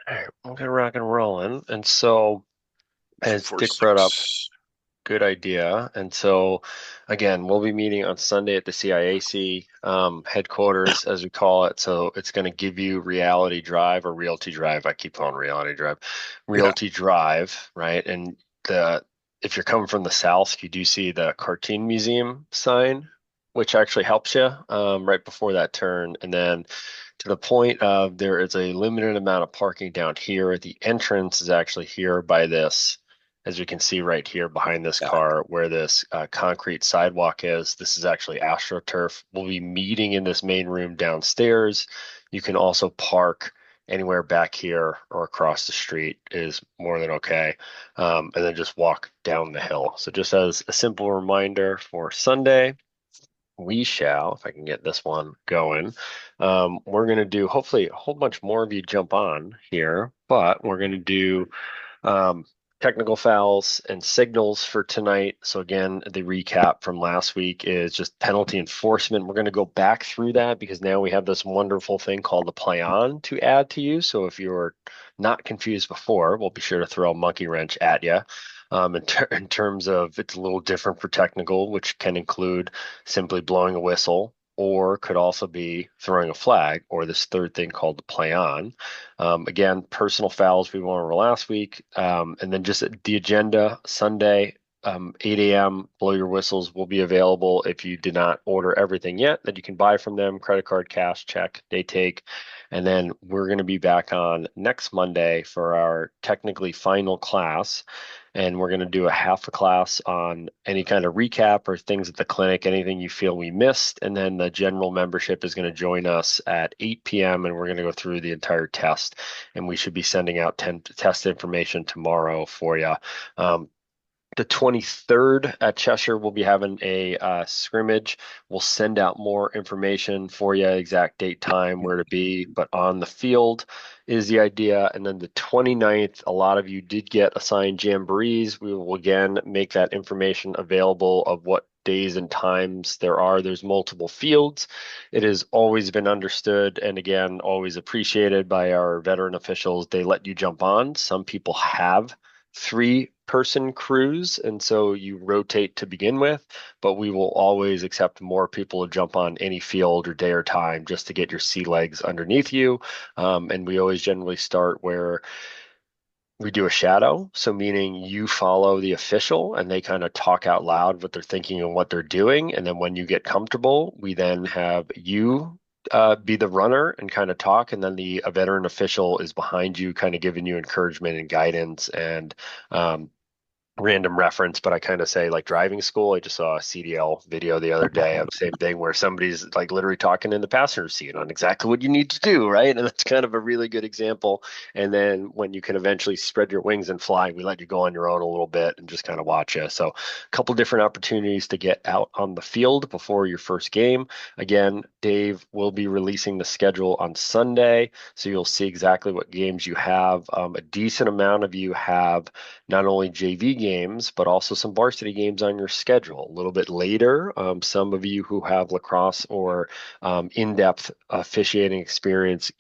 All right, we're gonna rock and rolling. And so, as Dick brought up, 246. good idea. And so, again, we'll be meeting on Sunday at the CIAC headquarters, as we call it. So it's going to give you Reality Drive or Realty Drive. I keep calling it Reality Drive, Yeah, Realty Drive, right? And the if you're coming from the south, you do see the Cartoon Museum sign, which actually helps you right before that turn. And then to the point of there is a limited amount of parking down here. The entrance is actually here by this, as we can see right here behind this yeah. car, where this concrete sidewalk is. This is actually AstroTurf. We'll be meeting in this main room downstairs. You can also park anywhere back here or across the street is more than okay. And then just walk down the hill. So just as a simple reminder for Sunday, we shall, if I can get this one going, we're going to do hopefully a whole bunch more of you jump on here, but we're going to do um, technical fouls and signals for tonight. So again, the recap from last week is just penalty enforcement. We're going to go back through that because now we have this wonderful thing called the play on to add to you. So if you were not confused before, we'll be sure to throw a monkey wrench at you. In terms of it's a little different for technical, which can include simply blowing a whistle, or could also be throwing a flag, or this third thing called the play on. Again, personal fouls we went over last week. And then just the agenda Sunday, 8 a.m. Blow your whistles will be available if you did not order everything yet that you can buy from them. Credit card, cash, check, they take. And then we're going to be back on next Monday for our technically final class. And we're going to do a half a class on any kind of recap or things at the clinic, anything you feel we missed. And then the general membership is going to join us at 8 p.m. and we're going to go through the entire test. And we should be sending out test information tomorrow for you. The 23rd at Cheshire, we'll be having a scrimmage. We'll send out more information for you, exact date, time, where to be, but on the field is the idea. And then the 29th, a lot of you did get assigned jamborees. We will again make that information available of what days and times there are. There's multiple fields. It has always been understood and again, always appreciated by our veteran officials. They let you jump on. Some people have three-person crews, and so you rotate to begin with, but we will always accept more people to jump on any field or day or time just to get your sea legs underneath you. And we always generally start where we do a shadow, so meaning you follow the official and they kind of talk out loud what they're thinking and what they're doing. And then when you get comfortable, we then have you be the runner and kind of talk. And then the a veteran official is behind you, kind of giving you encouragement and guidance and random reference, but I kind of say like driving school. I just saw a CDL video the other day of the same thing where somebody's like literally talking in the passenger seat on exactly what you need to do, right? And that's kind of a really good example. And then when you can eventually spread your wings and fly, we let you go on your own a little bit and just kind of watch you. So a couple different opportunities to get out on the field before your first game. Again, Dave will be releasing the schedule on Sunday, so you'll see exactly what games you have. A decent amount of you have not only JV games, but also some varsity games on your schedule. A little bit later, some of you who have lacrosse or in-depth officiating experience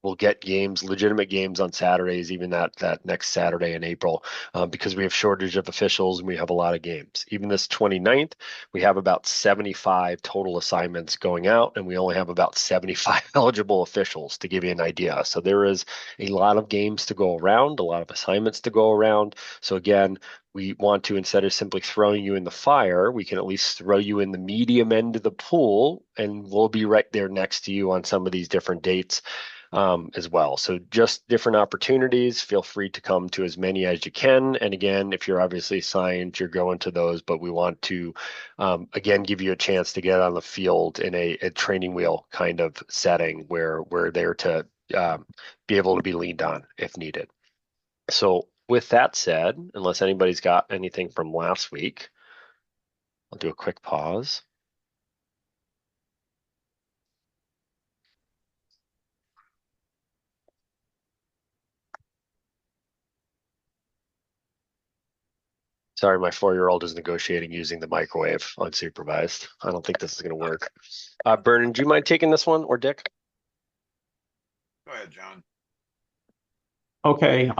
will get games, legitimate games on Saturdays, even that next Saturday in April, because we have shortage of officials and we have a lot of games. Even this 29th, we have about 75 total assignments going out, and we only have about 75 eligible officials to give you an idea. So there is a lot of games to go around, a lot of assignments to go around. So again, we want to, instead of simply throwing you in the fire, we can at least throw you in the medium end of the pool, and we'll be right there next to you on some of these different dates as well. So just different opportunities. Feel free to come to as many as you can. And again, if you're obviously signed, you're going to those, but we want to again give you a chance to get on the field in a training wheel kind of setting where we're there to be able to be leaned on if needed. So with that said, unless anybody's got anything from last week, I'll do a quick pause. Sorry, my 4-year-old is negotiating using the microwave unsupervised. I don't think this is going to work. Vernon, do you mind taking this one or Dick? Go ahead, John. Okay.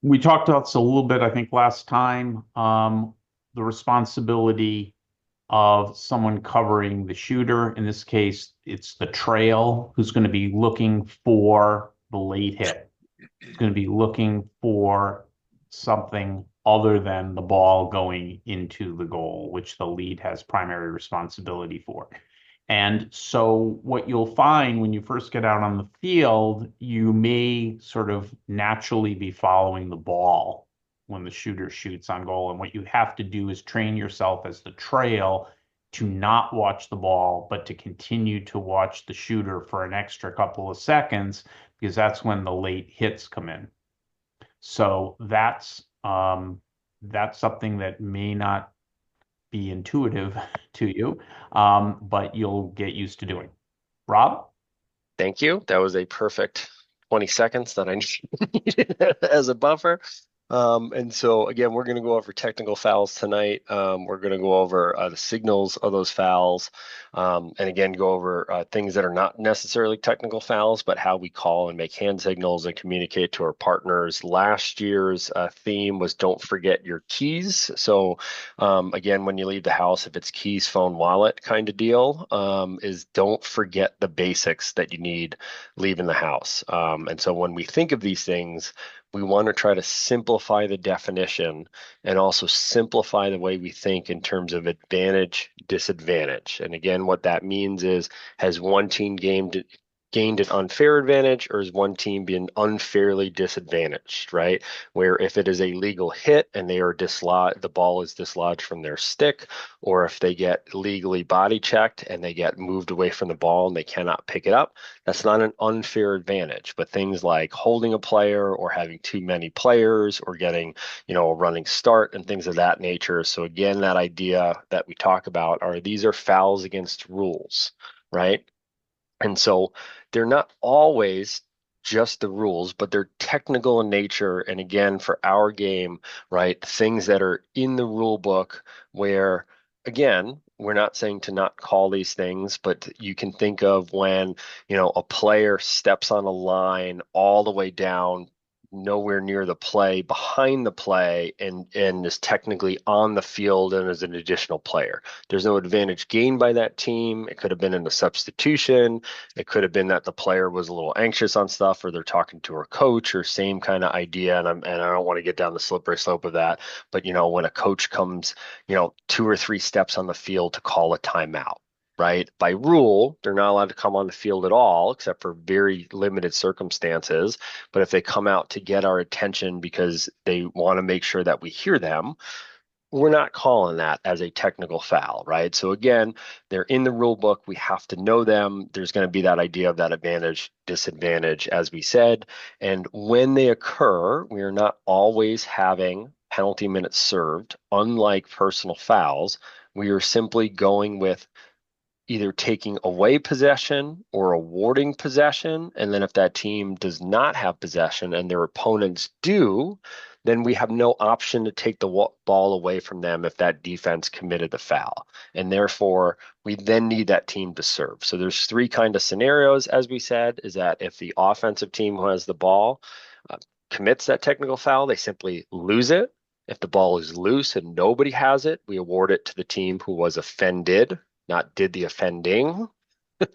We talked about this a little bit, I think, last time. The responsibility of someone covering the shooter. In this case, it's the trail who's going to be looking for the late hit. It's going to be looking for something other than the ball going into the goal, which the lead has primary responsibility for. And so, what you'll find when you first get out on the field, you may sort of naturally be following the ball when the shooter shoots on goal. And what you have to do is train yourself as the trail to not watch the ball, but to continue to watch the shooter for an extra couple of seconds, because that's when the late hits come in. So that's something that may not be intuitive to you, but you'll get used to doing. Rob? Thank you. That was a perfect 20 seconds that I needed as a buffer. And so again, we're going to go over technical fouls tonight. We're going to go over the signals of those fouls, and again, go over things that are not necessarily technical fouls, but how we call and make hand signals and communicate to our partners. Last year's theme was "Don't forget your keys." So again, when you leave the house, if it's keys, phone, wallet kind of deal, is don't forget the basics that you need leaving the house. And so when we think of these things, we want to try to simplify the definition and also simplify the way we think in terms of advantage, disadvantage. And again, what that means is, has one team gained an unfair advantage, or is one team being unfairly disadvantaged, right? Where if it is a legal hit and they are dislodged, the ball is dislodged from their stick, or if they get legally body checked and they get moved away from the ball and they cannot pick it up, that's not an unfair advantage. But things like holding a player or having too many players or getting, a running start and things of that nature. So again, that idea that we talk about are these are fouls against rules, right? And so they're not always just the rules, but they're technical in nature. And again, for our game, right, things that are in the rule book where, again, we're not saying to not call these things, but you can think of when, a player steps on a line all the way down, nowhere near the play, behind the play, and is technically on the field and is an additional player. There's no advantage gained by that team. It could have been in the substitution. It could have been that the player was a little anxious on stuff, or they're talking to her coach, or same kind of idea. And I don't want to get down the slippery slope of that, but when a coach comes, two or three steps on the field to call a timeout. Right. By rule, they're not allowed to come on the field at all, except for very limited circumstances. But if they come out to get our attention because they want to make sure that we hear them, we're not calling that as a technical foul, right? So again, they're in the rule book. We have to know them. There's going to be that idea of that advantage, disadvantage, as we said. And when they occur, we are not always having penalty minutes served. Unlike personal fouls, we are simply going with either taking away possession or awarding possession. And then if that team does not have possession and their opponents do, then we have no option to take the ball away from them if that defense committed the foul. And therefore, we then need that team to serve. So there's three kind of scenarios, as we said, is that if the offensive team who has the ball uh, commits that technical foul, they simply lose it. If the ball is loose and nobody has it, we award it to the team who was offended, not did the offending.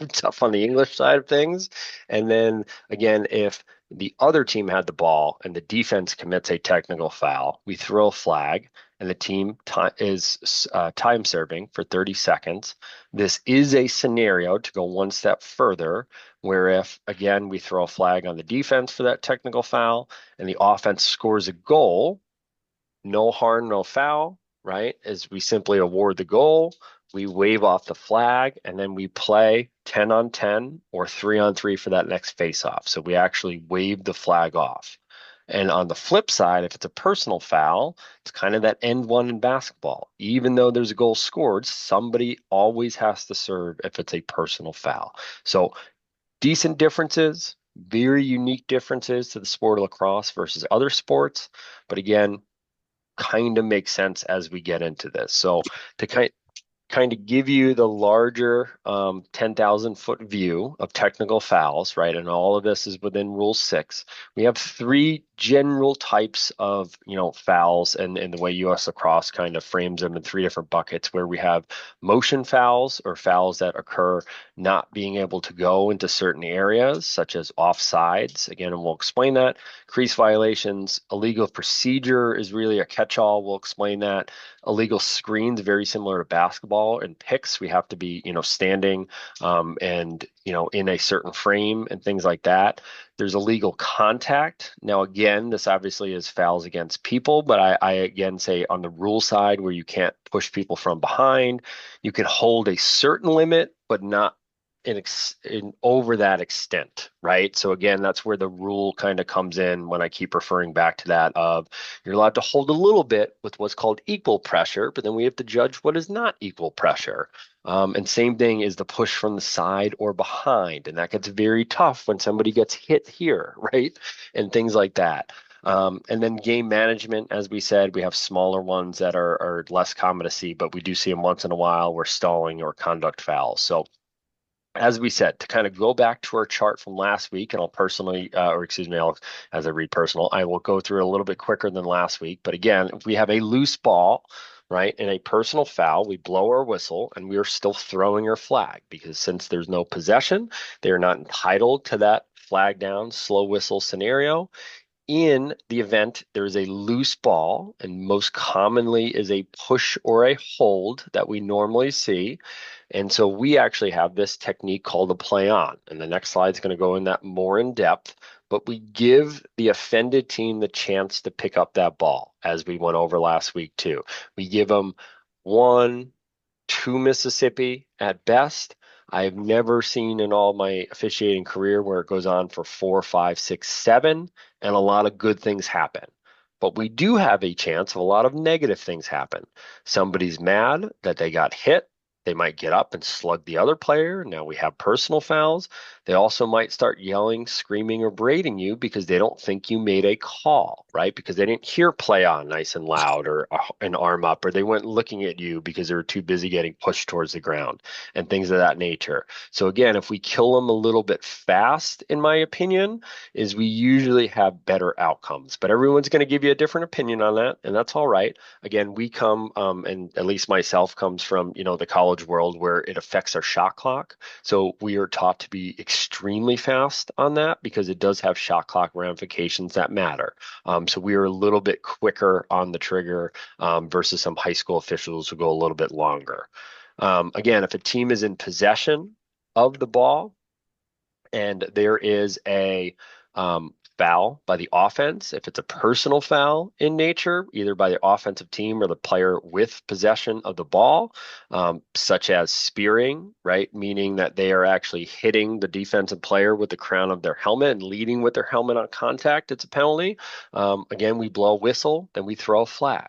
Tough on the English side of things. And then again, if the other team had the ball and the defense commits a technical foul, we throw a flag and the team is time serving for 30 seconds. This is a scenario to go one step further where if, again, we throw a flag on the defense for that technical foul and the offense scores a goal, no harm, no foul, right? As we simply award the goal, we wave off the flag, and then we play 10 on 10 or 3 on 3 for that next face off. So we actually wave the flag off. And on the flip side, if it's a personal foul, it's kind of that end one in basketball. Even though there's a goal scored, somebody always has to serve if it's a personal foul. So decent differences, very unique differences to the sport of lacrosse versus other sports. But again, kind of makes sense as we get into this. So to kind of give you the larger 10,000 foot view of technical fouls, right? And all of this is within Rule 6. We have three general types of, fouls, and the way US Lacrosse kind of frames them in three different buckets, where we have motion fouls, or fouls that occur not being able to go into certain areas, such as offsides. Again, and we'll explain that. Crease violations, illegal procedure is really a catch-all. We'll explain that. Illegal screens, very similar to basketball, and picks. We have to be, standing and, in a certain frame and things like that. There's illegal contact. Now, again, this obviously is fouls against people, but I again say on the rule side, where you can't push people from behind, you can hold a certain limit, but not in over that extent, right? So again, that's where the rule kind of comes in when I keep referring back to that of you're allowed to hold a little bit with what's called equal pressure, but then we have to judge what is not equal pressure. And same thing is the push from the side or behind, and that gets very tough when somebody gets hit here, right? And things like that. And then game management, as we said, we have smaller ones that are less common to see, but we do see them once in a while. We're stalling or conduct fouls. So as we said, to kind of go back to our chart from last week, and I'll personally, or excuse me, as I read personal, I will go through it a little bit quicker than last week. But again, if we have a loose ball, right, in a personal foul, we blow our whistle and we are still throwing our flag, because since there's no possession, they are not entitled to that flag down, slow whistle scenario. In the event there is a loose ball, and most commonly is a push or a hold that we normally see, and so we actually have this technique called a play on. And the next slide is going to go in that more in depth. But we give the offended team the chance to pick up that ball, as we went over last week too. We give them 1, 2 Mississippi at best. I have never seen in all my officiating career where it goes on for 4, 5, 6, 7, and a lot of good things happen. But we do have a chance of a lot of negative things happen. Somebody's mad that they got hit. They might get up and slug the other player. Now we have personal fouls. They also might start yelling, screaming, or berating you because they don't think you made a call, right? Because they didn't hear play on nice and loud, or an arm up, or they weren't looking at you because they were too busy getting pushed towards the ground and things of that nature. So again, if we kill them a little bit fast, in my opinion, is we usually have better outcomes. But everyone's going to give you a different opinion on that, and that's all right. Again, we come, and at least myself comes from, the college world where it affects our shot clock. So we are taught to be extremely fast on that because it does have shot clock ramifications that matter. So we are a little bit quicker on the trigger versus some high school officials who go a little bit longer. Again, if a team is in possession of the ball and there is a foul by the offense, if it's a personal foul in nature, either by the offensive team or the player with possession of the ball, such as spearing, right? Meaning that they are actually hitting the defensive player with the crown of their helmet and leading with their helmet on contact, it's a penalty. Again, we blow a whistle, then we throw a flag.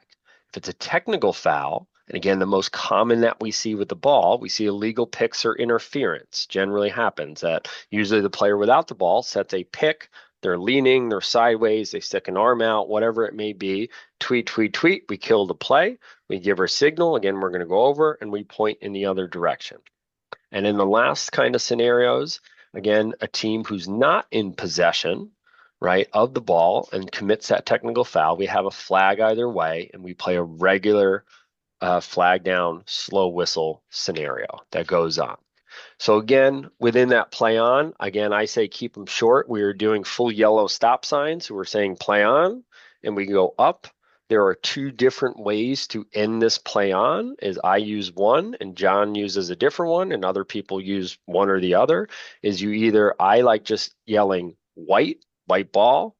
If it's a technical foul, and again, the most common that we see with the ball, we see illegal picks or interference. Generally happens that usually the player without the ball sets a pick. They're leaning, they're sideways, they stick an arm out, whatever it may be. Tweet, tweet, tweet. We kill the play. We give our signal. Again, we're going to go over and we point in the other direction. And in the last kind of scenarios, again, a team who's not in possession, right, of the ball and commits that technical foul, we have a flag either way, and we play a regular flag down, slow whistle scenario that goes on. So again, within that play on, again, I say keep them short. We are doing full yellow stop signs. So we're saying play on, and we go up. There are two different ways to end this play on. Is I use one and John uses a different one, and other people use one or the other. Is you either, I like just yelling white, white ball,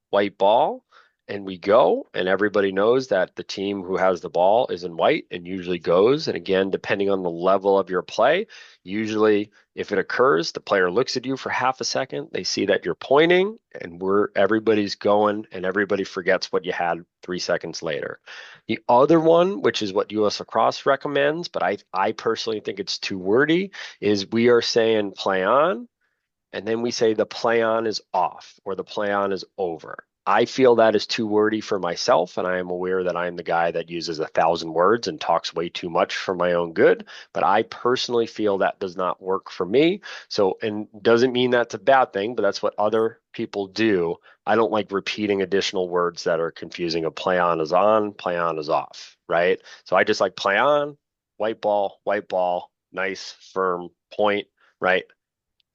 and we go, and everybody knows that the team who has the ball is in white and usually goes. And again, depending on the level of your play, usually if it occurs, the player looks at you for half a second, they see that you're pointing, and everybody's going, and everybody forgets what you had 3 seconds later. The other one, which is what US Lacrosse recommends, but I personally think it's too wordy, is we are saying play on, and then we say the play on is off or the play on is over. I feel that is too wordy for myself, and I am aware that I am the guy that uses 1,000 words and talks way too much for my own good. But I personally feel that does not work for me. So, and doesn't mean that's a bad thing, but that's what other people do. I don't like repeating additional words that are confusing. A play on, play on is off, right? So I just like play on, white ball, nice, firm point, right?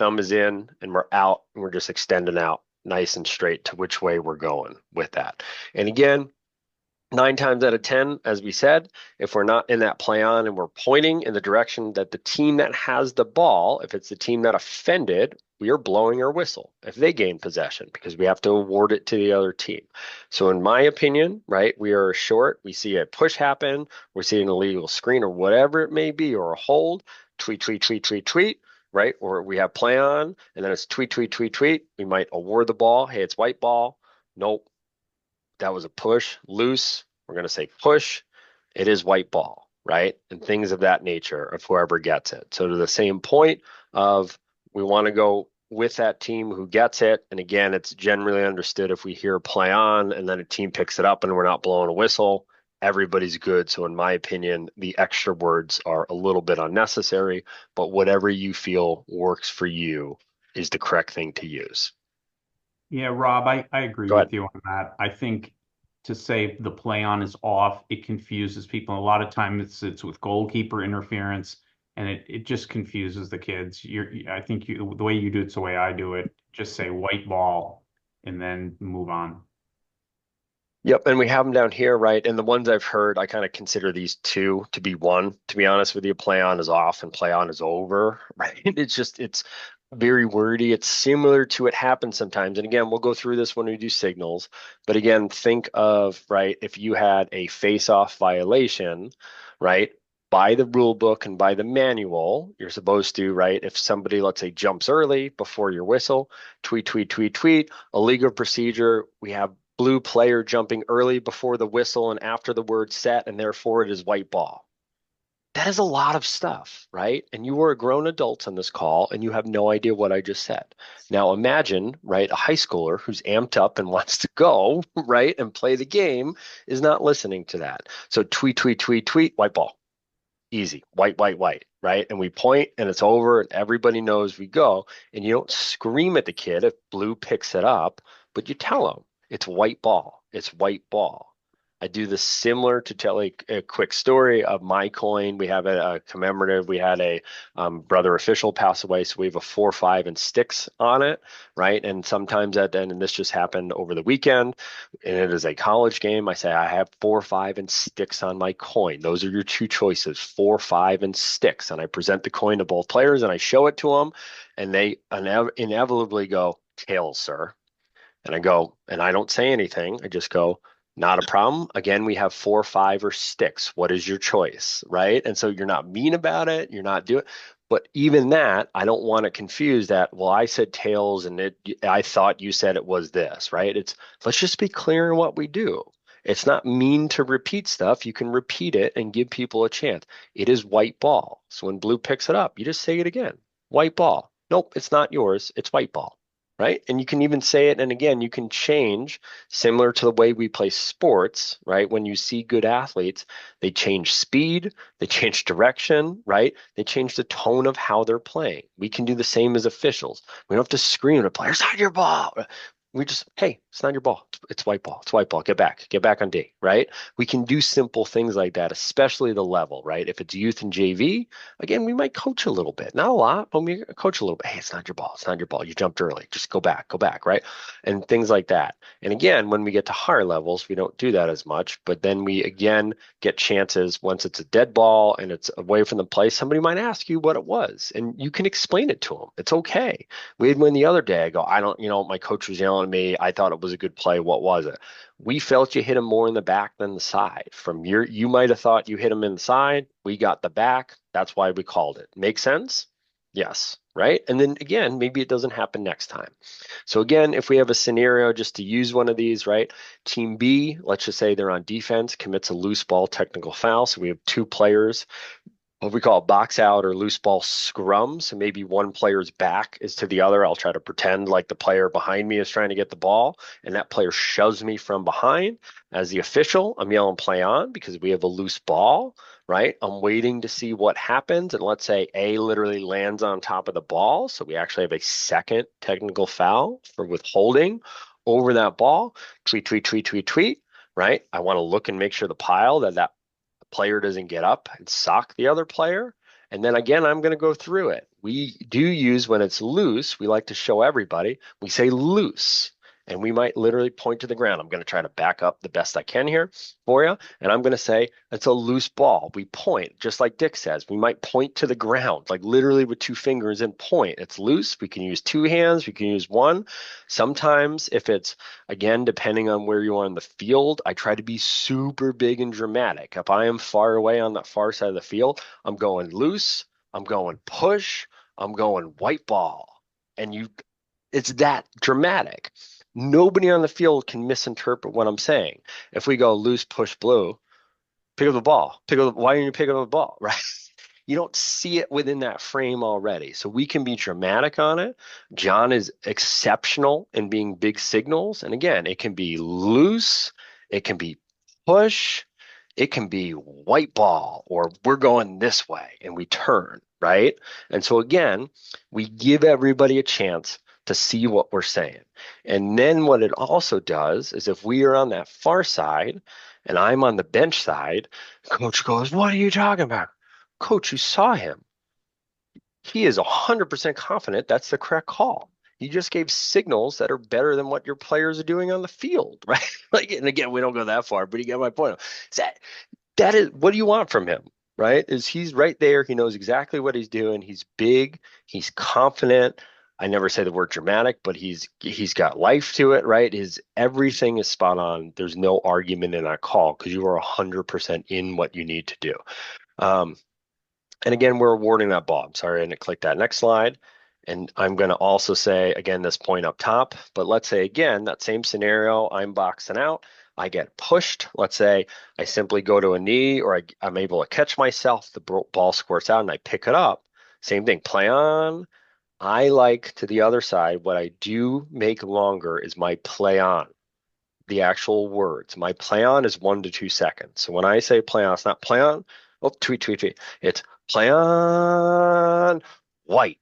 Thumb is in and we're out and we're just extending out nice and straight to which way we're going with that. And again, 9 times out of 10, as we said, if we're not in that play on and we're pointing in the direction that the team that has the ball, if it's the team that offended, we are blowing our whistle if they gain possession because we have to award it to the other team. So, in my opinion, right, we are short. We see a push happen, we see an illegal screen or whatever it may be, or a hold, tweet, tweet, tweet, tweet, tweet. Right, or we have play on, and then it's tweet, tweet, tweet, tweet. We might award the ball. Hey, it's white ball. Nope, that was a push, loose. We're going to say push. It is white ball, right? And things of that nature of whoever gets it. So to the same point of we want to go with that team who gets it. And again, it's generally understood if we hear play on and then a team picks it up and we're not blowing a whistle, everybody's good. So in my opinion, the extra words are a little bit unnecessary, but whatever you feel works for you is the correct thing to use. Yeah, Rob, I agree Go ahead. with you on that. I think to say the play on is off, it confuses people. A lot of times it's with goalkeeper interference and it just confuses the kids. I think the way you do it's the way I do it. Just say white ball and then move on. Yep, and we have them down here, right? And the ones I've heard, I kind of consider these two to be one. To be honest with you, play on is off and play on is over, right? It's very wordy. It's similar to what happens sometimes. And again, we'll go through this when we do signals. But again, think of, right, if you had a face-off violation, right? By the rule book and by the manual, you're supposed to, right? If somebody, let's say, jumps early before your whistle, tweet, tweet, tweet, tweet, a legal procedure, we have blue player jumping early before the whistle and after the word set, and therefore it is white ball. That is a lot of stuff, right? And you were a grown adult on this call and you have no idea what I just said. Now imagine, right, a high schooler who's amped up and wants to go, right, and play the game is not listening to that. So tweet, tweet, tweet, tweet, white ball. Easy, white, white, white, right? And we point and it's over and everybody knows we go. And you don't scream at the kid if blue picks it up, but you tell them it's white ball. It's white ball. I do this similar to tell a quick story of my coin. We have a commemorative. We had a brother official pass away, so we have a 4, 5, and sticks on it, right? And sometimes at the end, and this just happened over the weekend, and it is a college game. I say I have 4, 5, and sticks on my coin. Those are your two choices: 4, 5, and sticks. And I present the coin to both players, and I show it to them, and they inevitably go tails, sir. And I go, and I don't say anything. I just go, not a problem. Again, we have 4, 5, or sticks. What is your choice? Right. And so you're not mean about it. You're not doing, but even that, I don't want to confuse that. Well, I said tails and I thought you said it was this, right? Let's just be clear in what we do. It's not mean to repeat stuff. You can repeat it and give people a chance. It is white ball. So when blue picks it up, you just say it again. White ball. Nope, it's not yours. It's white ball. Right. And you can even say it. And again, you can change similar to the way we play sports, right? When you see good athletes, they change speed, they change direction, right? They change the tone of how they're playing. We can do the same as officials. We don't have to scream at a player, it's not your ball. We just, hey, it's not your ball. It's white ball. It's white ball. Get back on D, right? We can do simple things like that, especially the level, right? If it's youth and JV, again, we might coach a little bit, not a lot, but we coach a little bit. Hey, it's not your ball. It's not your ball. You jumped early. Just go back, right? And things like that. And again, when we get to higher levels, we don't do that as much, but then we again get chances once it's a dead ball and it's away from the play. Somebody might ask you what it was, and you can explain it to them. It's okay. We had one the other day. I go, I don't, my coach was yelling at me. I thought it was a good play. What was it? We felt you hit him more in the back than the side. You might have thought you hit him in the side. We got the back. That's why we called it. Make sense? Yes. Right. And then again, maybe it doesn't happen next time. So again, if we have a scenario just to use one of these, right? Team B, let's just say they're on defense, commits a loose ball technical foul. So we have two players what we call box out or loose ball scrum. So maybe one player's back is to the other. I'll try to pretend like the player behind me is trying to get the ball, and that player shoves me from behind. As the official, I'm yelling play on because we have a loose ball, right? I'm waiting to see what happens. And let's say A literally lands on top of the ball. So we actually have a second technical foul for withholding over that ball. Tweet, tweet, tweet, tweet, tweet, right? I want to look and make sure the pile that player doesn't get up and sock the other player. And then again, I'm going to go through it. We do use when it's loose, we like to show everybody, we say loose. And we might literally point to the ground. I'm going to try to back up the best I can here for you. And I'm going to say it's a loose ball. We point, just like Dick says, we might point to the ground, like literally with two fingers and point. It's loose. We can use two hands. We can use one. Sometimes, if it's again, depending on where you are in the field, I try to be super big and dramatic. If I am far away on that far side of the field, I'm going loose, I'm going push, I'm going white ball. And it's that dramatic. Nobody on the field can misinterpret what I'm saying. If we go loose, push, blue, pick up the ball. Why didn't you pick up the ball? Right? You don't see it within that frame already. So we can be dramatic on it. John is exceptional in being big signals. And again, it can be loose, it can be push, it can be white ball, or we're going this way and we turn, right? And so again, we give everybody a chance to see what we're saying. And then what it also does is if we are on that far side and I'm on the bench side, coach goes, "What are you talking about?" Coach, you saw him. He is 100% confident that's the correct call. He just gave signals that are better than what your players are doing on the field, right? Like, and again, we don't go that far, but you get my point. That is what do you want from him, right? Is he's right there. He knows exactly what he's doing. He's big. He's confident. I never say the word dramatic, but he's got life to it, right? His everything is spot on. There's no argument in that call because you are 100% in what you need to do. Um, and again, we're awarding that ball. I'm sorry, I didn't click that next slide. And I'm going to also say, again, this point up top, but let's say again, that same scenario, I'm boxing out. I get pushed. Let's say I simply go to a knee or I'm able to catch myself. The ball squirts out and I pick it up. Same thing, play on. I like to the other side, what I do make longer is my play on, the actual words. My play on is 1 to 2 seconds. So when I say play on, it's not play on, oh, tweet, tweet, tweet. It's play on white.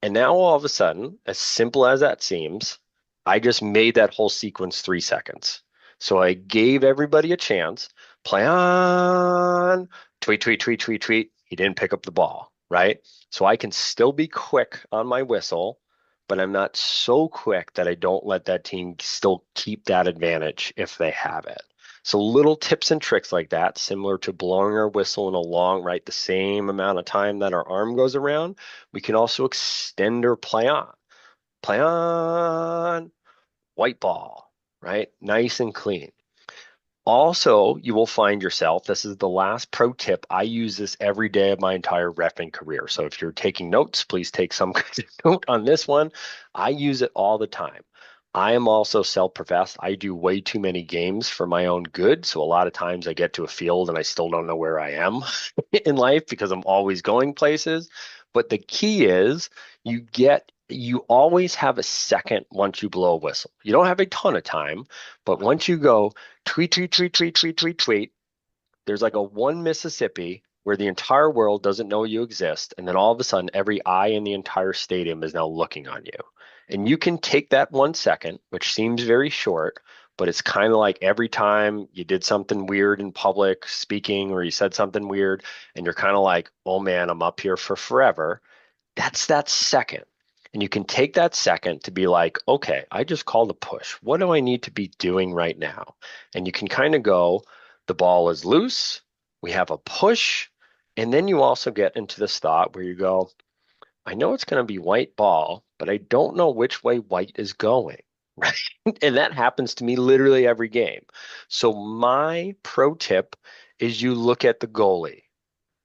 And now all of a sudden, as simple as that seems, I just made that whole sequence 3 seconds. So I gave everybody a chance. Play on, tweet, tweet, tweet, tweet, tweet. He didn't pick up the ball, right? So I can still be quick on my whistle, but I'm not so quick that I don't let that team still keep that advantage if they have it. So little tips and tricks like that, similar to blowing our whistle in a long, right, the same amount of time that our arm goes around, we can also extend or play on, white ball, right? Nice and clean. Also, you will find yourself, this is the last pro tip. I use this every day of my entire reffing career. So if you're taking notes, please take some kind of note on this one. I use it all the time. I am also self-professed. I do way too many games for my own good. So a lot of times I get to a field and I still don't know where I am in life because I'm always going places. But the key is you always have a second once you blow a whistle. You don't have a ton of time, but once you go tweet, tweet, tweet, tweet, tweet, tweet, tweet, there's like a one Mississippi where the entire world doesn't know you exist. And then all of a sudden, every eye in the entire stadium is now looking on you. And you can take that 1 second, which seems very short, but it's kind of like every time you did something weird in public speaking or you said something weird, and you're kind of like, oh man, I'm up here for forever. That's that second. And you can take that second to be like, okay, I just called a push. What do I need to be doing right now? And you can kind of go, the ball is loose. We have a push. And then you also get into this thought where you go, I know it's going to be white ball, but I don't know which way white is going. Right. And that happens to me literally every game. So my pro tip is you look at the goalie,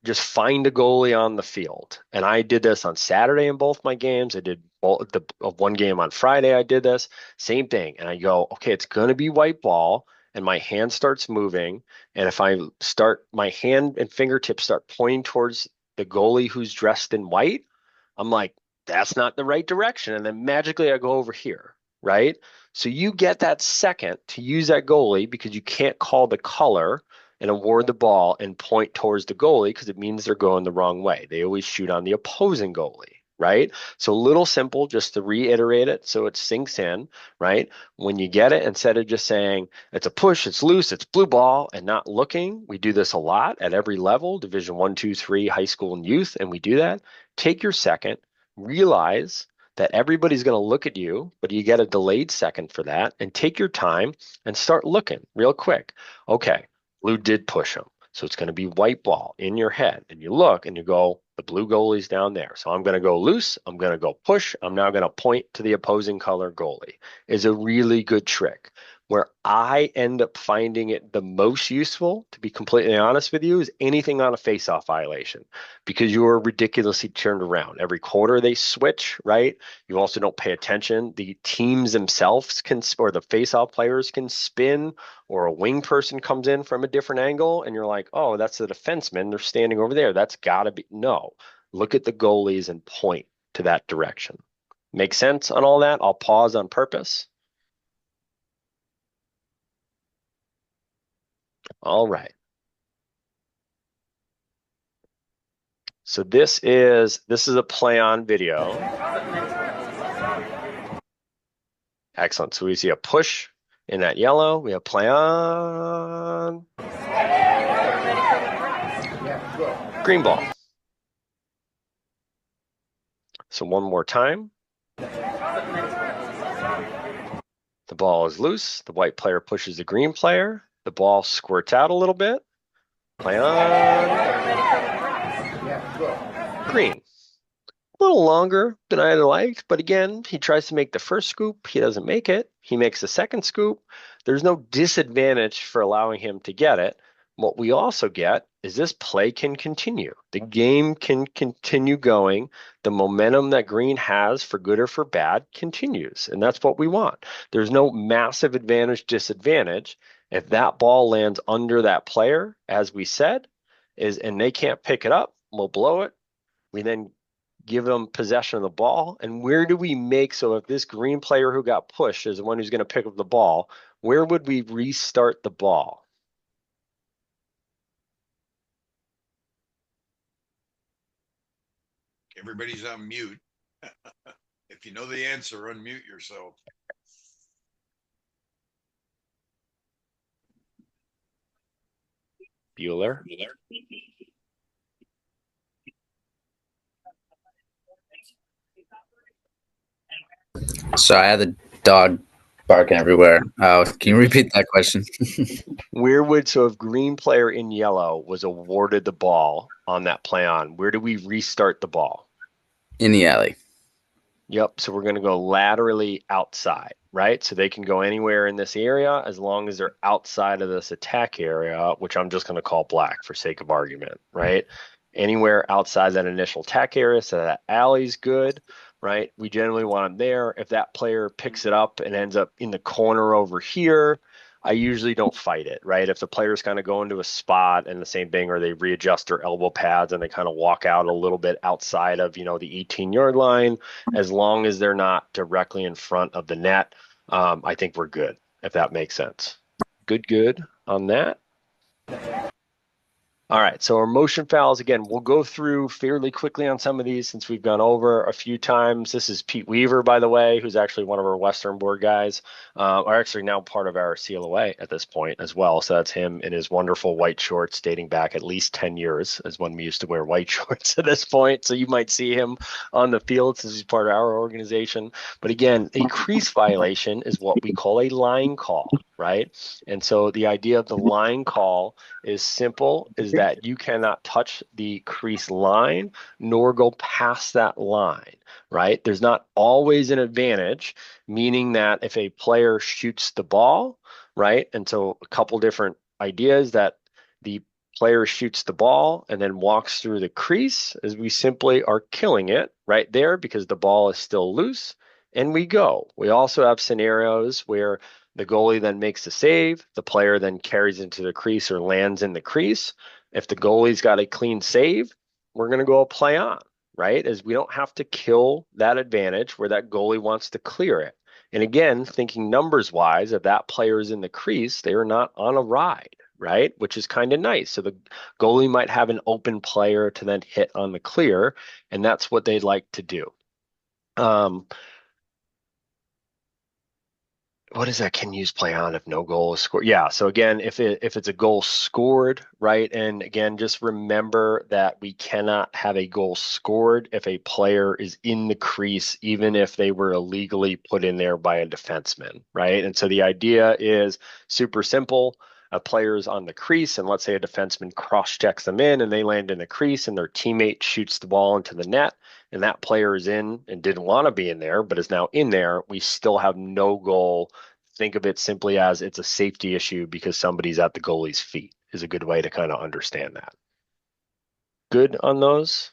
just find a goalie on the field. And I did this on Saturday in both my games. I did one game on Friday. I did this same thing. And I go, okay, it's going to be white ball. and my hand starts moving, and if I start, my hand and fingertips start pointing towards the goalie who's dressed in white, I'm like, that's not the right direction. And then magically I go over here, right? So you get that second to use that goalie because you can't call the color and award the ball and point towards the goalie because it means they're going the wrong way. They always shoot on the opposing goalie, right? So a little simple just to reiterate it so it sinks in, right? When you get it, instead of just saying it's a push, it's loose, it's blue ball, and not looking, we do this a lot at every level, Division 1, 2, 3, high school and youth, and we do that. Take your second, realize that everybody's going to look at you, but you get a delayed second for that, and take your time and start looking real quick. Okay, blue did push him. So it's going to be white ball in your head. And you look and you go, the blue goalie's down there. So I'm going to go loose. I'm going to go push. I'm now going to point to the opposing color goalie. Is a really good trick. Where I end up finding it the most useful, to be completely honest with you, is anything on a face-off violation because you're ridiculously turned around. Every quarter they switch, right? You also don't pay attention. The teams themselves can, or the face-off players can spin, or a wing person comes in from a different angle, and you're like, oh, that's the defenseman. They're standing over there. That's got to be. No, look at the goalies and point to that direction. Make sense on all that? I'll pause on purpose. All right. So this is a play on video. Excellent. So we see a push in that yellow. We have play on. Green ball. So one more time. The ball is loose. The white player pushes the green player. The ball squirts out a little bit. Play on. Green. A little longer than I'd liked, but again, he tries to make the first scoop. He doesn't make it. He makes the second scoop. There's no disadvantage for allowing him to get it. What we also get is this play can continue. The game can continue going. The momentum that green has, for good or for bad, continues. And that's what we want. There's no massive advantage, disadvantage. If that ball lands under that player, as we said, and they can't pick it up, we'll blow it. We then give them possession of the ball. And where do we make, so if this green player who got pushed is the one who's going to pick up the ball, where would we restart the ball? Everybody's on mute. If you know the answer, unmute yourself. Bueller. So I had the dog barking everywhere. Can you repeat that question? Where would, so if green player in yellow was awarded the ball on that play on, where do we restart the ball? In the alley. Yep. So we're going to go laterally outside, right? So they can go anywhere in this area as long as they're outside of this attack area, which I'm just going to call black for sake of argument, right? Anywhere outside that initial attack area, so that alley's good, right? We generally want them there. If that player picks it up and ends up in the corner over here, I usually don't fight it, right? If the players kind of go into a spot and the same thing, or they readjust their elbow pads and they kind of walk out a little bit outside of, the 18-yard line, as long as they're not directly in front of the net, I think we're good, if that makes sense. Good on that. All right, so our motion fouls, again, we'll go through fairly quickly on some of these since we've gone over a few times. This is Pete Weaver, by the way, who's actually one of our Western board guys, are actually now part of our CLOA at this point as well. So that's him in his wonderful white shorts dating back at least 10 years, as when we used to wear white shorts at this point. So you might see him on the field since he's part of our organization. But again, a crease violation is what we call a line call, right? And so the idea of the line call is simple, is that you cannot touch the crease line nor go past that line, right? There's not always an advantage, meaning that if a player shoots the ball, right? And so a couple different ideas, that the player shoots the ball and then walks through the crease, as we simply are killing it right there because the ball is still loose, and we go. We also have scenarios where The goalie then makes the save. The player then carries into the crease or lands in the crease. If the goalie's got a clean save, we're going to go a play on, right? As we don't have to kill that advantage where that goalie wants to clear it. And again, thinking numbers wise, if that player is in the crease, they are not on a ride, right? Which is kind of nice. So the goalie might have an open player to then hit on the clear, and that's what they'd like to do. What is that? Can use play on if no goal is scored? Yeah. So again, if it's a goal scored, right? And again, just remember that we cannot have a goal scored if a player is in the crease, even if they were illegally put in there by a defenseman, right? And so the idea is super simple. A player's on the crease, and let's say a defenseman cross checks them in and they land in the crease and their teammate shoots the ball into the net and that player is in and didn't want to be in there, but is now in there, we still have no goal. Think of it simply as it's a safety issue because somebody's at the goalie's feet is a good way to kind of understand that. Good on those?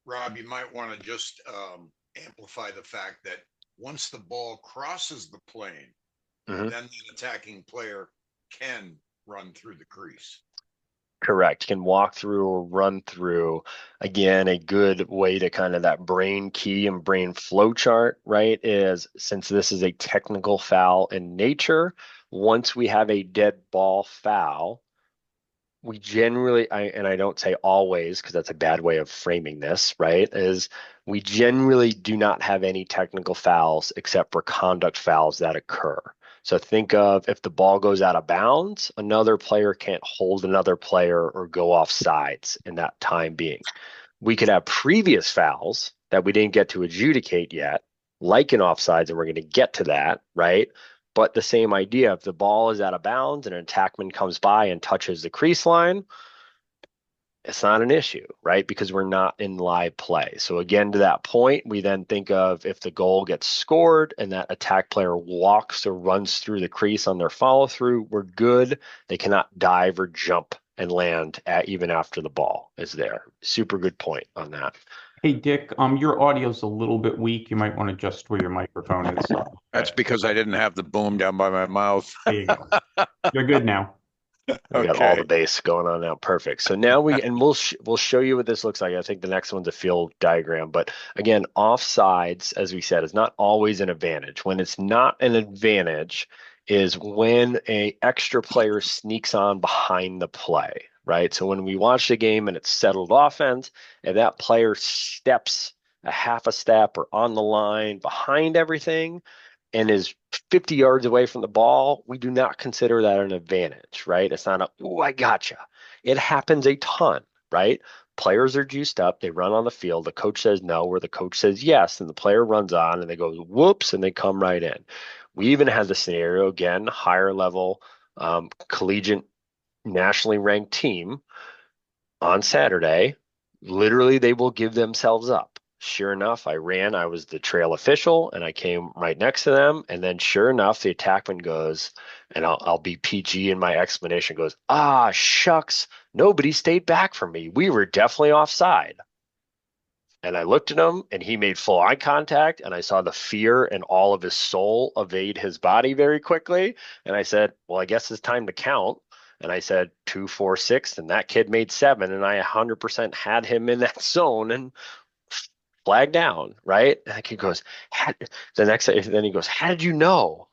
Rob, you might want to just amplify the fact that once the ball crosses the plane, then the attacking player can run through the crease. Correct. Can walk through or run through. Again, a good way to kind of that brain key and brain flow chart, right? Is since this is a technical foul in nature, once we have a dead ball foul, we generally, and I don't say always because that's a bad way of framing this, right? Is we generally do not have any technical fouls except for conduct fouls that occur. So think of if the ball goes out of bounds, another player can't hold another player or go off sides in that time being. We could have previous fouls that we didn't get to adjudicate yet, like an offsides, and we're going to get to that, right? But the same idea, if the ball is out of bounds and an attackman comes by and touches the crease line, it's not an issue, right? Because we're not in live play. So again, to that point, we then think of if the goal gets scored and that attack player walks or runs through the crease on their follow through, we're good. They cannot dive or jump and land even after the ball is there. Super good point on that. Hey, Dick, your audio's a little bit weak. You might want to adjust where your microphone is. That's because I didn't have the boom down by my mouth. There you go. You're good now. We got all the bass going on now. Perfect. So now we'll show you what this looks like. I think the next one's a field diagram, but again, offsides, as we said, is not always an advantage. When it's not an advantage is when a extra player sneaks on behind the play, right? So when we watch the game and it's settled offense, if that player steps a half a step or on the line behind everything, and is 50 yards away from the ball, we do not consider that an advantage, right? It's not I gotcha. It happens a ton, right? Players are juiced up. They run on the field. The coach says no, or the coach says yes, and the player runs on and they go, whoops, and they come right in. We even had the scenario, again, higher level, collegiate, nationally ranked team on Saturday. Literally, they will give themselves up. Sure enough, I was the trail official and I came right next to them. And then sure enough, the attackman goes, and I'll be PG in my explanation, goes, shucks, nobody stayed back from me. We were definitely offside. And I looked at him and he made full eye contact and I saw the fear and all of his soul evade his body very quickly. And I said, well, I guess it's time to count. And I said 2, 4, 6, and that kid made 7, and I 100% had him in that zone and flag down, right? And the kid goes, then he goes, how did you know?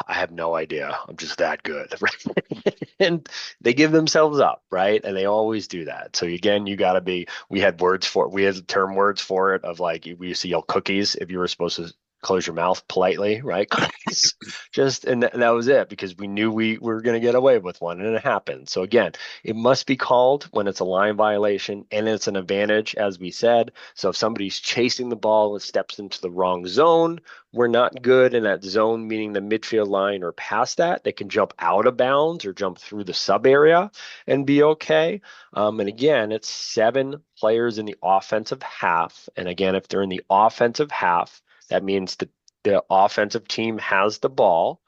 I have no idea. I'm just that good, right? And they give themselves up, right? And they always do that. So again, we had term words for it of like, we used to yell cookies if you were supposed to close your mouth politely, right? And that was it because we knew we were going to get away with one and it happened. So again, it must be called when it's a line violation and it's an advantage, as we said. So if somebody's chasing the ball and steps into the wrong zone, we're not good in that zone, meaning the midfield line or past that. They can jump out of bounds or jump through the sub area and be okay. And again, it's 7 players in the offensive half. And again, if they're in the offensive half, that means the offensive team has the ball.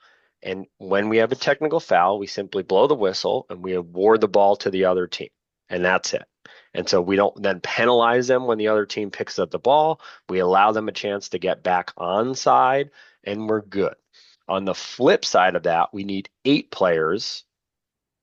And when we have a technical foul, we simply blow the whistle and we award the ball to the other team. And that's it. And so we don't then penalize them when the other team picks up the ball. We allow them a chance to get back onside and we're good. On the flip side of that, we need 8 players,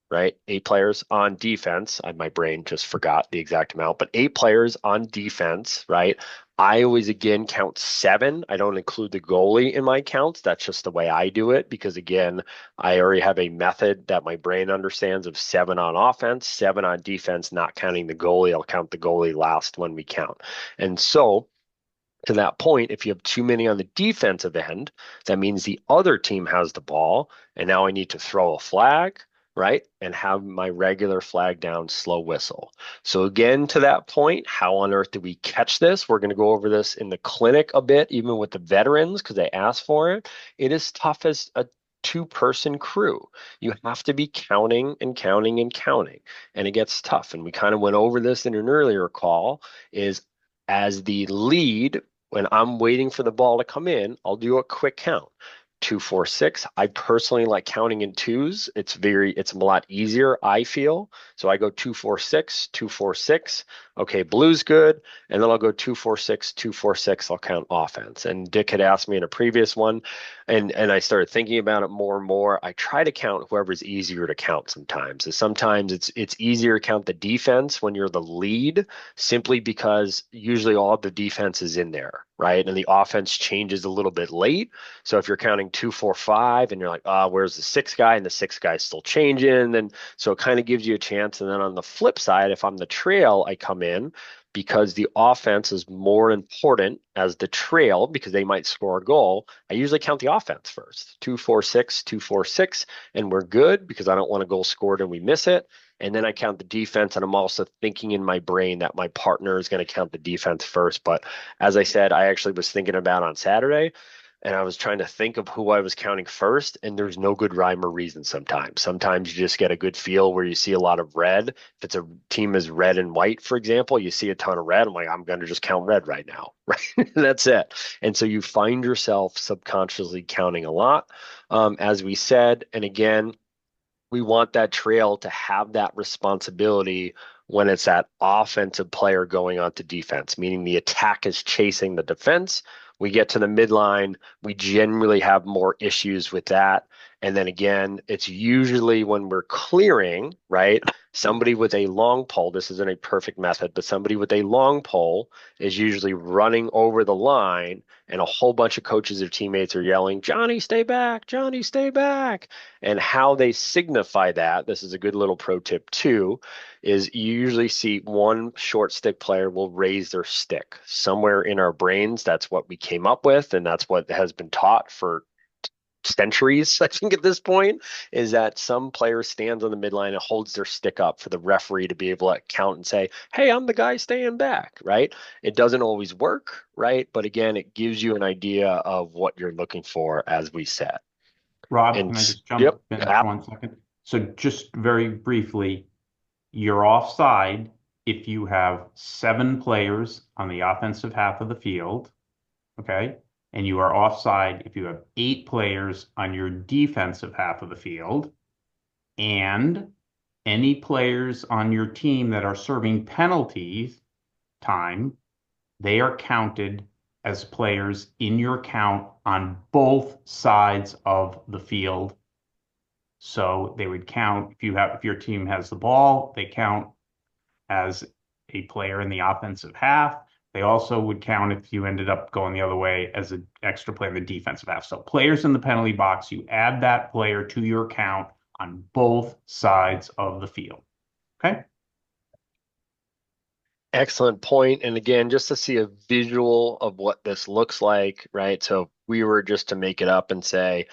right? 8 players on defense. My brain just forgot the exact amount, but 8 players on defense, right? I always again count 7. I don't include the goalie in my counts. That's just the way I do it because again, I already have a method that my brain understands of 7 on offense, 7 on defense, not counting the goalie. I'll count the goalie last when we count. And so to that point, if you have too many on the defensive end, that means the other team has the ball, and now I need to throw a flag, right? And have my regular flag down, slow whistle. So again, to that point, how on earth do we catch this? We're going to go over this in the clinic a bit, even with the veterans, because they asked for it. It is tough as a 2-person crew. You have to be counting and counting and counting, and it gets tough. And we kind of went over this in an earlier call, is as the lead, when I'm waiting for the ball to come in, I'll do a quick count. 2, 4, 6. I personally like counting in twos. It's a lot easier, I feel. So I go 2, 4, 6, 2, 4, 6. Okay, blue's good. And then I'll go 2, 4, 6, 2, 4, 6. I'll count offense. And Dick had asked me in a previous one, and I started thinking about it more and more. I try to count whoever's easier to count sometimes. Sometimes it's easier to count the defense when you're the lead, simply because usually all the defense is in there, right? And the offense changes a little bit late. So if you're counting 2, 4, 5, and you're like, where's the 6th guy? And the 6th guy's still changing. Then so it kind of gives you a chance. And then on the flip side, if I'm the trail, I come in because the offense is more important as the trail because they might score a goal. I usually count the offense first. 2, 4, 6, 2, 4, 6, and we're good because I don't want a goal scored and we miss it. And then I count the defense, and I'm also thinking in my brain that my partner is going to count the defense first. But as I said, I actually was thinking about on Saturday, and I was trying to think of who I was counting first, and there's no good rhyme or reason sometimes. Sometimes you just get a good feel where you see a lot of red. If it's a team is red and white, for example, you see a ton of red. I'm like, I'm going to just count red right now, right? That's it. And so you find yourself subconsciously counting a lot, as we said. And again, we want that trail to have that responsibility when it's that offensive player going on to defense, meaning the attack is chasing the defense. We get to the midline, we generally have more issues with that. And then again, it's usually when we're clearing, right? Somebody with a long pole, this isn't a perfect method, but somebody with a long pole is usually running over the line, and a whole bunch of coaches or teammates are yelling, Johnny, stay back, Johnny, stay back. And how they signify that, this is a good little pro tip too, is you usually see one short stick player will raise their stick. Somewhere in our brains, that's what we came up with, and that's what has been taught for centuries, I think at this point, is that some player stands on the midline and holds their stick up for the referee to be able to count and say, hey, I'm the guy staying back, right? It doesn't always work, right? But again, it gives you an idea of what you're looking for, as we said. Rob, And can I just jump yep, in for 1 second? So just very briefly, you're offside if you have 7 players on the offensive half of the field, okay? And you are offside if you have 8 players on your defensive half of the field, and any players on your team that are serving penalties time, they are counted as players in your count on both sides of the field. So they would count if your team has the ball, they count as a player in the offensive half. They also would count if you ended up going the other way as an extra player in the defensive half. So players in the penalty box, you add that player to your count on both sides of the field. Okay? excellent point. And again, just to see a visual of what this looks like, right? So if we were just to make it up and say,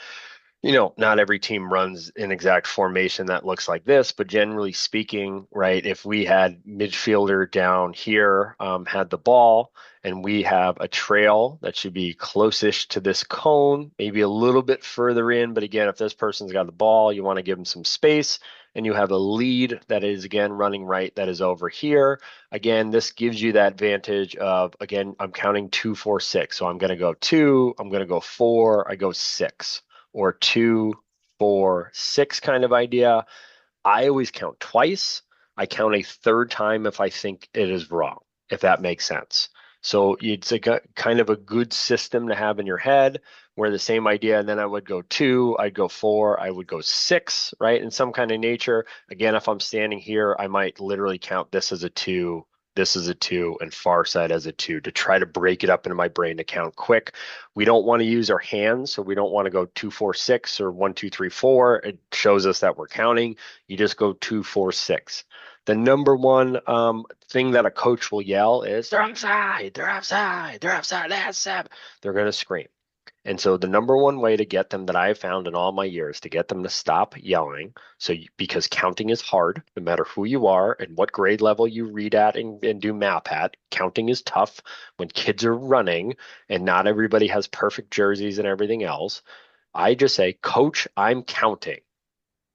not every team runs an exact formation that looks like this, but generally speaking, right, if we had midfielder down here, had the ball, and we have a trail that should be closest to this cone, maybe a little bit further in. But again, if this person's got the ball, you want to give them some space, and you have a lead that is, again, running right, that is over here. Again, this gives you that advantage of, again, I'm counting 2, 4, 6. So I'm going to go 2, I'm going to go 4, I go 6. Or 2, 4, 6 kind of idea. I always count twice. I count a third time if I think it is wrong, if that makes sense. So it's kind of a good system to have in your head. where the same idea, and then I would go 2, I'd go 4, I would go 6, right? In some kind of nature. Again, if I'm standing here, I might literally count this as a 2, this is a 2, and far side as a 2 to try to break it up into my brain to count quick. We don't want to use our hands, so we don't want to go 2, 4, 6 or 1, 2, 3, 4. It shows us that we're counting. You just go 2, 4, 6. The number one thing that a coach will yell is, they're offside, they're offside, they're offside, that's seven. They're going to scream. And so the number one way to get them that I have found in all my years to get them to stop yelling, because counting is hard, no matter who you are and what grade level you read at and do math at, counting is tough when kids are running and not everybody has perfect jerseys and everything else. I just say, Coach, I'm counting.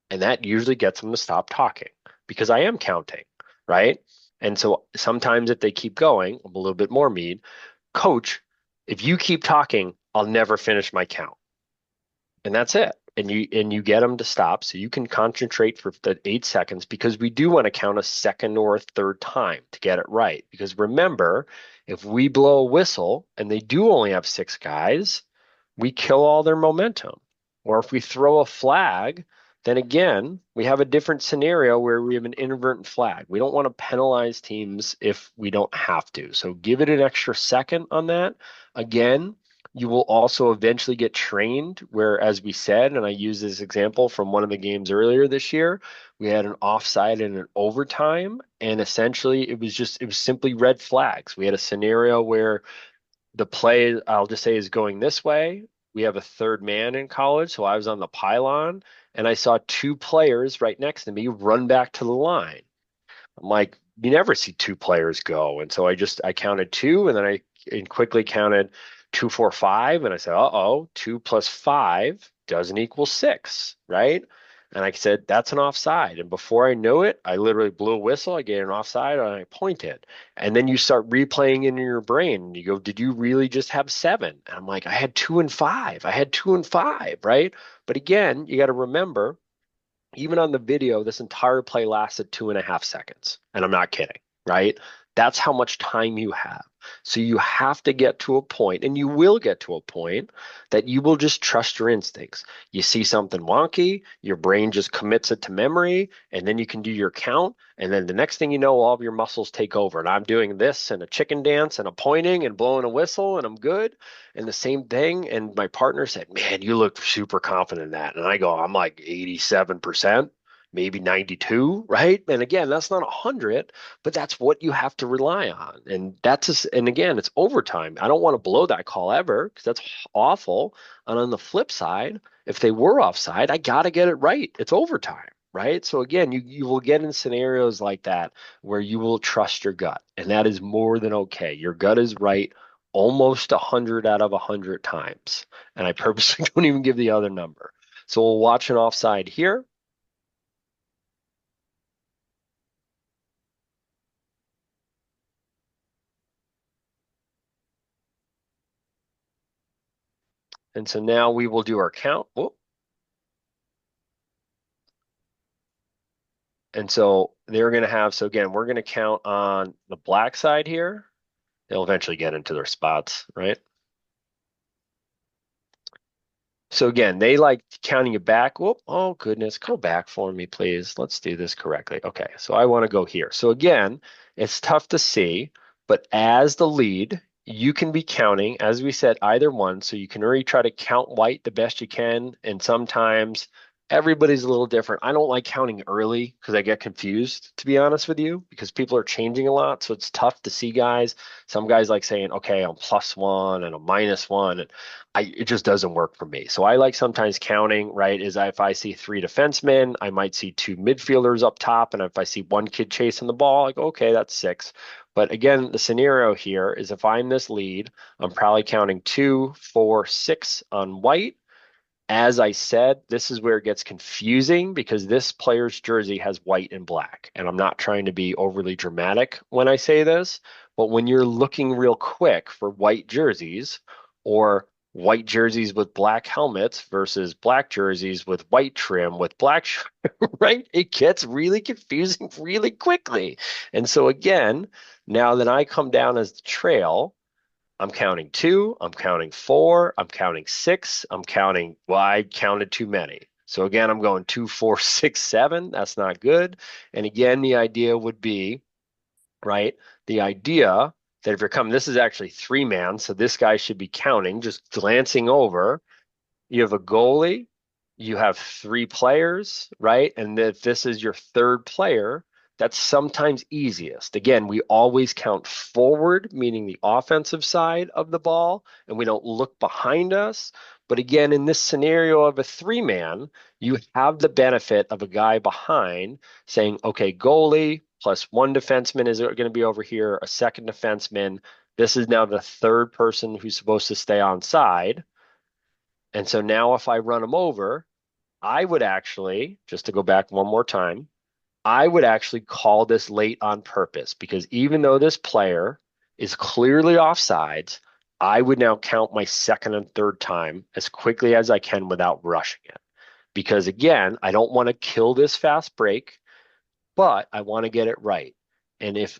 And that usually gets them to stop talking because I am counting, right? And so sometimes if they keep going, I'm a little bit more mean, Coach, if you keep talking, I'll never finish my count. And that's it. And you get them to stop so you can concentrate for the 8 seconds because we do want to count a second or a third time to get it right. Because remember, if we blow a whistle and they do only have 6 guys, we kill all their momentum. Or if we throw a flag, then again, we have a different scenario where we have an inadvertent flag. We don't want to penalize teams if we don't have to. So give it an extra second on that. Again, you will also eventually get trained where, as we said, and I use this example from one of the games earlier this year, we had an offside and an overtime, and essentially it was simply red flags. We had a scenario where the play, I'll just say, is going this way. We have a third man in college, so I was on the pylon, and I saw 2 players right next to me run back to the line. I'm like, you never see 2 players go. And so I counted 2 and then I quickly counted 2, 4, 5. And I said, uh-oh, 2 plus 5 doesn't equal 6, right? And I said, that's an offside. And before I knew it, I literally blew a whistle. I gave an offside and I pointed. And then you start replaying it in your brain. And you go, did you really just have 7? And I'm like, I had 2 and 5. I had 2 and 5, right? But again, you got to remember, even on the video, this entire play lasted 2.5 seconds. And I'm not kidding, right? That's how much time you have. So you have to get to a point, and you will get to a point that you will just trust your instincts. You see something wonky, your brain just commits it to memory, and then you can do your count. And then the next thing you know, all of your muscles take over. And I'm doing this and a chicken dance and a pointing and blowing a whistle, and I'm good. And the same thing. And my partner said, man, you look super confident in that. And I go, I'm like 87%, maybe 92, right? And again, that's not 100, but that's what you have to rely on. And again, it's overtime. I don't want to blow that call ever because that's awful. And on the flip side, if they were offside, I got to get it right. It's overtime. Right. So again, you will get in scenarios like that where you will trust your gut. And that is more than okay. Your gut is right almost 100 out of 100 times. And I purposely don't even give the other number. So we'll watch an offside here. And so now we will do our count. Whoop. And so they're going to have, so again, we're going to count on the black side here. They'll eventually get into their spots, right? So again, they like counting it back. Whoop, oh goodness, go back for me, please. Let's do this correctly. Okay, so I want to go here. So again, it's tough to see, but as the lead, you can be counting, as we said, either one. So you can already try to count white the best you can. And sometimes everybody's a little different. I don't like counting early because I get confused, to be honest with you, because people are changing a lot. So it's tough to see guys. Some guys like saying, okay, I'm +1 and a -1. And it just doesn't work for me. So I like sometimes counting, right? If I see 3 defensemen, I might see 2 midfielders up top. And if I see 1 kid chasing the ball, I go, okay, that's 6. But again, the scenario here is if I'm this lead, I'm probably counting 2, 4, 6 on white. As I said, this is where it gets confusing because this player's jersey has white and black. And I'm not trying to be overly dramatic when I say this, but when you're looking real quick for white jerseys or white jerseys with black helmets versus black jerseys with white trim with black, right? It gets really confusing really quickly. And so again, now that I come down as the trail, I'm counting 2, I'm counting 4, I'm counting 6, well, I counted too many. So again, I'm going 2, 4, 6, 7. That's not good. And again, the idea would be, right? The idea that if you're coming, this is actually 3-man, so this guy should be counting, just glancing over. You have a goalie, you have 3 players, right? And if this is your third player, that's sometimes easiest. Again, we always count forward, meaning the offensive side of the ball, and we don't look behind us. But again, in this scenario of a 3-man, you have the benefit of a guy behind saying, okay, goalie plus 1 defenseman is going to be over here, a second defenseman. This is now the third person who's supposed to stay on side. And so now if I run them over, I would actually, just to go back one more time, I would actually call this late on purpose because even though this player is clearly offsides, I would now count my second and third time as quickly as I can without rushing it. Because again, I don't want to kill this fast break, but I want to get it right. And if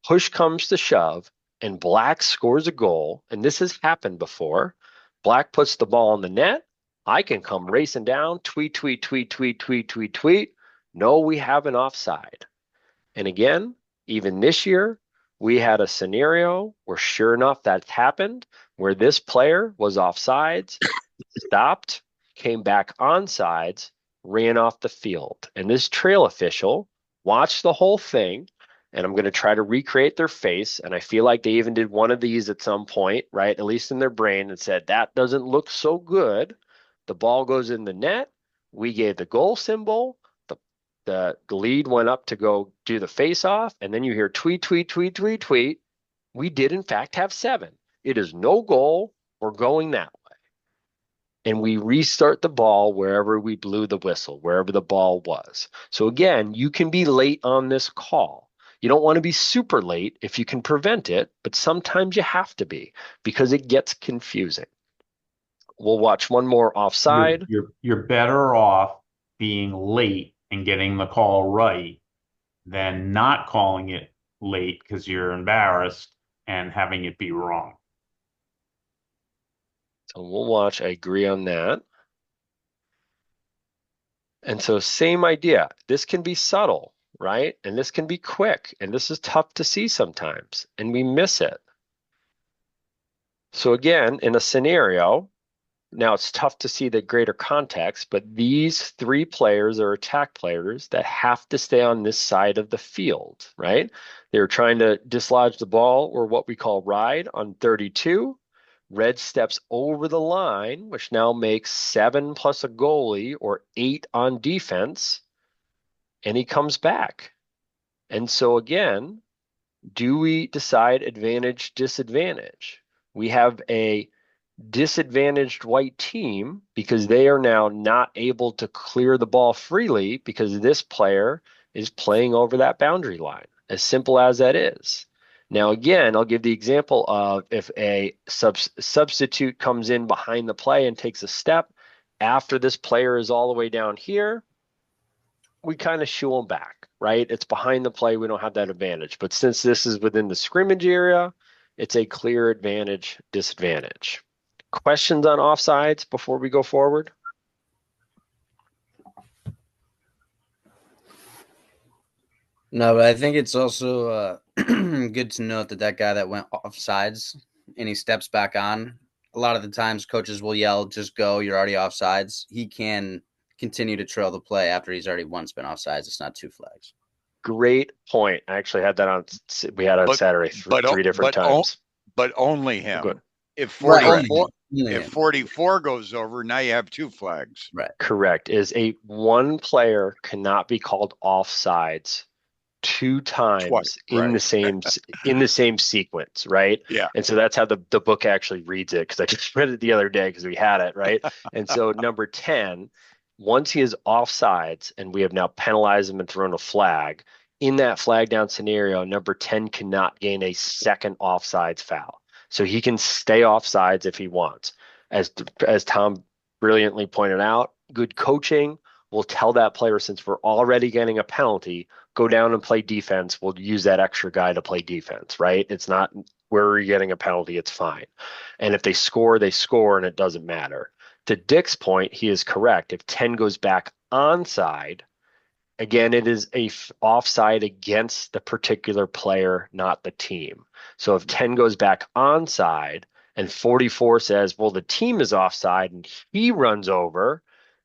push comes to shove and Black scores a goal, and this has happened before, Black puts the ball in the net, I can come racing down, tweet, tweet, tweet, tweet, tweet, tweet, tweet. No, we have an offside. And again, even this year, we had a scenario where sure enough that happened, where this player was offsides, stopped, came back on sides, ran off the field. And this trail official watched the whole thing, and I'm going to try to recreate their face. And I feel like they even did one of these at some point, right? At least in their brain, and said, that doesn't look so good. The ball goes in the net. We gave the goal symbol. The lead went up to go do the face off. And then you hear tweet, tweet, tweet, tweet, tweet. We did, in fact, have 7. It is no goal. We're going that way. And we restart the ball wherever we blew the whistle, wherever the ball was. So again, you can be late on this call. You don't want to be super late if you can prevent it, but sometimes you have to be because it gets confusing. We'll watch one more offside. You're better off being late and getting the call right than not calling it late because you're embarrassed and having it be wrong. So we'll watch. I agree on that. And so same idea. This can be subtle, right? And this can be quick. And this is tough to see sometimes. And we miss it. So again, in a scenario, now it's tough to see the greater context, but these 3 players are attack players that have to stay on this side of the field, right? They're trying to dislodge the ball, or what we call ride, on 32. Red steps over the line, which now makes 7 plus a goalie, or 8 on defense, and he comes back. And so again, do we decide advantage, disadvantage? We have a disadvantaged white team because they are now not able to clear the ball freely because this player is playing over that boundary line, as simple as that is. Now, again, I'll give the example of if a substitute comes in behind the play and takes a step after this player is all the way down here, we kind of shoo them back, right? It's behind the play. We don't have that advantage. But since this is within the scrimmage area, it's a clear advantage, disadvantage. Questions on offsides before we go forward? No, but I think it's also good to note that guy that went offsides and he steps back on. A lot of the times, coaches will yell, "Just go! You're already offsides." He can continue to trail the play after he's already once been offsides. It's not 2 flags. Great point. I actually had that on. We had on Saturday 3 different times. But only him. Good. If 44, Right. if 44 goes over, now you have 2 flags. Right. Correct. Is one player cannot be called offsides 2 times Twice, in right. the same sequence, right? Yeah. And so that's how the book actually reads it, because I just read it the other day because we had it, right? And so number 10, once he is offsides and we have now penalized him and thrown a flag, in that flag down scenario, number 10 cannot gain a second offsides foul. So he can stay offsides if he wants. As Tom brilliantly pointed out, good coaching will tell that player, since we're already getting a penalty, go down and play defense. We'll use that extra guy to play defense, right? It's not where are you getting a penalty? It's fine. And if they score, they score, and it doesn't matter. To Dick's point, he is correct. If 10 goes back onside, again, it is a offside against the particular player, not the team. So if 10 goes back onside and 44 says, well, the team is offside and he runs over,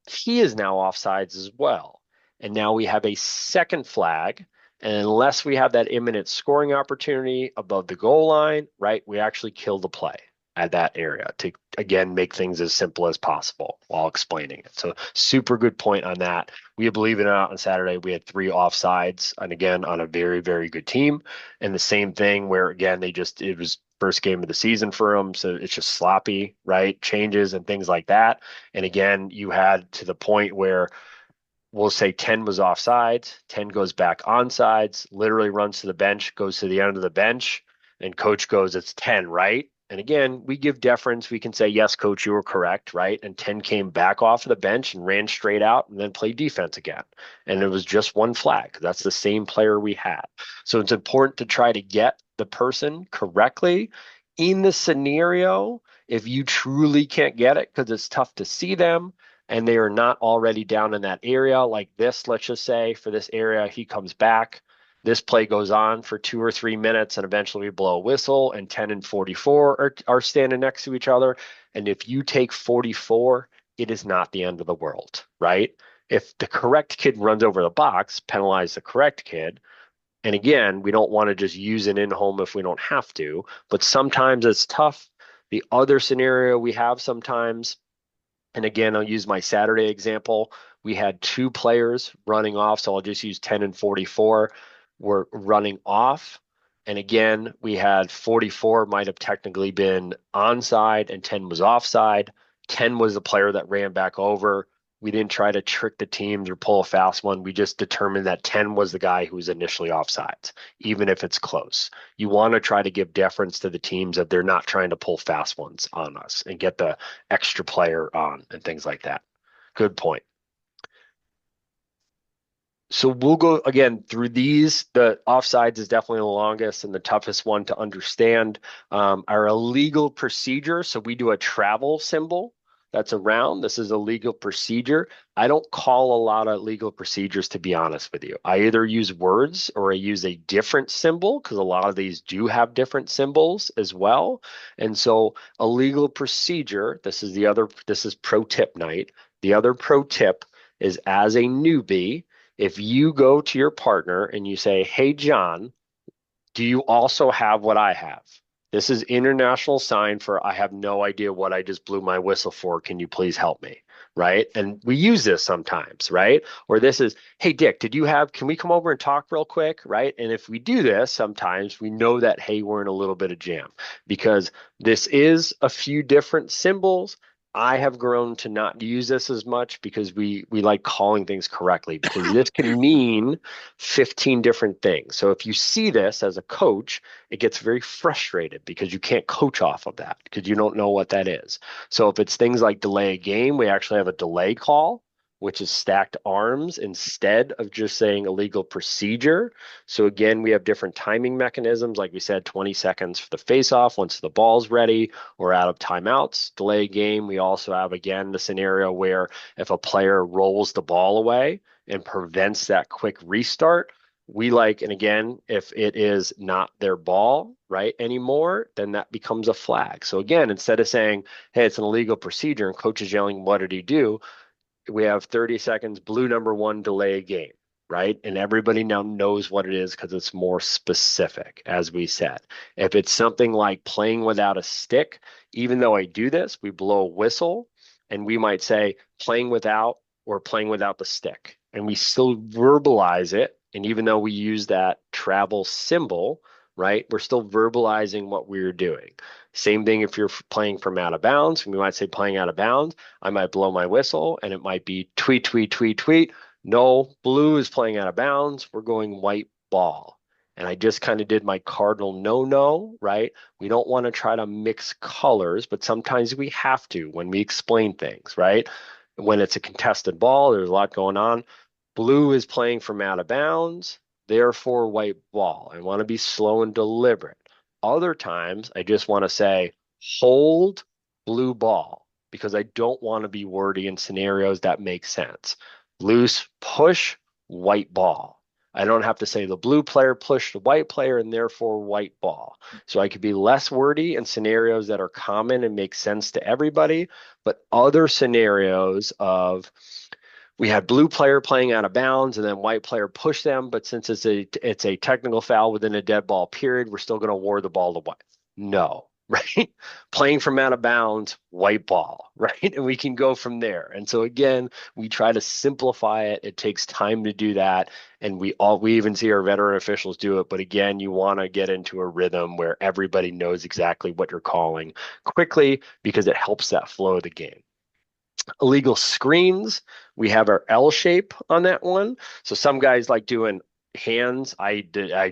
he is now offsides as well. And now we have a second flag. And unless we have that imminent scoring opportunity above the goal line, right, we actually kill the play at that area to, again, make things as simple as possible while explaining it. So super good point on that. We believe it or not, on Saturday, we had 3 offsides, and again, on a very, very good team. And the same thing where, again, it was first game of the season for them. So it's just sloppy, right? Changes and things like that. And again, you had to the point where we'll say 10 was offsides, 10 goes back onsides, literally runs to the bench, goes to the end of the bench, and coach goes, it's 10, right? And again, we give deference. We can say, yes, coach, you were correct, right? And 10 came back off of the bench and ran straight out and then played defense again. And it was just one flag. That's the same player we had. So it's important to try to get the person correctly in the scenario. If you truly can't get it because it's tough to see them, and they are not already down in that area like this, let's just say for this area, he comes back. This play goes on for 2 or 3 minutes, and eventually we blow a whistle, and 10 and 44 are standing next to each other. And if you take 44, it is not the end of the world, right? If the correct kid runs over the box, penalize the correct kid. And again, we don't want to just use an in-home if we don't have to, but sometimes it's tough. The other scenario we have sometimes, and again, I'll use my Saturday example. We had 2 players running off, so I'll just use 10 and 44 were running off. And again, we had 44 might have technically been onside and 10 was offside. 10 was the player that ran back over. We didn't try to trick the teams or pull a fast one. We just determined that 10 was the guy who was initially offsides, even if it's close. You want to try to give deference to the teams that they're not trying to pull fast ones on us and get the extra player on and things like that. Good point. So we'll go again through these. The offsides is definitely the longest and the toughest one to understand. Our illegal procedure. So we do a travel symbol that's around. This is a legal procedure. I don't call a lot of legal procedures, to be honest with you. I either use words or I use a different symbol because a lot of these do have different symbols as well. And so a legal procedure, this is pro tip night. The other pro tip is, as a newbie, if you go to your partner and you say, hey, John, do you also have what I have? This is international sign for I have no idea what I just blew my whistle for. Can you please help me? Right. And we use this sometimes, right? Or this is, hey, Dick, can we come over and talk real quick? Right. And if we do this, sometimes we know that, hey, we're in a little bit of jam because this is a few different symbols. I have grown to not use this as much because we like calling things correctly because this can mean 15 different things. So if you see this as a coach, it gets very frustrated because you can't coach off of that because you don't know what that is. So if it's things like delay a game, we actually have a delay call, which is stacked arms instead of just saying illegal procedure. So again, we have different timing mechanisms. Like we said, 20 seconds for the face-off once the ball's ready or out of timeouts. Delay game, we also have, again, the scenario where if a player rolls the ball away and prevents that quick restart, and again, if it is not their ball, right, anymore, then that becomes a flag. So again, instead of saying, hey, it's an illegal procedure and coach is yelling, what did he do? We have 30 seconds, blue number 1, delay a game, right? And everybody now knows what it is because it's more specific, as we said. If it's something like playing without a stick, even though I do this, we blow a whistle and we might say playing without or playing without the stick. And we still verbalize it. And even though we use that travel symbol, right, we're still verbalizing what we're doing. Same thing if you're playing from out of bounds. We might say playing out of bounds. I might blow my whistle and it might be tweet, tweet, tweet, tweet. No, blue is playing out of bounds. We're going white ball. And I just kind of did my cardinal no, right? We don't want to try to mix colors, but sometimes we have to when we explain things, right? When it's a contested ball, there's a lot going on. Blue is playing from out of bounds, therefore white ball. I want to be slow and deliberate. Other times, I just want to say, hold blue ball because I don't want to be wordy in scenarios that make sense. Loose, push, white ball. I don't have to say the blue player pushed the white player and therefore white ball. So I could be less wordy in scenarios that are common and make sense to everybody, but other scenarios of we had blue player playing out of bounds and then white player pushed them, but since it's a technical foul within a dead ball period, we're still going to award the ball to white. No, right? Playing from out of bounds, white ball, right? And we can go from there. And so again, we try to simplify it. It takes time to do that. And we even see our veteran officials do it. But again, you want to get into a rhythm where everybody knows exactly what you're calling quickly because it helps that flow of the game. Illegal screens, we have our L shape on that one. So some guys like doing hands. I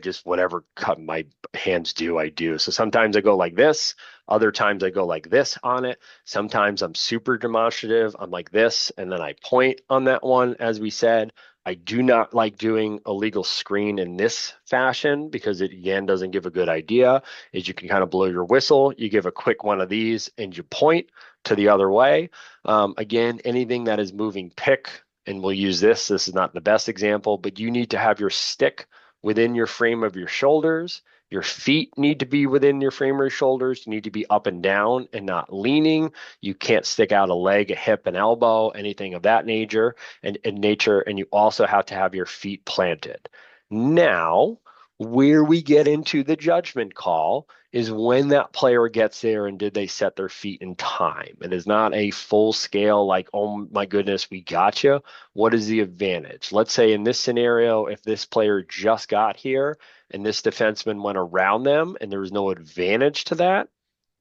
just whatever cut my hands do, I do. So sometimes I go like this, other times I go like this on it. Sometimes I'm super demonstrative. I'm like this, and then I point on that one, as we said. I do not like doing a legal screen in this fashion because it again doesn't give a good idea. Is you can kind of blow your whistle, you give a quick one of these, and you point to the other way. Again, anything that is moving pick, and we'll use this. This is not the best example, but you need to have your stick within your frame of your shoulders. Your feet need to be within your frame of your shoulders. You need to be up and down and not leaning. You can't stick out a leg, a hip, an elbow, anything of that nature. And you also have to have your feet planted. Now, where we get into the judgment call is when that player gets there and did they set their feet in time. It is not a full scale like, oh my goodness, we got you. What is the advantage? Let's say in this scenario, if this player just got here and this defenseman went around them and there was no advantage to that,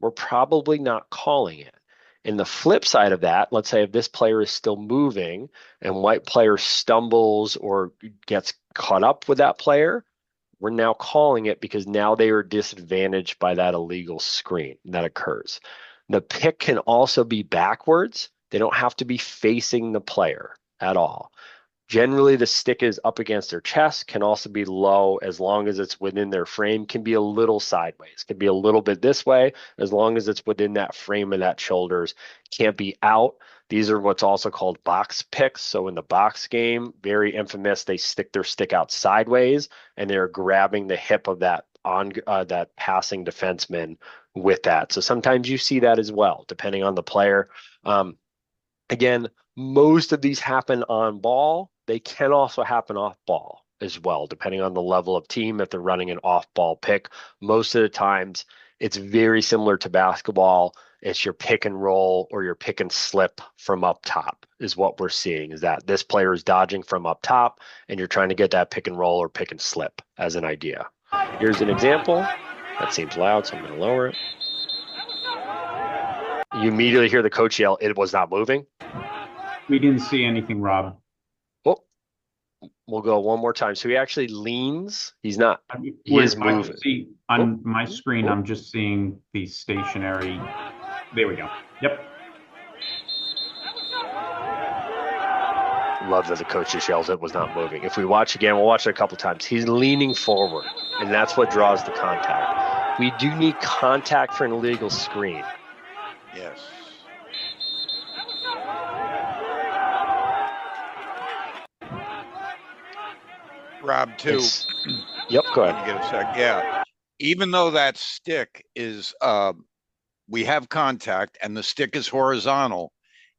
we're probably not calling it. In the flip side of that, let's say if this player is still moving and white player stumbles or gets caught up with that player, we're now calling it because now they are disadvantaged by that illegal screen that occurs. The pick can also be backwards. They don't have to be facing the player at all. Generally, the stick is up against their chest, can also be low as long as it's within their frame, can be a little sideways, can be a little bit this way as long as it's within that frame of that shoulders, can't be out. These are what's also called box picks. So in the box game, very infamous, they stick their stick out sideways and they're grabbing the hip of that that passing defenseman with that. So sometimes you see that as well, depending on the player. Again, most of these happen on ball. They can also happen off ball as well, depending on the level of team. If they're running an off ball pick, most of the times it's very similar to basketball. It's your pick and roll or your pick and slip from up top is what we're seeing, is that this player is dodging from up top and you're trying to get that pick and roll or pick and slip as an idea. Here's an example. That seems loud, so I'm going to lower it. You immediately hear the coach yell, "It was not moving." We didn't see anything, Rob. Oh, we'll go one more time. So he actually leans. He's not. He Wait, is moving. See, on my screen, I'm just seeing the stationary. There we go. Yep. Love that the coach just yells, "It was not moving." If we watch again, we'll watch it a couple times. He's leaning forward, and that's what draws the contact. We do need contact for an illegal screen. Yes. Rob, too. Yep, go ahead. You get a sec. Yeah. Even though that stick is, we have contact and the stick is horizontal,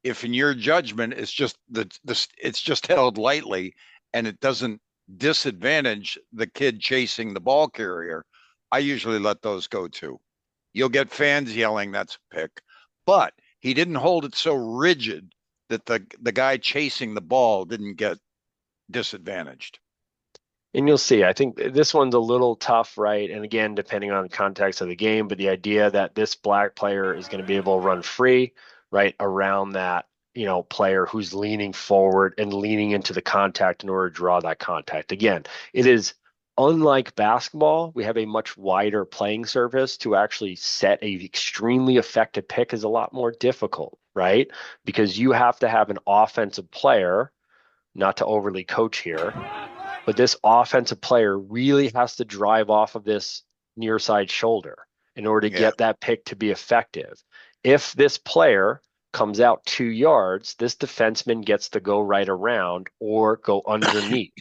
if in your judgment it's just it's just held lightly and it doesn't disadvantage the kid chasing the ball carrier, I usually let those go too. You'll get fans yelling that's a pick, but he didn't hold it so rigid that the guy chasing the ball didn't get disadvantaged. And you'll see, I think this one's a little tough, right? And again, depending on the context of the game, but the idea that this black player is going to be able to run free, right, around that, player who's leaning forward and leaning into the contact in order to draw that contact. Again, it is unlike basketball. We have a much wider playing surface. To actually set a extremely effective pick is a lot more difficult, right? Because you have to have an offensive player, not to overly coach here, but this offensive player really has to drive off of this near side shoulder in order to get that pick to be effective. If this player comes out 2 yards, this defenseman gets to go right around or go underneath.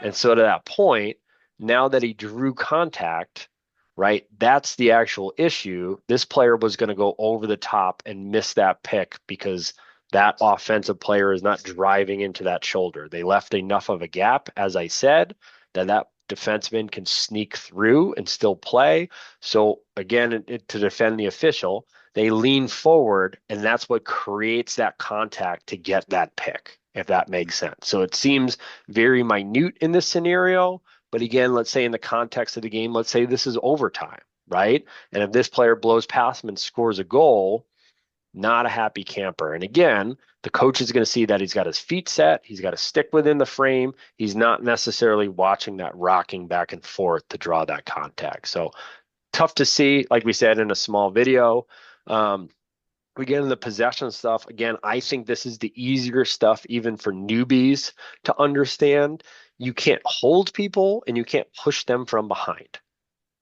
And so to that point, now that he drew contact, right, that's the actual issue. This player was going to go over the top and miss that pick because that offensive player is not driving into that shoulder. They left enough of a gap, as I said, that defenseman can sneak through and still play. So again, to defend the official, they lean forward, and that's what creates that contact to get that pick, if that makes sense. So it seems very minute in this scenario, but again, let's say in the context of the game, let's say this is overtime, right? And if this player blows past him and scores a goal, not a happy camper. And again, the coach is going to see that he's got his feet set. He's got to stick within the frame. He's not necessarily watching that rocking back and forth to draw that contact. So tough to see, like we said in a small video. We get in the possession stuff. Again, I think this is the easier stuff, even for newbies to understand. You can't hold people and you can't push them from behind.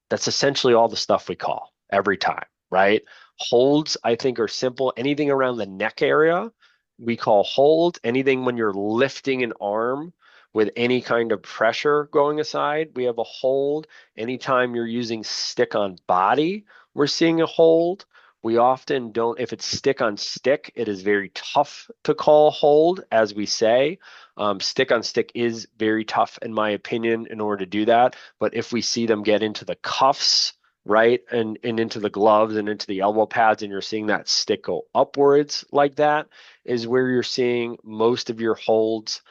That's essentially all the stuff we call every time, right? Holds, I think, are simple. Anything around the neck area, we call hold. Anything when you're lifting an arm with any kind of pressure going aside, we have a hold. Anytime you're using stick on body, we're seeing a hold. We often don't, if it's stick on stick, it is very tough to call hold, as we say. Stick on stick is very tough, in my opinion, in order to do that. But if we see them get into the cuffs, right, and into the gloves and into the elbow pads, and you're seeing that stick go upwards like that, is where you're seeing most of your holds.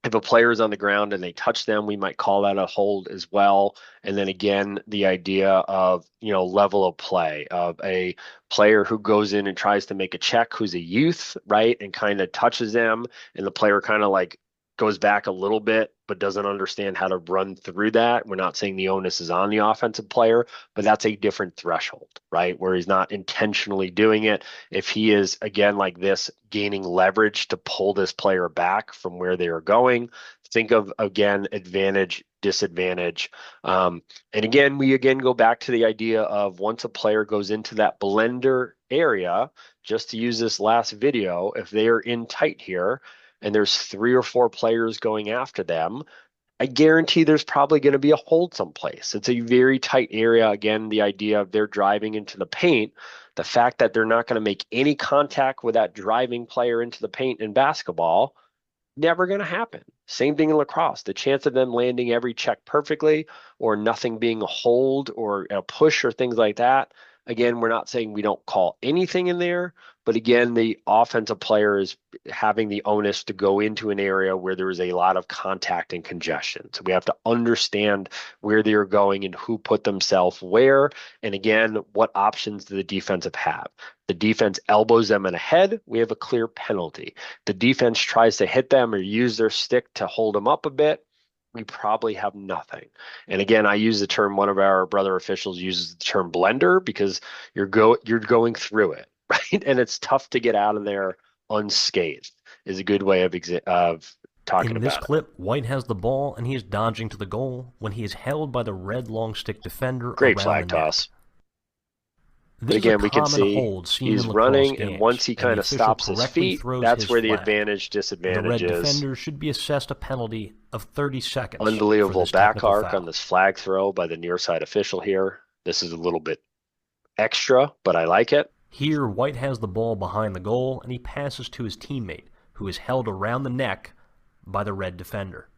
If a player is on the ground and they touch them, we might call that a hold as well. And then again, the idea of, level of play of a player who goes in and tries to make a check, who's a youth, right, and kind of touches them, and the player kind of like goes back a little bit, but doesn't understand how to run through that. We're not saying the onus is on the offensive player, but that's a different threshold, right? Where he's not intentionally doing it. If he is, again, like this, gaining leverage to pull this player back from where they are going, think of, again, advantage, disadvantage. And again, we go back to the idea of once a player goes into that blender area, just to use this last video, if they are in tight here, and there's 3 or 4 players going after them, I guarantee there's probably going to be a hold someplace. It's a very tight area. Again, the idea of they're driving into the paint, the fact that they're not going to make any contact with that driving player into the paint in basketball, never going to happen. Same thing in lacrosse. The chance of them landing every check perfectly or nothing being a hold or a push or things like that. Again, we're not saying we don't call anything in there, but again, the offensive player is having the onus to go into an area where there is a lot of contact and congestion. So we have to understand where they're going and who put themselves where. And again, what options do the defensive have? The defense elbows them in the head, we have a clear penalty. The defense tries to hit them or use their stick to hold them up a bit, we probably have nothing. And again, I use the term, one of our brother officials uses the term blender because you're going through it, right? And it's tough to get out of there unscathed is a good way of talking about it. In this clip, White has the ball and he is dodging to the goal when he is held by the red long stick defender Great around flag the net. toss. But again, we can see he's running, games, and once he kind of stops his feet, that's where the advantage, the disadvantage red is. defender should be assessed a penalty of 30 seconds. Unbelievable back arc foul. on this flag throw by the near side official here. This is a little bit extra, but I like it. Here, White has the ball behind the goal, and he passes to his teammate, who is held around the neck by the red defender.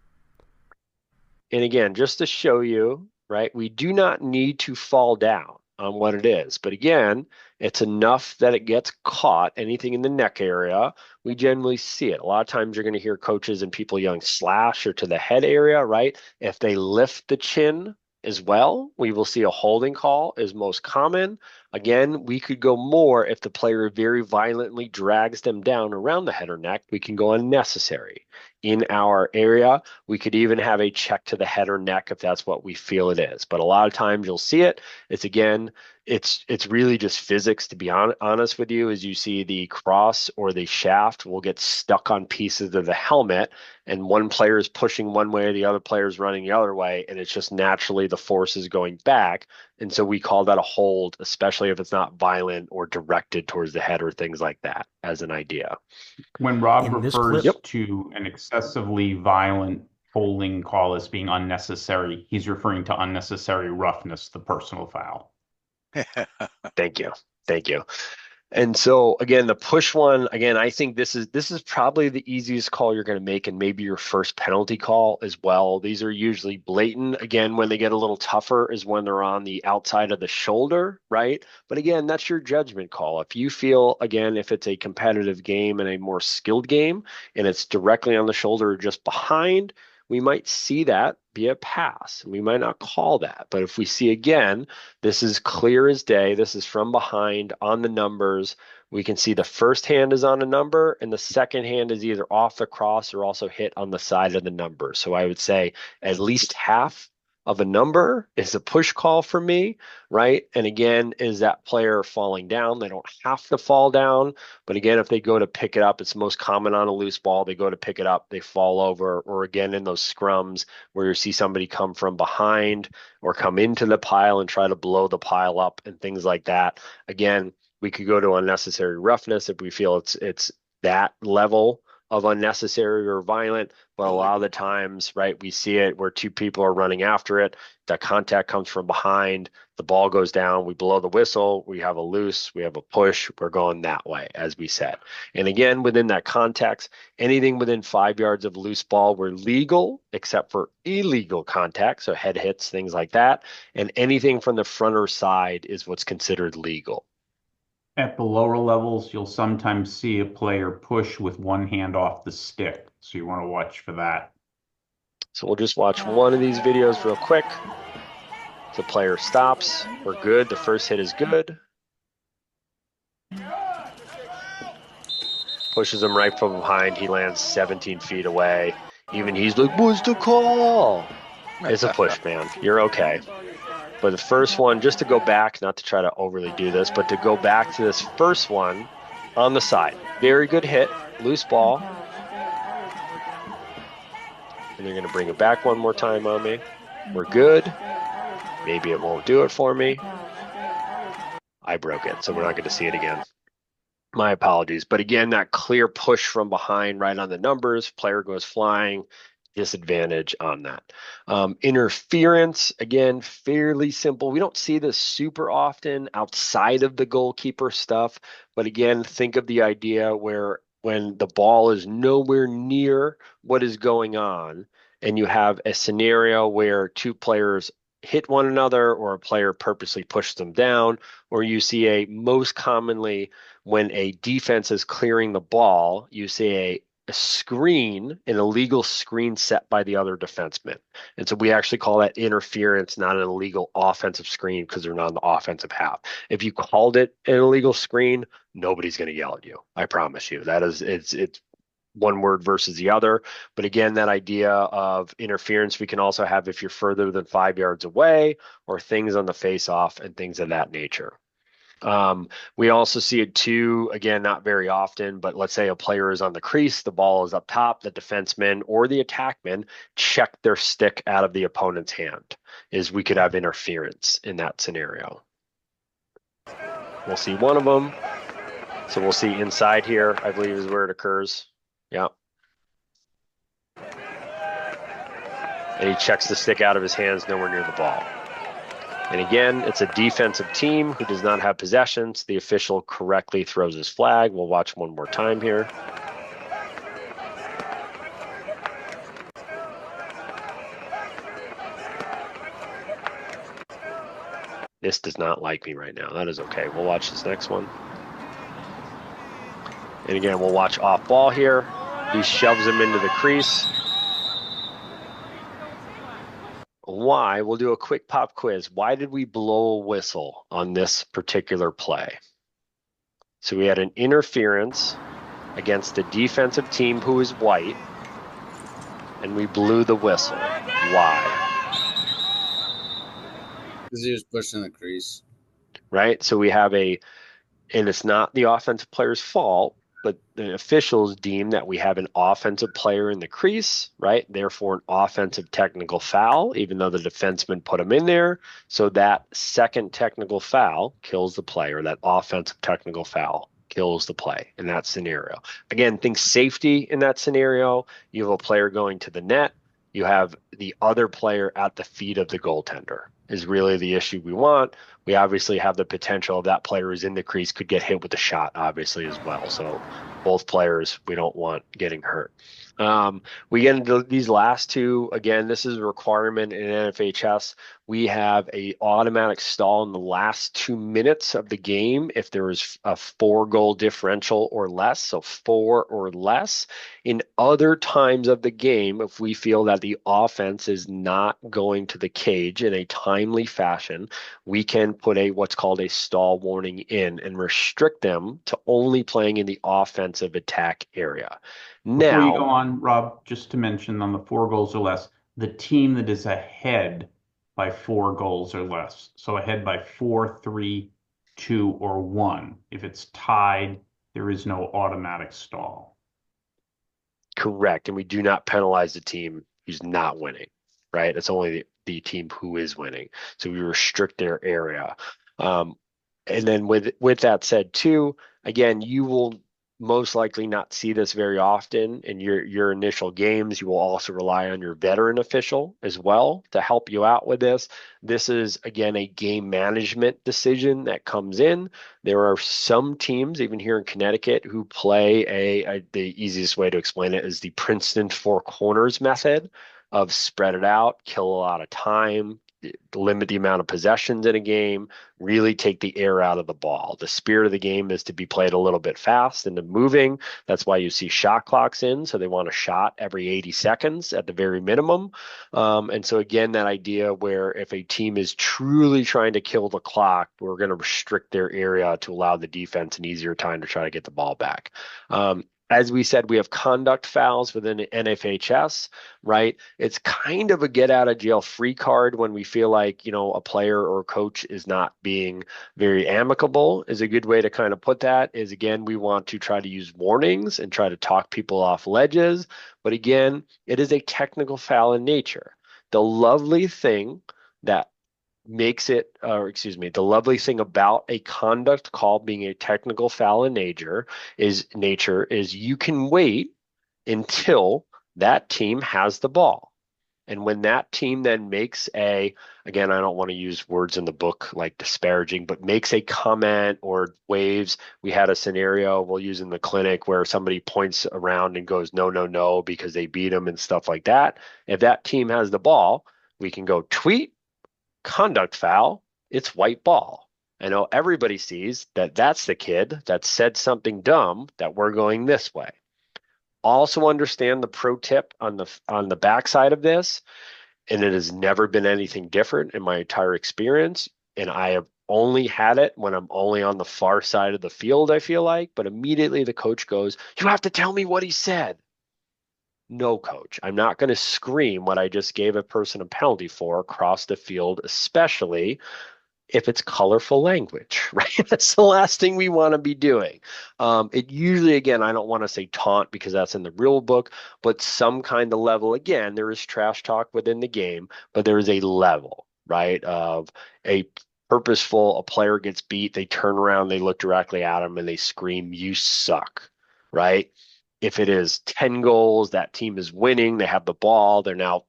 And again, just to show you, right, we do not need to fall down on what it is. But again, it's enough that it gets caught, anything in the neck area, we generally see it. A lot of times you're going to hear coaches and people yelling slash or to the head area, right? If they lift the chin as well, we will see a holding call is most common. Again, we could go more if the player very violently drags them down around the head or neck. We can go unnecessary. In our area, we could even have a check to the head or neck if that's what we feel it is. But a lot of times you'll see it. It's really just physics, to be honest with you, as you see the cross or the shaft will get stuck on pieces of the helmet, and one player is pushing one way, the other player is running the other way, and it's just naturally the force is going back. And so we call that a hold, especially if it's not violent or directed towards the head or things like that, as an idea. When Rob In this refers clip- to an excessively violent holding call as being unnecessary, he's referring to unnecessary roughness, the personal foul. Thank you. Thank you. And so again, the push one, again, I think this is probably the easiest call you're going to make, and maybe your first penalty call as well. These are usually blatant. Again, when they get a little tougher is when they're on the outside of the shoulder, right? But again, that's your judgment call. If you feel, again, if it's a competitive game and a more skilled game and it's directly on the shoulder or just behind, we might see that be a pass. We might not call that. But if we see again, this is clear as day. This is from behind on the numbers. We can see the first hand is on a number and the second hand is either off the cross or also hit on the side of the number. So I would say at least half of a number is a push call for me, right? And again, is that player falling down? They don't have to fall down. But again, if they go to pick it up, it's most common on a loose ball. They go to pick it up, they fall over, or again, in those scrums where you see somebody come from behind or come into the pile and try to blow the pile up and things like that. Again, we could go to unnecessary roughness if we feel it's that level of unnecessary or violent, but a lot of the times, right, we see it where two people are running after it, that contact comes from behind, the ball goes down, we blow the whistle, we have a loose, we have a push, we're going that way, as we said. And again, within that context, anything within 5 yards of loose ball, we're legal, except for illegal contact, so head hits, things like that, and anything from the front or side is what's considered legal. At the lower levels, you'll sometimes see a player push with one hand off the stick. So you want to watch for that. So we'll just watch one of these videos real quick. The player stops. We're good. The first hit is good. Pushes him right from behind. He lands 17 feet away. Even he's like, what's the call? It's a push, man. You're okay. But the first one, just to go back, not to try to overly do this, but to go back to this first one on the side. Very good hit, loose ball. And they're going to bring it back one more time on me. We're good. Maybe it won't do it for me. I broke it, so we're not going to see it again. My apologies. But again, that clear push from behind right on the numbers, player goes flying. Disadvantage on that. Interference, again, fairly simple. We don't see this super often outside of the goalkeeper stuff, but again, think of the idea where when the ball is nowhere near what is going on, and you have a scenario where two players hit one another or a player purposely pushed them down, or you see most commonly when a defense is clearing the ball, you see a screen, an illegal screen set by the other defenseman. And so we actually call that interference, not an illegal offensive screen, because they're not in the offensive half. If you called it an illegal screen, nobody's going to yell at you. I promise you. That is, it's one word versus the other. But again, that idea of interference, we can also have if you're further than 5 yards away, or things on the face-off and things of that nature. We also see it too, again, not very often, but let's say a player is on the crease, the ball is up top, the defenseman or the attackman check their stick out of the opponent's hand, is we could have interference in that scenario. We'll see one of them. So we'll see inside here, I believe is where it occurs. Yeah. And he checks the stick out of his hands, nowhere near the ball. And again, it's a defensive team who does not have possessions. The official correctly throws his flag. We'll watch one more time here. This does not like me right now. That is okay. We'll watch this next one. And again, we'll watch off ball here. He shoves him into the crease. why. We'll do a quick pop quiz. Why did we blow a whistle on this particular play? So we had an interference against a defensive team who is white, and we blew the whistle. Why? Because he was pushing the crease. Right? So we have and it's not the offensive player's fault, but the officials deem that we have an offensive player in the crease, right? Therefore, an offensive technical foul, even though the defenseman put him in there. So that second technical foul kills the player. That offensive technical foul kills the play in that scenario. Again, think safety in that scenario. You have a player going to the net. You have the other player at the feet of the goaltender is really the issue we want. We obviously have the potential of that player who's in the crease could get hit with a shot, obviously, as well. So both players we don't want getting hurt. We get into these last two. Again, this is a requirement in NFHS. We have a automatic stall in the last 2 minutes of the game if there is a 4-goal differential or less, so 4 or less. In other times of the game, if we feel that the offense is not going to the cage in a timely fashion, we can put what's called a stall warning in and restrict them to only playing in the offensive attack area. Before you go Now, on, Rob, just to mention on the 4 goals or less, the team that is ahead by 4 goals or less, so ahead by 4, 3, 2, or 1. If it's tied, there is no automatic stall. correct. And we do not penalize the team who's not winning, right? It's only the team who is winning. So we restrict their area. And then with that said too, again, you will most likely not see this very often in your initial games. You will also rely on your veteran official as well to help you out with this. This is, again, a game management decision that comes in. There are some teams, even here in Connecticut, who play the easiest way to explain it is the Princeton Four Corners method of spread it out, kill a lot of time, limit the amount of possessions in a game, really take the air out of the ball. The spirit of the game is to be played a little bit fast and to moving. That's why you see shot clocks in. So they want a shot every 80 seconds at the very minimum. And so again, that idea where if a team is truly trying to kill the clock, we're going to restrict their area to allow the defense an easier time to try to get the ball back. As we said, we have conduct fouls within NFHS, right? It's kind of a get out of jail free card when we feel like, a player or a coach is not being very amicable is a good way to kind of put that is, again, we want to try to use warnings and try to talk people off ledges. But again, it is a technical foul in nature. The lovely thing that the lovely thing about a conduct call being a technical foul in nature is you can wait until that team has the ball. And when that team then makes again, I don't want to use words in the book like disparaging, but makes a comment or waves. We had a scenario we'll use in the clinic where somebody points around and goes, no, no, no, because they beat them and stuff like that. If that team has the ball, we can go tweet, conduct foul, it's white ball. I know everybody sees that that's the kid that said something dumb that we're going this way. Also understand the pro tip on the backside of this, and it has never been anything different in my entire experience. And I have only had it when I'm only on the far side of the field, I feel like. But immediately the coach goes, "You have to tell me what he said." No, coach, I'm not going to scream what I just gave a person a penalty for across the field, especially if it's colorful language, right? That's the last thing we want to be doing. It usually, again, I don't want to say taunt because that's in the rule book, but some kind of level, again, there is trash talk within the game, but there is a level, right, of a a player gets beat, they turn around, they look directly at him and they scream, "You suck," right? If it is 10 goals, that team is winning, they have the ball, they're now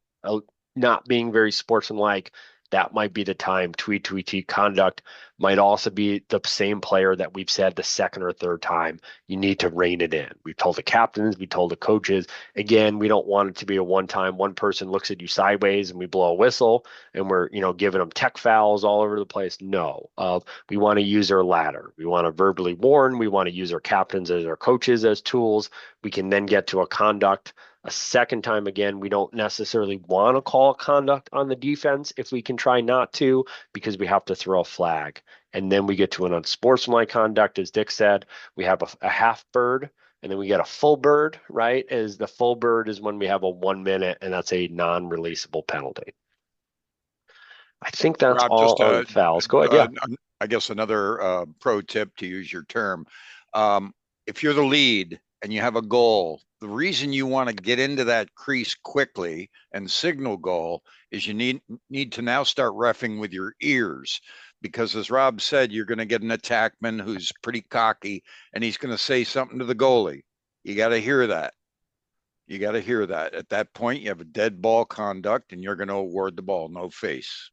not being very sportsmanlike. That might be the time. Tweet conduct might also be the same player that we've said the second or third time. You need to rein it in. We've told the captains, we told the coaches. Again, we don't want it to be a one time one person looks at you sideways and we blow a whistle and we're giving them tech fouls all over the place. No, we want to use our ladder. We want to verbally warn. We want to use our captains as our coaches as tools. We can then get to a conduct A second time, again, we don't necessarily want to call conduct on the defense if we can try not to, because we have to throw a flag. And then we get to an unsportsmanlike conduct, as Dick said. We have a half bird, and then we get a full bird, right? As the full bird is when we have a 1 minute, and that's a non-releasable penalty. I think that's Rob, all just on fouls. Go ahead. Yeah. I guess another pro tip, to use your term. Um, if you're the lead and you have a goal, the reason you want to get into that crease quickly and signal goal is you need to now start reffing with your ears, because as Rob said, you're going to get an attackman who's pretty cocky and he's going to say something to the goalie. You got to hear that. You got to hear that. At that point, you have a dead ball conduct and you're going to award the ball, no face.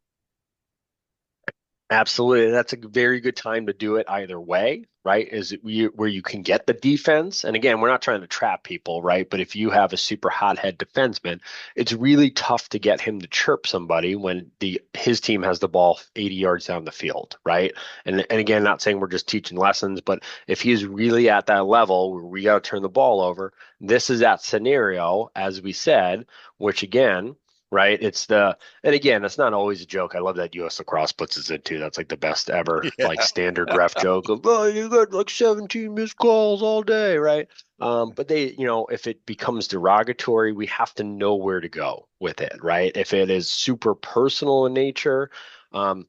Absolutely. That's a very good time to do it either way, right? Is it where you can get the defense. And again, we're not trying to trap people, right? But if you have a super hothead defenseman, it's really tough to get him to chirp somebody when his team has the ball 80 yards down the field, right? And again, not saying we're just teaching lessons, but if he's really at that level where we got to turn the ball over, this is that scenario, as we said, which again, right? And again, it's not always a joke. I love that U.S. lacrosse puts us into. That's like the best ever, Yeah. like standard ref joke of, oh, you got like 17 missed calls all day, right? But if it becomes derogatory, we have to know where to go with it, right? If it is super personal in nature, can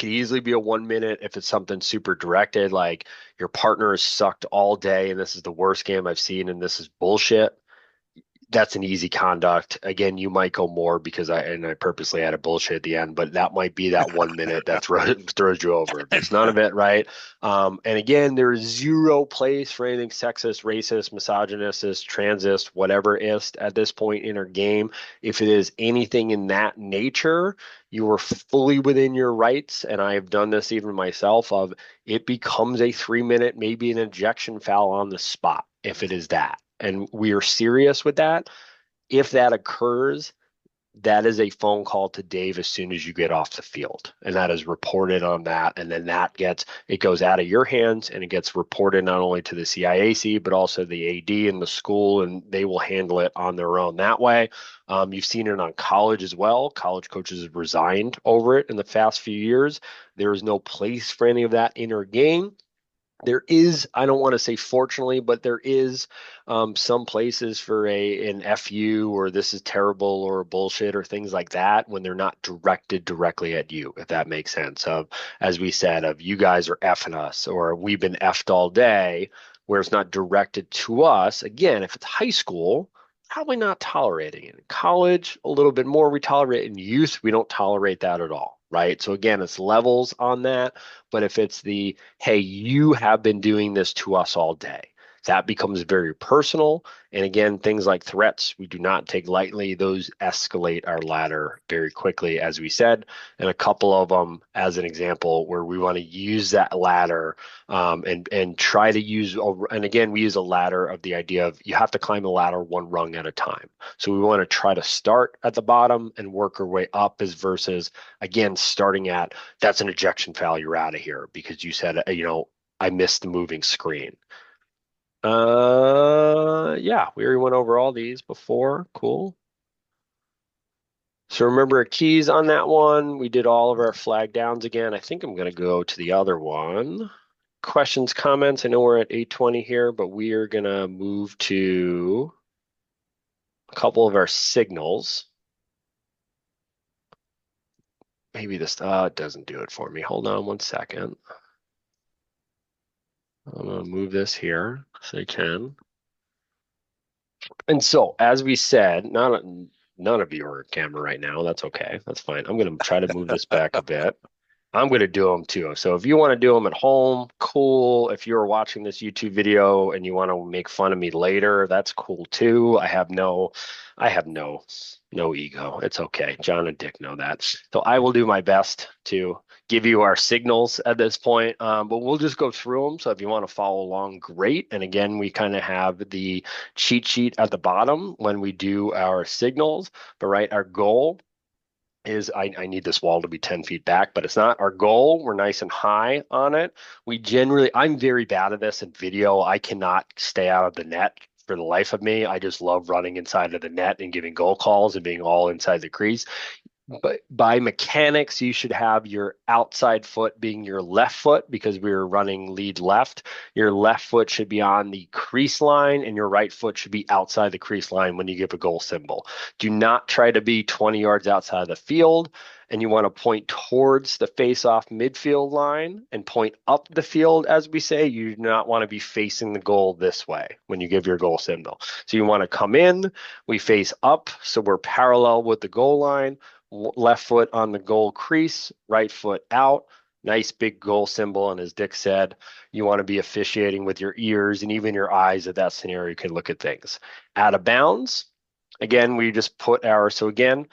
easily be a 1 minute. If it's something super directed, like your partner is sucked all day and this is the worst game I've seen and this is bullshit, that's an easy conduct. Again, you might go more because I purposely added bullshit at the end, but that might be that 1 minute that throws you over. If it's none of it, right? And again, there is zero place for anything sexist, racist, misogynist, transist, whatever is at this point in our game. If it is anything in that nature, you are fully within your rights. And I have done this even myself of it becomes a 3 minute, maybe an ejection foul on the spot if it is that. And we are serious with that. If that occurs, that is a phone call to Dave as soon as you get off the field. And that is reported on that. And then it goes out of your hands and it gets reported not only to the CIAC, but also the AD and the school, and they will handle it on their own that way. You've seen it on college as well. College coaches have resigned over it in the past few years. There is no place for any of that in our game. There is, I don't want to say fortunately, but there is some places for an FU or this is terrible or bullshit or things like that when they're not directed directly at you, if that makes sense. As we said, of you guys are effing us or we've been effed all day, where it's not directed to us. Again, if it's high school, probably not tolerating it. In college, a little bit more we tolerate. In youth, we don't tolerate that at all, right? So again, it's levels on that. But if it's hey, you have been doing this to us all day, that becomes very personal. And again, things like threats, we do not take lightly. Those escalate our ladder very quickly, as we said. And a couple of them, as an example, where we want to use that ladder and try to use, and again, we use a ladder of the idea of you have to climb the ladder one rung at a time. So we want to try to start at the bottom and work our way up versus, again, starting at, that's an ejection foul, you're out of here because you said, I missed the moving screen. Yeah, we already went over all these before. Cool. So remember our keys on that one. We did all of our flag downs again. I think I'm going to go to the other one. Questions, comments. I know we're at 8:20 here, but we are going to move to a couple of our signals. Maybe this doesn't do it for me. Hold on one second. I'm going to move this here so I can. And so, as we said, none of you are on camera right now. That's okay. That's fine. I'm going to try to move this back a bit. I'm going to do them too. So if you want to do them at home, cool. If you're watching this YouTube video and you want to make fun of me later, that's cool too. I have no ego. It's okay. John and Dick know that. So I will do my best to give you our signals at this point, but we'll just go through them. So if you want to follow along, great. And again, we kind of have the cheat sheet at the bottom when we do our signals, but right, our goal is I need this wall to be 10 feet back, but it's not our goal. We're nice and high on it. I'm very bad at this in video. I cannot stay out of the net for the life of me, I just love running inside of the net and giving goal calls and being all inside the crease. But by mechanics, you should have your outside foot being your left foot because we were running lead left. Your left foot should be on the crease line and your right foot should be outside the crease line when you give a goal symbol. Do not try to be 20 yards outside of the field, and you want to point towards the face-off midfield line and point up the field, as we say. You do not want to be facing the goal this way when you give your goal symbol. So you want to come in, we face up, so we're parallel with the goal line. Left foot on the goal crease, right foot out. Nice big goal symbol. And as Dick said, you want to be officiating with your ears and even your eyes at that scenario. You can look at things. Out of bounds, again, we just put our, so again,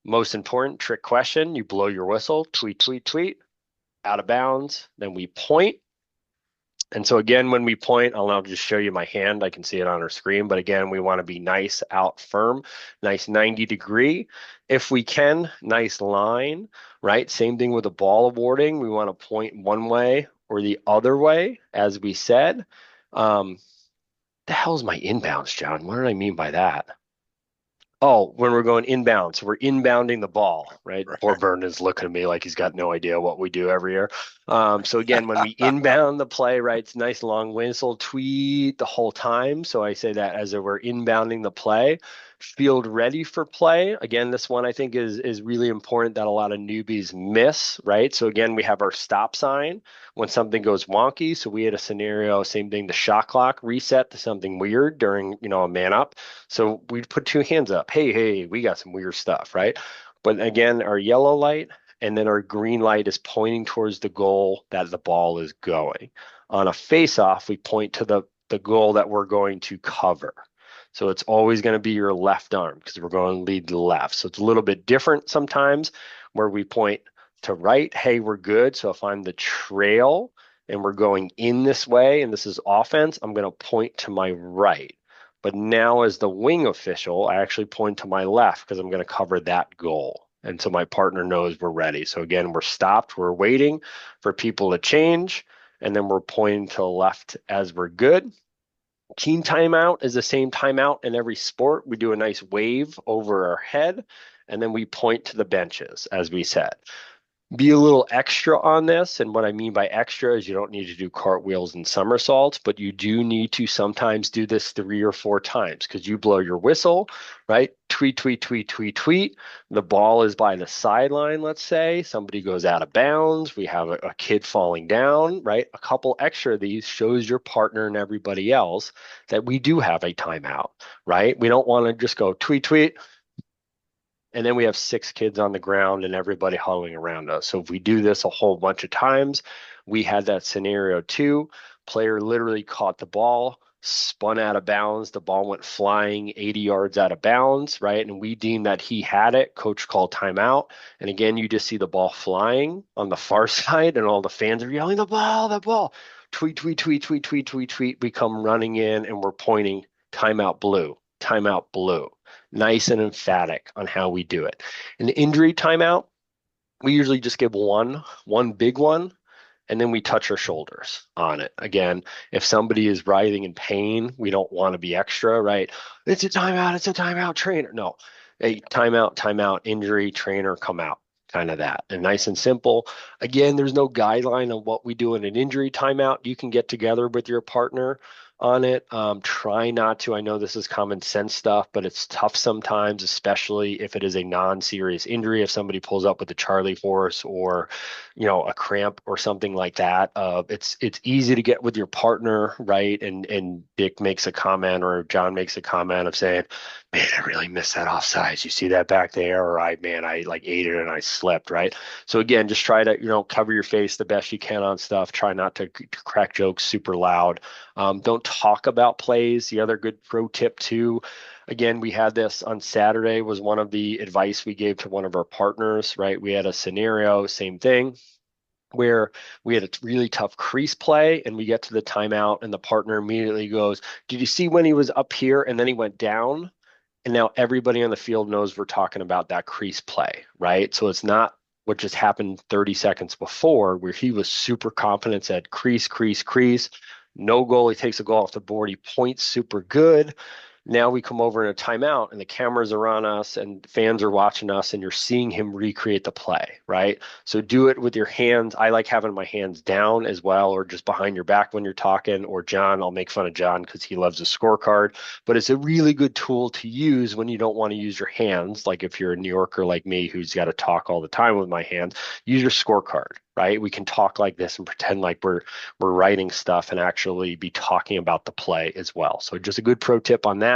most important trick question, you blow your whistle, tweet, tweet, tweet, out of bounds, then we point. And so again, when we point, I'll just show you my hand. I can see it on our screen. But again, we want to be nice, out firm, nice 90-degree. If we can, nice line, right? Same thing with the ball awarding. We want to point one way or the other way, as we said. The hell's my inbounds, John? What do I mean by that? Oh, when we're going inbound. So we're inbounding the ball, right? Poor Vernon's looking at me like he's got no idea what we do every year. So again, when we inbound the play, right, it's nice long whistle, tweet the whole time. So I say that as if we're inbounding the play. Field ready for play. Again, this one I think is really important that a lot of newbies miss, right? So again, we have our stop sign when something goes wonky. So we had a scenario, same thing, the shot clock reset to something weird during, a man up. So we'd put two hands up. Hey, we got some weird stuff, right? But again, our yellow light and then our green light is pointing towards the goal that the ball is going. On a face-off, we point to the goal that we're going to cover. So it's always going to be your left arm because we're going to lead left. So it's a little bit different sometimes where we point to right. Hey, we're good. So if I'm the trail and we're going in this way and this is offense, I'm going to point to my right. But now as the wing official, I actually point to my left because I'm going to cover that goal. And so my partner knows we're ready. So again, we're stopped. We're waiting for people to change. And then we're pointing to the left as we're good. Team timeout is the same timeout in every sport. We do a nice wave over our head, and then we point to the benches, as we said. Be a little extra on this, and what I mean by extra is you don't need to do cartwheels and somersaults, but you do need to sometimes do this 3 or 4 times because you blow your whistle, right? Tweet, tweet, tweet, tweet, tweet. The ball is by the sideline, let's say. Somebody goes out of bounds. We have a kid falling down, right? A couple extra of these shows your partner and everybody else that we do have a timeout, right? We don't want to just go tweet, tweet, and then we have 6 kids on the ground and everybody huddling around us. So if we do this a whole bunch of times, we had that scenario too. Player literally caught the ball, spun out of bounds. The ball went flying 80 yards out of bounds, right? And we deemed that he had it. Coach called timeout. And again, you just see the ball flying on the far side and all the fans are yelling, the ball. Tweet, tweet, tweet, tweet, tweet, tweet, tweet. We come running in and we're pointing timeout blue, timeout blue. Nice and emphatic on how we do it. An injury timeout, we usually just give one big one, and then we touch our shoulders on it. Again, if somebody is writhing in pain, we don't want to be extra, right? It's a timeout, trainer. No, a timeout, injury, trainer, come out, kind of that. And nice and simple. Again, there's no guideline on what we do in an injury timeout. You can get together with your partner on it. Try not to. I know this is common sense stuff, but it's tough sometimes, especially if it is a non-serious injury. If somebody pulls up with a Charlie horse or, a cramp or something like that, it's easy to get with your partner, right? And Dick makes a comment or John makes a comment of saying, man, I really missed that offsides. You see that back there? Or I like ate it and I slipped, right? So again, just try to, cover your face the best you can on stuff. Try not to crack jokes super loud. Don't talk about plays. The other good pro tip too, again, we had this on Saturday, was one of the advice we gave to one of our partners, right? We had a scenario, same thing, where we had a really tough crease play and we get to the timeout and the partner immediately goes, did you see when he was up here and then he went down? And now everybody on the field knows we're talking about that crease play, right? So it's not what just happened 30 seconds before where he was super confident, said crease, crease, crease. No goal, he takes a goal off the board, he points super good. Now we come over in a timeout and the cameras are on us and fans are watching us and you're seeing him recreate the play, right? So do it with your hands. I like having my hands down as well, or just behind your back when you're talking. Or John, I'll make fun of John because he loves a scorecard, but it's a really good tool to use when you don't want to use your hands. Like if you're a New Yorker like me who's got to talk all the time with my hands, use your scorecard, right? We can talk like this and pretend like we're writing stuff and actually be talking about the play as well. So just a good pro tip on that.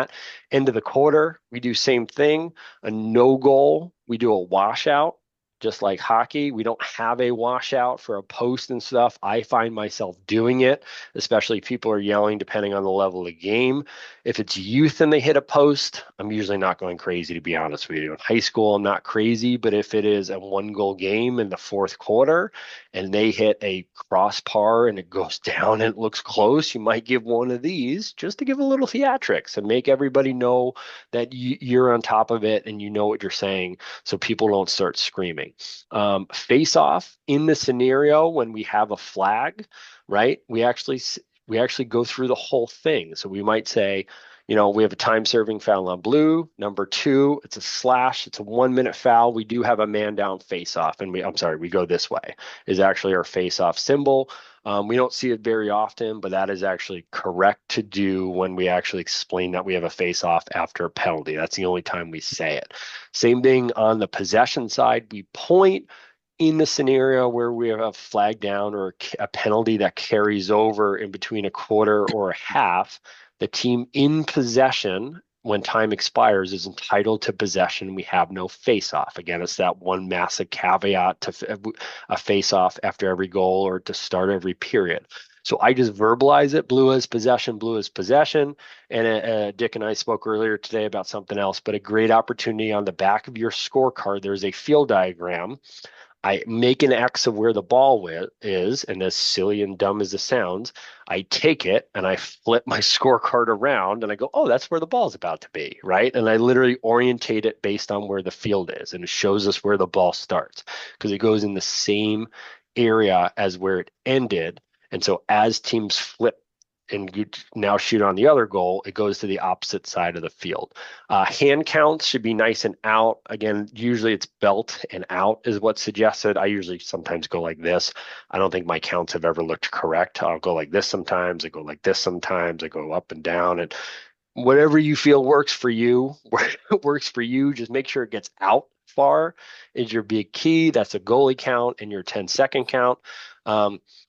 End of the quarter, we do same thing. A no goal, we do a washout. Just like hockey, we don't have a washout for a post and stuff. I find myself doing it, especially if people are yelling depending on the level of the game. If it's youth and they hit a post, I'm usually not going crazy, to be honest with you. In high school, I'm not crazy, but if it is a 1-goal game in the fourth quarter and they hit a crossbar and it goes down and it looks close, you might give one of these just to give a little theatrics and make everybody know that you're on top of it and you know what you're saying so people don't start screaming. Face off in the scenario when we have a flag, right? We actually go through the whole thing. So we might say, we have a time serving foul on blue. Number 2, it's a slash. It's a 1-minute foul. We do have a man down face off. And we go this way is actually our face off symbol. We don't see it very often, but that is actually correct to do when we actually explain that we have a face off after a penalty. That's the only time we say it. Same thing on the possession side. We point in the scenario where we have a flag down or a penalty that carries over in between a quarter or a half. The team in possession when time expires is entitled to possession. We have no face-off. Again, it's that one massive caveat to a face-off after every goal or to start every period. So I just verbalize it. Blue is possession, blue is possession. And Dick and I spoke earlier today about something else, but a great opportunity on the back of your scorecard, there's a field diagram. I make an X of where the ball is, and as silly and dumb as it sounds, I take it and I flip my scorecard around and I go, oh, that's where the ball's about to be, right? And I literally orientate it based on where the field is, and it shows us where the ball starts because it goes in the same area as where it ended. And so as teams flip and you now shoot on the other goal, it goes to the opposite side of the field. Hand counts should be nice and out. Again, usually it's belt and out is what's suggested. I usually sometimes go like this. I don't think my counts have ever looked correct. I'll go like this sometimes. I go like this sometimes. I go up and down. And whatever you feel works for you, works for you. Just make sure it gets out far is your big key. That's a goalie count and your 10-second count.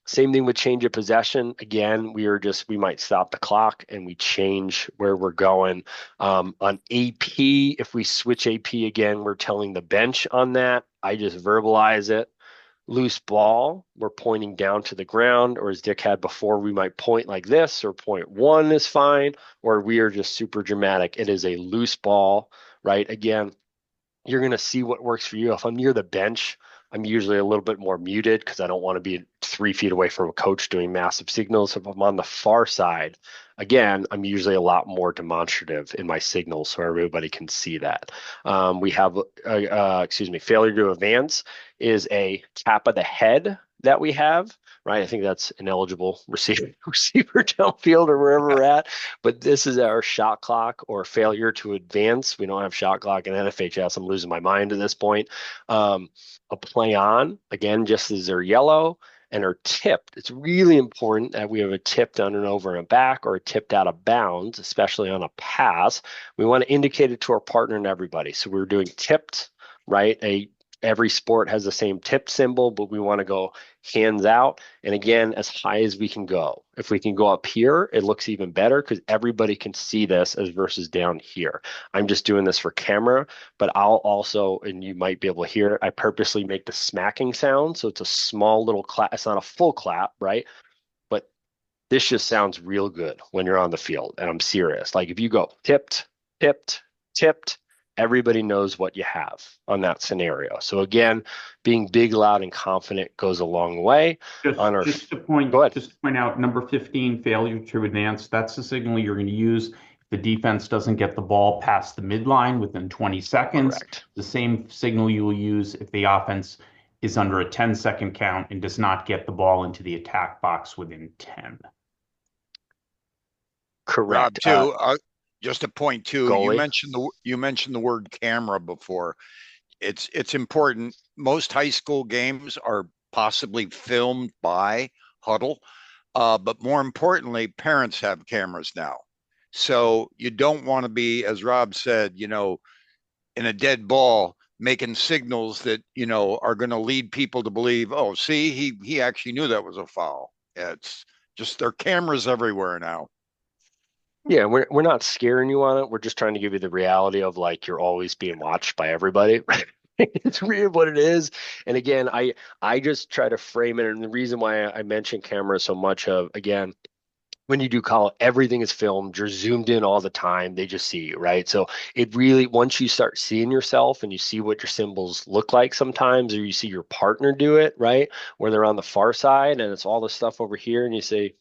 Same thing with change of possession. Again, we might stop the clock and we change where we're going. On AP, if we switch AP again, we're telling the bench on that. I just verbalize it. Loose ball, we're pointing down to the ground, or as Dick had before, we might point like this, or point 1 is fine, or we are just super dramatic. It is a loose ball, right? Again, you're going to see what works for you. If I'm near the bench, I'm usually a little bit more muted because I don't want to be 3 feet away from a coach doing massive signals. If I'm on the far side, again, I'm usually a lot more demonstrative in my signals so everybody can see that. We have, failure to advance is a tap of the head that we have, right? I think that's ineligible receiver downfield or wherever we're at. But this is our shot clock or failure to advance. We don't have shot clock in NFHS. I'm losing my mind at this point. A play on, again, just as they're yellow and are tipped. It's really important that we have a tipped on and over and back or a tipped out of bounds, especially on a pass. We want to indicate it to our partner and everybody. So we're doing tipped, right? Every sport has the same tip symbol, but we want to go hands out. And again, as high as we can go. If we can go up here, it looks even better because everybody can see this as versus down here. I'm just doing this for camera, but I'll also, and you might be able to hear it, I purposely make the smacking sound. So it's a small little clap. It's not a full clap, right? But this just sounds real good when you're on the field. And I'm serious. Like if you go tipped, tipped, tipped, everybody knows what you have on that scenario. So again, being big, loud, and confident goes a long way. Just to point out, number 15, failure to advance. That's the signal you're going to use if the defense doesn't get the ball past the midline within 20 seconds. Correct. The same signal you will use if the offense is under a 10-second count and does not get the ball into the attack box within 10. Rob, Correct. too. Just a point too. Goalie. You mentioned the word camera before. It's important. Most high school games are possibly filmed by Huddle, but more importantly, parents have cameras now. So you don't want to be, as Rob said, in a dead ball making signals that are going to lead people to believe, oh, see, he actually knew that was a foul. It's just there are cameras everywhere now. Yeah, we're not scaring you on it. We're just trying to give you the reality of like you're always being watched by everybody. It's really what it is. And again, I just try to frame it. And the reason why I mention cameras so much of again, when you do call it, everything is filmed. You're zoomed in all the time. They just see you, right? So it really, once you start seeing yourself and you see what your symbols look like sometimes, or you see your partner do it, right? Where they're on the far side and it's all the stuff over here, and you say,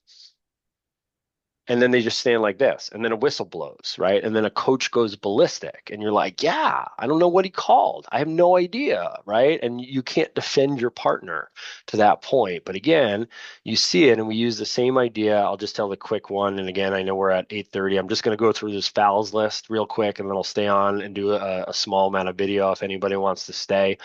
and then they just stand like this, and then a whistle blows, right? And then a coach goes ballistic, and you're like, yeah, I don't know what he called. I have no idea, right? And you can't defend your partner to that point. But again, you see it, and we use the same idea. I'll just tell the quick one. And again, I know we're at 8:30. I'm just going to go through this fouls list real quick, and then I'll stay on and do a small amount of video if anybody wants to stay.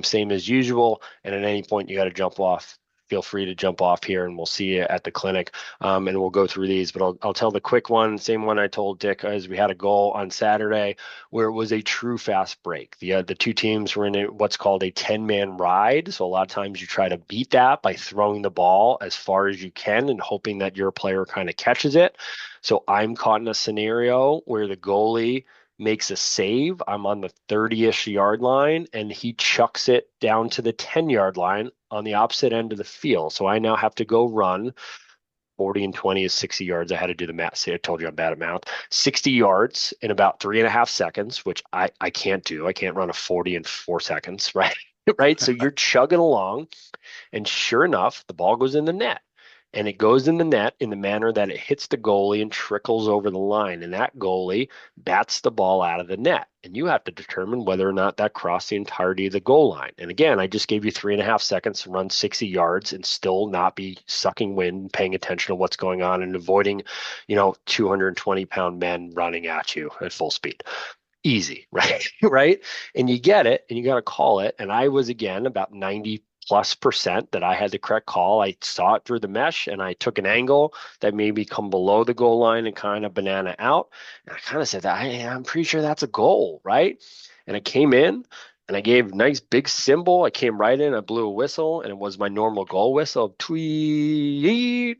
Same as usual. And at any point, you got to jump off. Feel free to jump off here, and we'll see you at the clinic. And we'll go through these, but I'll tell the quick one, same one I told Dick, as we had a goal on Saturday where it was a true fast break. The two teams were in what's called a 10-man ride. So a lot of times you try to beat that by throwing the ball as far as you can and hoping that your player kind of catches it. So I'm caught in a scenario where the goalie makes a save. I'm on the 30-ish yard line, and he chucks it down to the 10-yard line on the opposite end of the field. So I now have to go run 40 and 20 is 60 yards. I had to do the math. See, I told you I'm bad at math. 60 yards in about 3.5 seconds, which I can't do. I can't run a 40 in 4 seconds, right? Right. So you're chugging along, and sure enough, the ball goes in the net. And it goes in the net in the manner that it hits the goalie and trickles over the line. And that goalie bats the ball out of the net. And you have to determine whether or not that crossed the entirety of the goal line. And again, I just gave you 3.5 seconds to run 60 yards and still not be sucking wind, paying attention to what's going on and avoiding, 220-pound men running at you at full speed. Easy, right? Right. And you get it and you got to call it. And I was, again, about 90+% that I had the correct call. I saw it through the mesh and I took an angle that made me come below the goal line and kind of banana out. And I kind of said that I'm pretty sure that's a goal, right? And I came in and I gave a nice big symbol. I came right in, I blew a whistle, and it was my normal goal whistle. Tweet.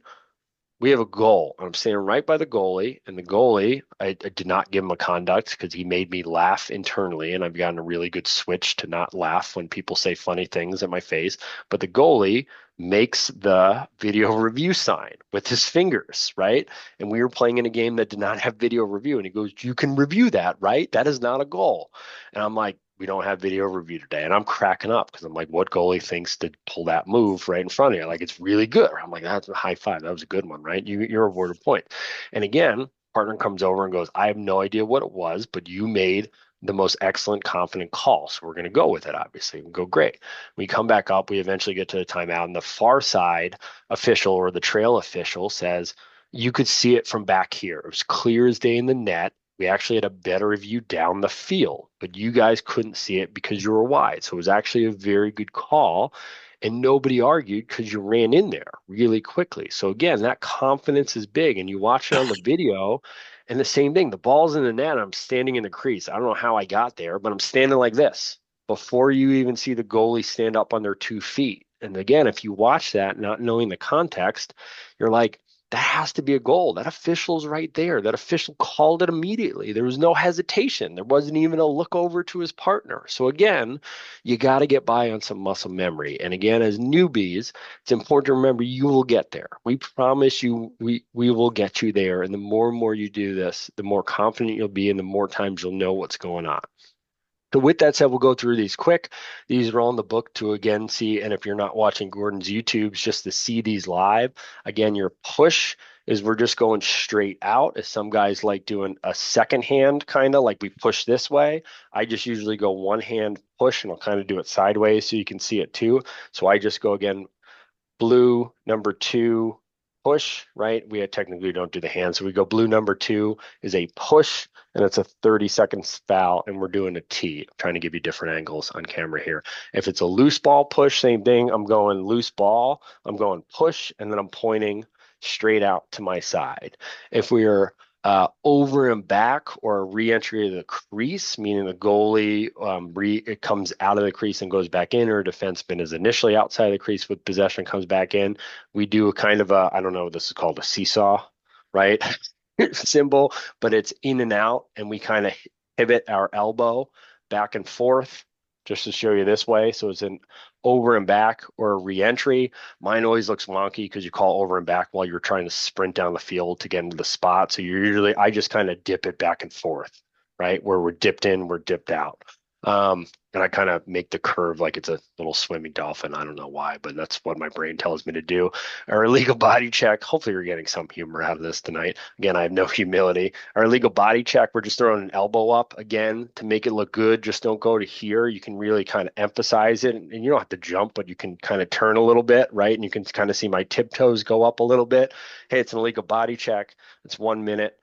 We have a goal. I'm standing right by the goalie, and the goalie, I did not give him a conduct because he made me laugh internally, and I've gotten a really good switch to not laugh when people say funny things at my face. But the goalie makes the video review sign with his fingers, right? And we were playing in a game that did not have video review, and he goes, "You can review that, right? That is not a goal." And I'm like, we don't have video review today. And I'm cracking up because I'm like, what goalie thinks to pull that move right in front of you? Like, it's really good. I'm like, that's a high five. That was a good one, right? You're awarded a point. And again, partner comes over and goes, I have no idea what it was, but you made the most excellent, confident call. So we're going to go with it, obviously. We go, great. We come back up. We eventually get to the timeout. And the far side official or the trail official says, you could see it from back here. It was clear as day in the net. We actually had a better view down the field, but you guys couldn't see it because you were wide. So it was actually a very good call, and nobody argued because you ran in there really quickly. So again, that confidence is big, and you watch it on the video, and the same thing. The ball's in the net. I'm standing in the crease. I don't know how I got there, but I'm standing like this before you even see the goalie stand up on their 2 feet. And again, if you watch that, not knowing the context, you're like, that has to be a goal. That official's right there. That official called it immediately. There was no hesitation. There wasn't even a look over to his partner. So again, you got to get by on some muscle memory. And again, as newbies, it's important to remember you will get there. We promise you we will get you there. And the more and more you do this, the more confident you'll be and the more times you'll know what's going on. So with that said, we'll go through these quick. These are all in the book to again see, and if you're not watching Gordon's YouTubes, just to see these live. Again, your push is we're just going straight out. As some guys like doing a second hand, kind of like we push this way. I just usually go one hand push, and I'll kind of do it sideways so you can see it too. So I just go again, blue, number 2, push, right? We technically don't do the hand. So we go blue number 2 is a push, and it's a 30 seconds foul, and we're doing a tee. I'm trying to give you different angles on camera here. If it's a loose ball push, same thing. I'm going loose ball, I'm going push, and then I'm pointing straight out to my side. If we are over and back or a re-entry of the crease, meaning the goalie it comes out of the crease and goes back in, or a defenseman is initially outside the crease with possession, comes back in. We do a kind of a, I don't know, this is called a seesaw, right? Symbol, but it's in and out, and we kind of pivot our elbow back and forth just to show you this way. So it's an over and back or a re-entry. Mine always looks wonky because you call over and back while you're trying to sprint down the field to get into the spot. So you're usually, I just kind of dip it back and forth, right? Where we're dipped in, we're dipped out. And I kind of make the curve like it's a little swimming dolphin. I don't know why, but that's what my brain tells me to do. Our illegal body check. Hopefully, you're getting some humor out of this tonight. Again, I have no humility. Our illegal body check, we're just throwing an elbow up again to make it look good. Just don't go to here. You can really kind of emphasize it, and you don't have to jump, but you can kind of turn a little bit, right? And you can kind of see my tiptoes go up a little bit. Hey, it's an illegal body check. It's 1 minute.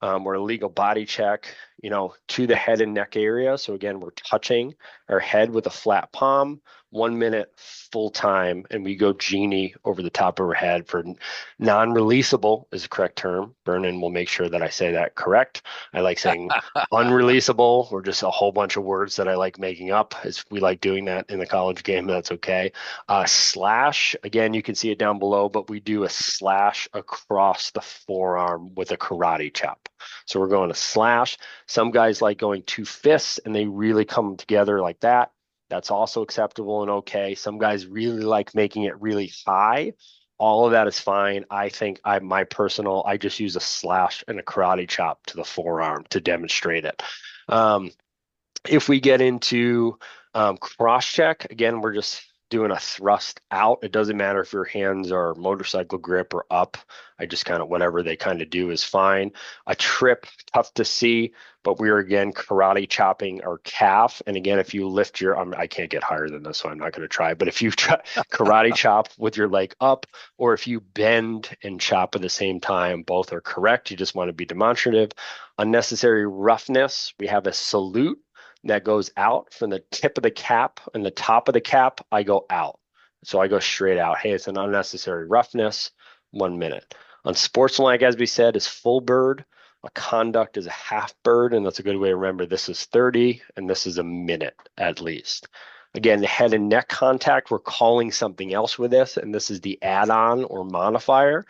Or a legal body check, to the head and neck area. So again, we're touching our head with a flat palm, 1 minute full time, and we go genie over the top of our head for non-releasable is the correct term. Vernon will make sure that I say that correct. I like saying unreleasable, or just a whole bunch of words that I like making up, as we like doing that in the college game. That's okay. Slash, again, you can see it down below, but we do a slash across the forearm with a karate chop. So we're going to slash. Some guys like going 2 fists and they really come together like that. That's also acceptable and okay. Some guys really like making it really high. All of that is fine. I think I just use a slash and a karate chop to the forearm to demonstrate it. If we get into cross check, again, we're just doing a thrust out. It doesn't matter if your hands are motorcycle grip or up. I just kind of, whatever they kind of do is fine. A trip, tough to see, but we're again karate chopping our calf. And again, if you lift I can't get higher than this, so I'm not going to try. But if you karate chop with your leg up, or if you bend and chop at the same time, both are correct. You just want to be demonstrative. Unnecessary roughness, we have a salute that goes out from the tip of the cap, and the top of the cap, I go out. So I go straight out. Hey, it's an unnecessary roughness, 1 minute. Unsportsmanlike, as we said, is full bird. A conduct is a half bird, and that's a good way to remember this is 30, and this is a minute at least. Again, the head and neck contact, we're calling something else with this, and this is the add-on or modifier.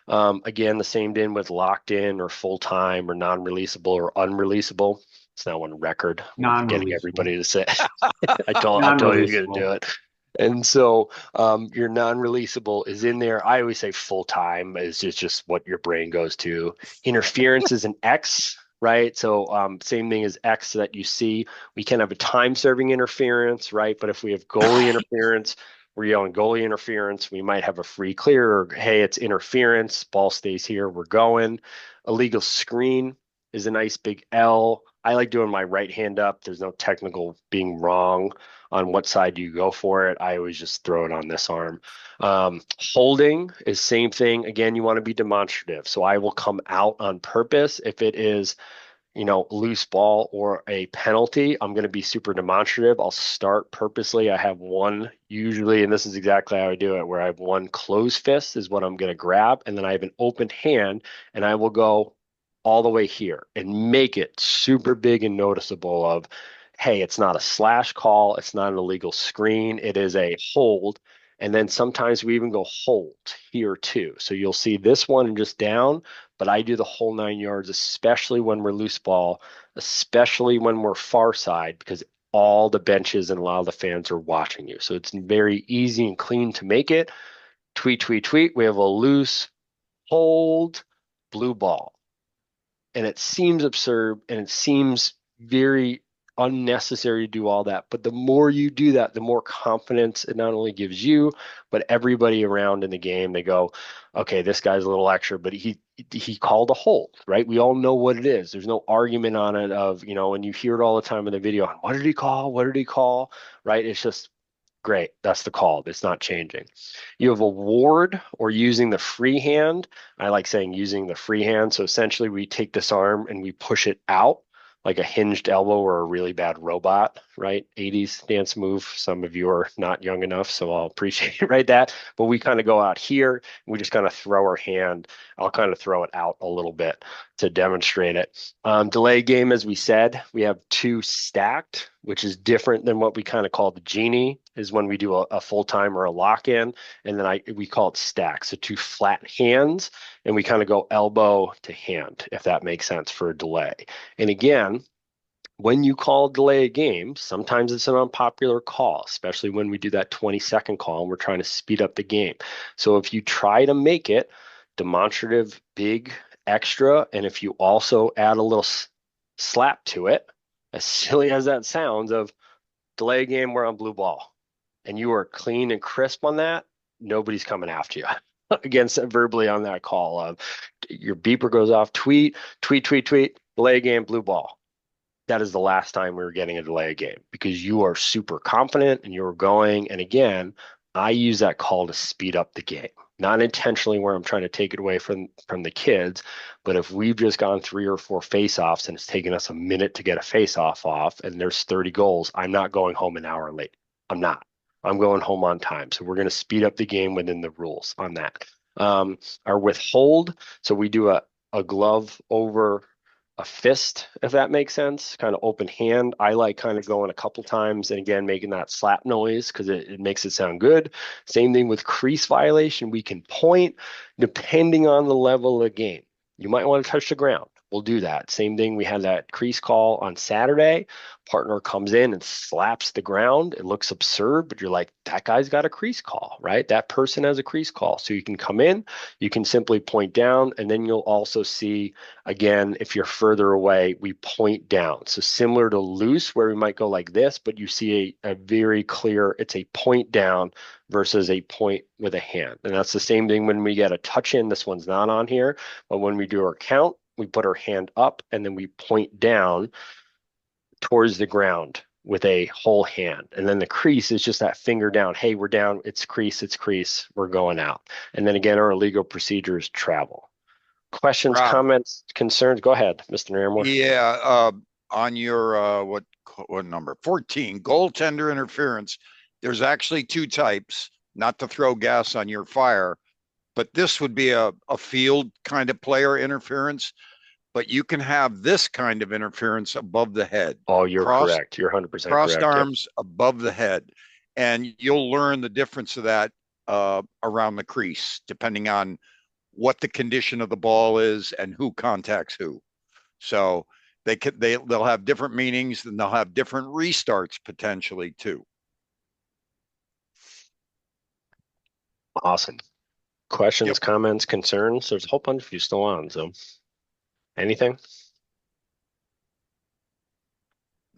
Again, the same thing with locked in or full-time or non-releasable or unreleasable. It's now on record. We're getting everybody to say, I told you going to do it. And so your non-releasable is in there. I always say full-time is just what your brain goes to. Interference is an X, right? So same thing as X that you see. We can have a time-serving interference, right? But if we have goalie interference, we're yelling goalie interference. We might have a free clear, or hey, it's interference. Ball stays here. We're going. Illegal screen is a nice big L. I like doing my right hand up. There's no technical being wrong on what side you go for it. I always just throw it on this arm. Holding is same thing. Again, you want to be demonstrative. So I will come out on purpose. If it is, loose ball or a penalty, I'm going to be super demonstrative. I'll start purposely. I have one usually, and this is exactly how I do it, where I have one closed fist is what I'm going to grab. And then I have an open hand, and I will go all the way here and make it super big and noticeable of, hey, it's not a slash call. It's not an illegal screen. It is a hold. And then sometimes we even go hold here too. So you'll see this one and just down, but I do the whole 9 yards, especially when we're loose ball, especially when we're far side, because all the benches and a lot of the fans are watching you. So it's very easy and clean to make it. Tweet, tweet, tweet. We have a loose hold blue ball. And it seems absurd and it seems very unnecessary to do all that. But the more you do that, the more confidence it not only gives you, but everybody around in the game. They go, okay, this guy's a little extra, but he called a hold, right? We all know what it is. There's no argument on it of, and you hear it all the time in the video. What did he call? What did he call? Right? It's just Great. That's the call. It's not changing. You have a ward or using the free hand. I like saying using the free hand. So essentially, we take this arm and we push it out like a hinged elbow or a really bad robot, right? 80s dance move. Some of you are not young enough, so I'll appreciate it, right? That. But we kind of go out here. We just kind of throw our hand. I'll kind of throw it out a little bit to demonstrate it. Delay game, as we said, we have two stacked, which is different than what we kind of call the genie, is when we do a full time or a lock in. And then we call it stacked. So two flat hands, and we kind of go elbow to hand, if that makes sense for a delay. And again, when you call delay a game, sometimes it's an unpopular call, especially when we do that 20-second call and we're trying to speed up the game. So if you try to make it demonstrative, big, extra, and if you also add a little slap to it, as silly as that sounds, of delay a game, we're on blue ball, and you are clean and crisp on that, nobody's coming after you. Against verbally on that call of your beeper goes off, tweet, delay a game, blue ball. That is the last time we were getting a delay game because you are super confident and you're going. And again, I use that call to speed up the game, not intentionally where I'm trying to take it away from the kids. But if we've just gone 3 or 4 face-offs and it's taken us a minute to get a face-off off and there's 30 goals, I'm not going home an hour late. I'm not. I'm going home on time. So we're going to speed up the game within the rules on that. Our withhold, so we do a glove over a fist, if that makes sense, kind of open hand. I like kind of going a couple times and again making that slap noise because it makes it sound good. Same thing with crease violation. We can point depending on the level of the game. You might want to touch the ground. We'll do that. Same thing. We had that crease call on Saturday. Partner comes in and slaps the ground. It looks absurd, but you're like, that guy's got a crease call, right? That person has a crease call. So you can come in, you can simply point down, and then you'll also see, again, if you're further away, we point down. So similar to loose, where we might go like this, but you see a very clear, it's a point down versus a point with a hand. And that's the same thing when we get a touch in. This one's not on here, but when we do our count, we put our hand up and then we point down towards the ground with a whole hand. And then the crease is just that finger down. Hey, we're down. It's crease. We're going out. And then again, our legal procedure is travel. Questions, Rob, comments, concerns? Go ahead, Mr. Nairmore. yeah, on your what number 14, goaltender interference, there's actually 2 types, not to throw gas on your fire, but this would be a field kind of player interference. But you can have this kind of interference above the head. Oh, you're correct. You're 100% Crossed correct. arms above the head. And you'll learn the difference of that around the crease, depending on what the condition of the ball is and who contacts who. So they'll have different meanings and they'll have different restarts potentially too. Awesome. Questions, Yep. comments, concerns? There's a whole bunch of you still on, so anything?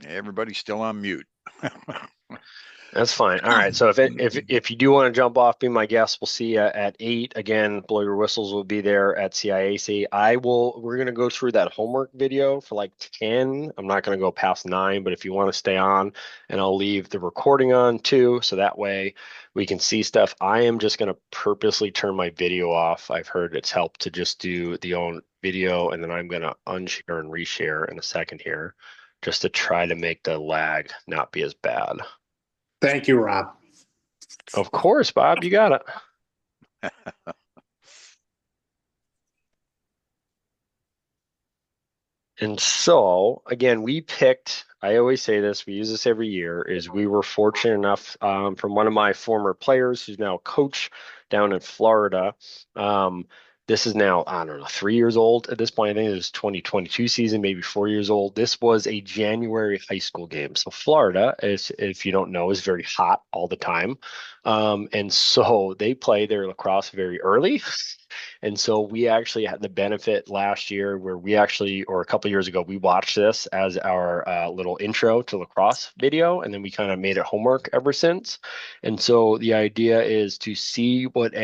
Everybody's still on mute. That's fine. All right. So if you do want to jump off, be my guest. We'll see you at 8. Again, blow your whistles will be there at CIAC. We're gonna go through that homework video for like 10. I'm not gonna go past 9, but if you want to stay on, and I'll leave the recording on too, so that way we can see stuff. I am just gonna purposely turn my video off. I've heard it's helped to just do the own video, and then I'm gonna unshare and reshare in a second here, just to try to make the lag not be as bad. Thank you, Rob. Of course, Bob, you got it. And so, again, I always say this, we use this every year, is we were fortunate enough from one of my former players who's now a coach down in Florida. This is now, I don't know, 3 years old at this point. I think it was 2022 season, maybe 4 years old. This was a January high school game. So Florida, if you don't know, is very hot all the time. And so they play their lacrosse very early. And so we actually had the benefit last year where or a couple years ago, we watched this as our little intro to lacrosse video. And then we kind of made it homework ever since. And so the idea is to see what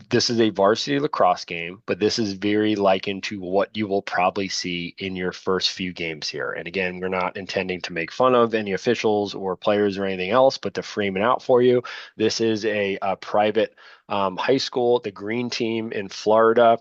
this is a varsity lacrosse game, but this is very likened to what you will probably see in your first few games here. And again, we're not intending to make fun of any officials or players or anything else, but to frame it out for you, this is a private high school, the Green Team in Florida,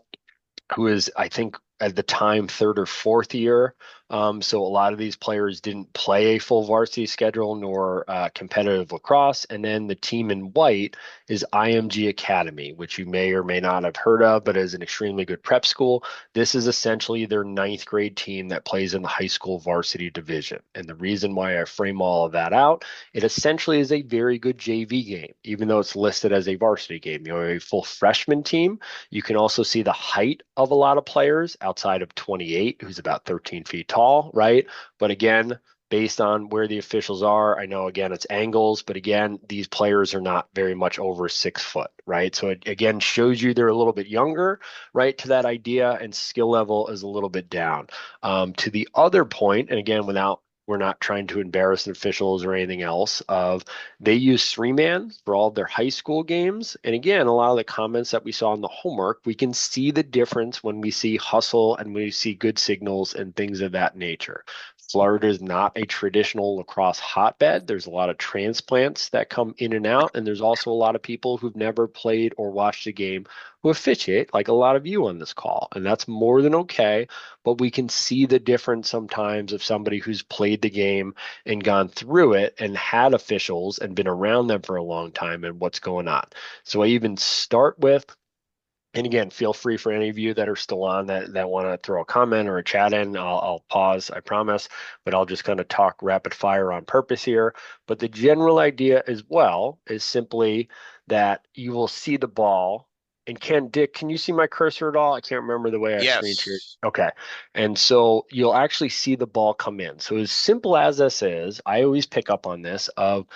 who is, I think, at the time, third or fourth year. So a lot of these players didn't play a full varsity schedule nor competitive lacrosse. And then the team in white is IMG Academy, which you may or may not have heard of, but is an extremely good prep school. This is essentially their ninth grade team that plays in the high school varsity division. And the reason why I frame all of that out, it essentially is a very good JV game, even though it's listed as a varsity game. You know, a full freshman team. You can also see the height of a lot of players outside of 28, who's about 13 feet tall, right? But again, based on where the officials are, I know again it's angles, but again, these players are not very much over 6 foot, right? So it again shows you they're a little bit younger, right? To that idea, and skill level is a little bit down. To the other point, and again, we're not trying to embarrass the officials or anything else, of they use 3-man for all of their high school games. And again, a lot of the comments that we saw in the homework, we can see the difference when we see hustle and we see good signals and things of that nature. Florida is not a traditional lacrosse hotbed. There's a lot of transplants that come in and out, and there's also a lot of people who've never played or watched a game who officiate, like a lot of you on this call, and that's more than okay. But we can see the difference sometimes of somebody who's played the game and gone through it and had officials and been around them for a long time and what's going on. So I even start with, and again, feel free for any of you that are still on that want to throw a comment or a chat in. I'll pause, I promise, but I'll just kind of talk rapid fire on purpose here. But the general idea as well is simply that you will see the ball. And Dick, can you see my cursor at all? I can't remember the way I screen shared. Yes. Okay. And so you'll actually see the ball come in. So as simple as this is, I always pick up on this of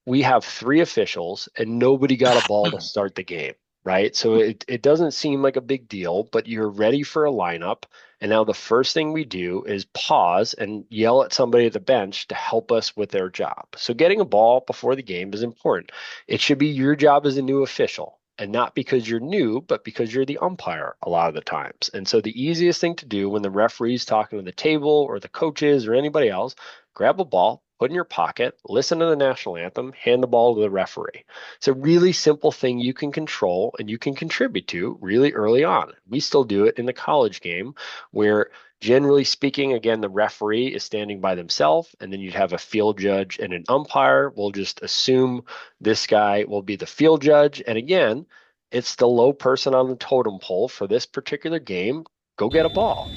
we have 3 officials and nobody got a ball to start the game, right? So it doesn't seem like a big deal, but you're ready for a lineup. And now the first thing we do is pause and yell at somebody at the bench to help us with their job. So getting a ball before the game is important. It should be your job as a new official. And not because you're new, but because you're the umpire a lot of the times. And so the easiest thing to do when the referee's talking to the table or the coaches or anybody else, grab a ball, put in your pocket, listen to the national anthem, hand the ball to the referee. It's a really simple thing you can control and you can contribute to really early on. We still do it in the college game where, generally speaking, again, the referee is standing by themselves, and then you'd have a field judge and an umpire. We'll just assume this guy will be the field judge. And again, it's the low person on the totem pole for this particular game. Go get a ball.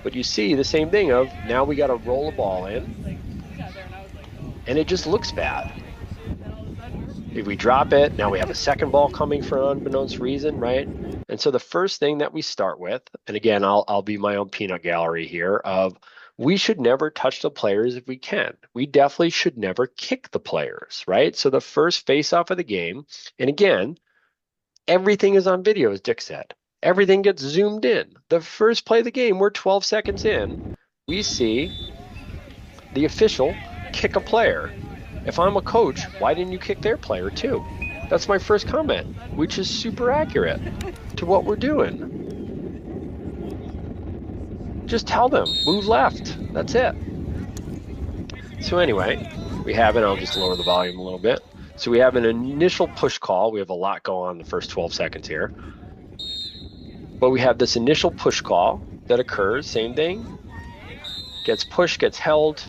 But you see the same thing of now we got to roll a ball in, and it just looks bad. If we drop it, now we have a second ball coming for an unbeknownst reason, right? And so the first thing that we start with, and again, I'll be my own peanut gallery here, of we should never touch the players if we can. We definitely should never kick the players, right? So the first face-off of the game, and again, everything is on video, as Dick said. Everything gets zoomed in. The first play of the game, we're 12 seconds in, we see the official kick a player. If I'm a coach, why didn't you kick their player too? That's my first comment, which is super accurate to what we're doing. Just tell them, move left. That's it. So anyway, we have it. I'll just lower the volume a little bit. So we have an initial push call. We have a lot going on in the first 12 seconds here. But we have this initial push call that occurs. Same thing. Gets pushed, gets held.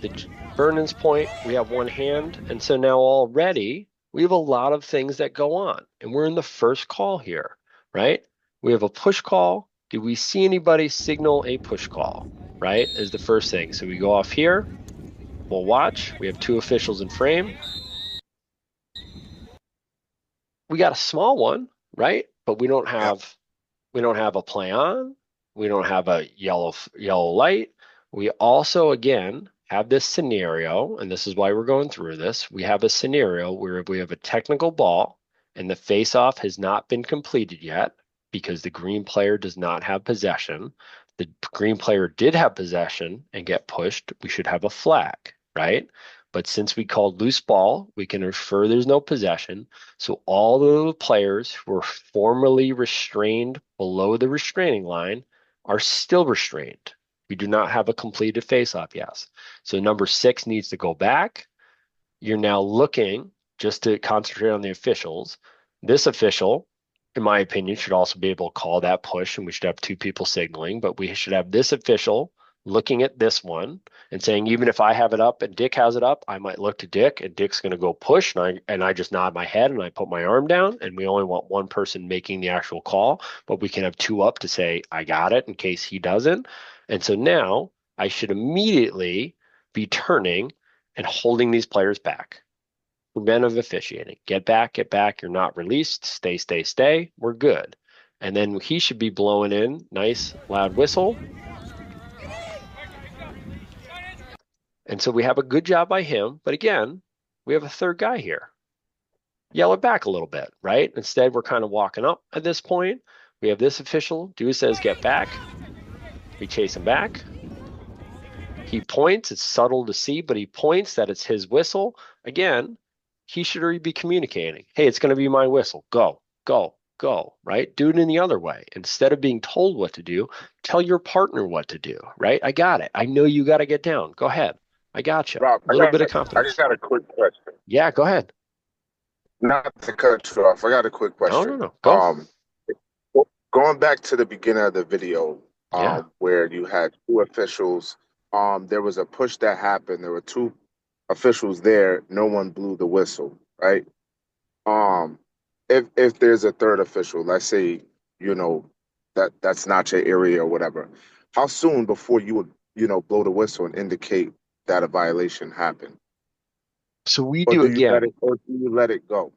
The Vernon's point, we have one hand. And so now already we have a lot of things that go on. And we're in the first call here, right? We have a push call. Do we see anybody signal a push call, right? Is the first thing. So we go off here. We'll watch. We have 2 officials in frame. We got a small one, right? But we don't have a play on. We don't have a yellow light. We also, again, have this scenario, and this is why we're going through this. We have a scenario where we have a technical ball and the face-off has not been completed yet because the green player does not have possession. The green player did have possession and get pushed. We should have a flag, right? But since we called loose ball, we can infer there's no possession. So all the players who were formerly restrained below the restraining line are still restrained. We do not have a completed faceoff, yes. So number 6 needs to go back. You're now looking, just to concentrate on the officials. This official, in my opinion, should also be able to call that push, and we should have 2 people signaling, but we should have this official looking at this one and saying, even if I have it up and Dick has it up, I might look to Dick, and Dick's going to go push, and I just nod my head and I put my arm down, and we only want one person making the actual call, but we can have 2 up to say, I got it, in case he doesn't. And so now I should immediately be turning and holding these players back. Preventive officiating. Get back, get back. You're not released. Stay, stay, stay. We're good. And then he should be blowing in nice loud whistle. And so we have a good job by him. But again, we have a third guy here. Yell it back a little bit, right? Instead, we're kind of walking up at this point. We have this official. Dewey says, get back. We chase him back. He points. It's subtle to see, but he points that it's his whistle. Again, he should already be communicating. Hey, it's going to be my whistle. Go, go, go, right? Do it in the other way. Instead of being told what to do, tell your partner what to do, right? I got it. I know you got to get down. Go ahead. I got you. Rob, A little bit of I confidence. just got a quick question. Yeah, go ahead. Not to cut you off, I got a quick question. No. Go. Going back to the beginning of the video, Yeah. where you had 2 officials, there was a push that happened. There were 2 officials there. No one blew the whistle, right? If there's a third official, let's say, that's not your area or whatever, how soon before you would, blow the whistle and indicate that a violation happened? So we Or do, do you let again, it, or do you let it go?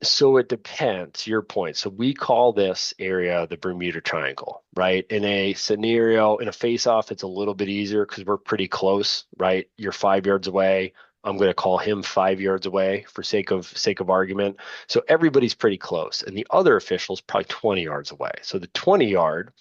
so it depends, your point. So we call this area the Bermuda Triangle, right? In a scenario, in a face-off, it's a little bit easier because we're pretty close, right? You're 5 yards away. I'm going to call him 5 yards away for sake of argument. So everybody's pretty close, and the other official's probably 20 yards away. So the 20-yard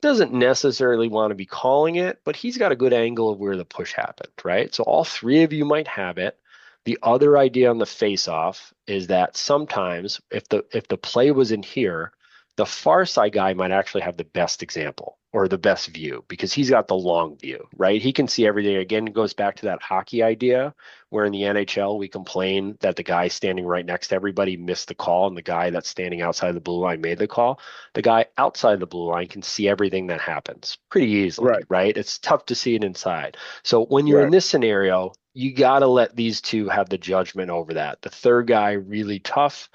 doesn't necessarily want to be calling it, but he's got a good angle of where the push happened, right? So all 3 of you might have it. The other idea on the face-off is that sometimes if the play was in here, the far side guy might actually have the best example or the best view because he's got the long view, right? He can see everything. Again, it goes back to that hockey idea where in the NHL we complain that the guy standing right next to everybody missed the call and the guy that's standing outside the blue line made the call. The guy outside the blue line can see everything that happens pretty easily, right? It's tough to see it inside. So when you're in this scenario, you got to let these 2 have the judgment over that. The third guy, really tough.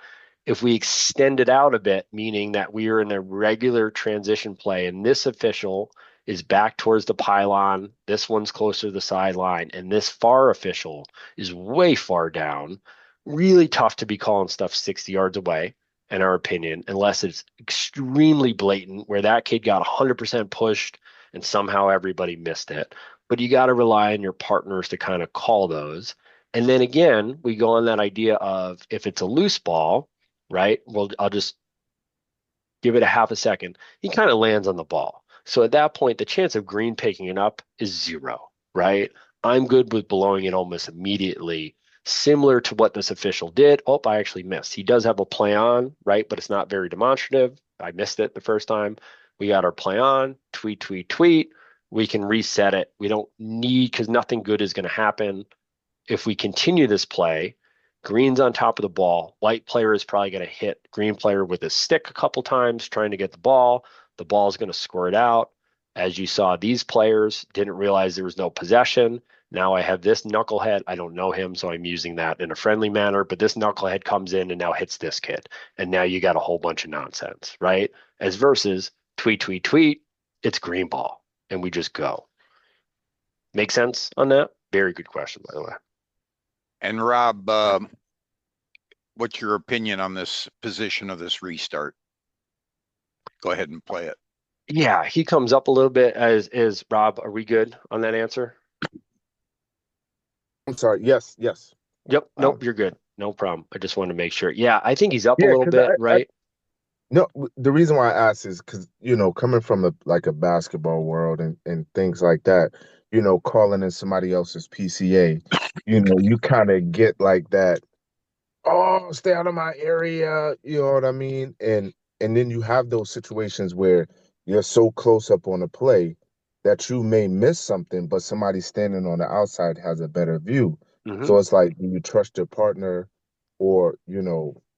If we extend it out a bit, meaning that we are in a regular transition play and this official is back towards the pylon, this one's closer to the sideline, and this far official is way far down, really tough to be calling stuff 60 yards away, in our opinion, unless it's extremely blatant where that kid got 100% pushed and somehow everybody missed it. But you got to rely on your partners to kind of call those. And then again, we go on that idea of if it's a loose ball, right? Well, I'll just give it a half a second. He kind of lands on the ball. So at that point, the chance of Green picking it up is 0, right? I'm good with blowing it almost immediately, similar to what this official did. Oh, I actually missed. He does have a play on, right? But it's not very demonstrative. I missed it the first time. We got our play on, tweet, tweet, tweet. We can reset it. We don't need, because nothing good is going to happen. If we continue this play, Green's on top of the ball. White player is probably going to hit green player with his stick a couple times trying to get the ball. The ball is going to squirt out. As you saw, these players didn't realize there was no possession. Now I have this knucklehead. I don't know him, so I'm using that in a friendly manner. But this knucklehead comes in and now hits this kid. And now you got a whole bunch of nonsense, right? As versus tweet, tweet, tweet, it's green ball. And we just go. Make sense on that? Very good question, by the way. And Rob, what's your opinion on this position of this restart? Go ahead and play it. Yeah, he comes up a little bit as Rob. Are we good on that answer? I'm sorry. Yes. Yep. Nope, you're good. No problem. I just wanted to make sure. Yeah, I think he's up a little bit, right? No, the reason why I asked is because, coming from a basketball world and things like that, calling in somebody else's PCA, you kind of get like that, oh, stay out of my area, you know what I mean? And then you have those situations where you're so close up on a play that you may miss something, but somebody standing on the outside has a better view. So it's like, do you trust your partner, or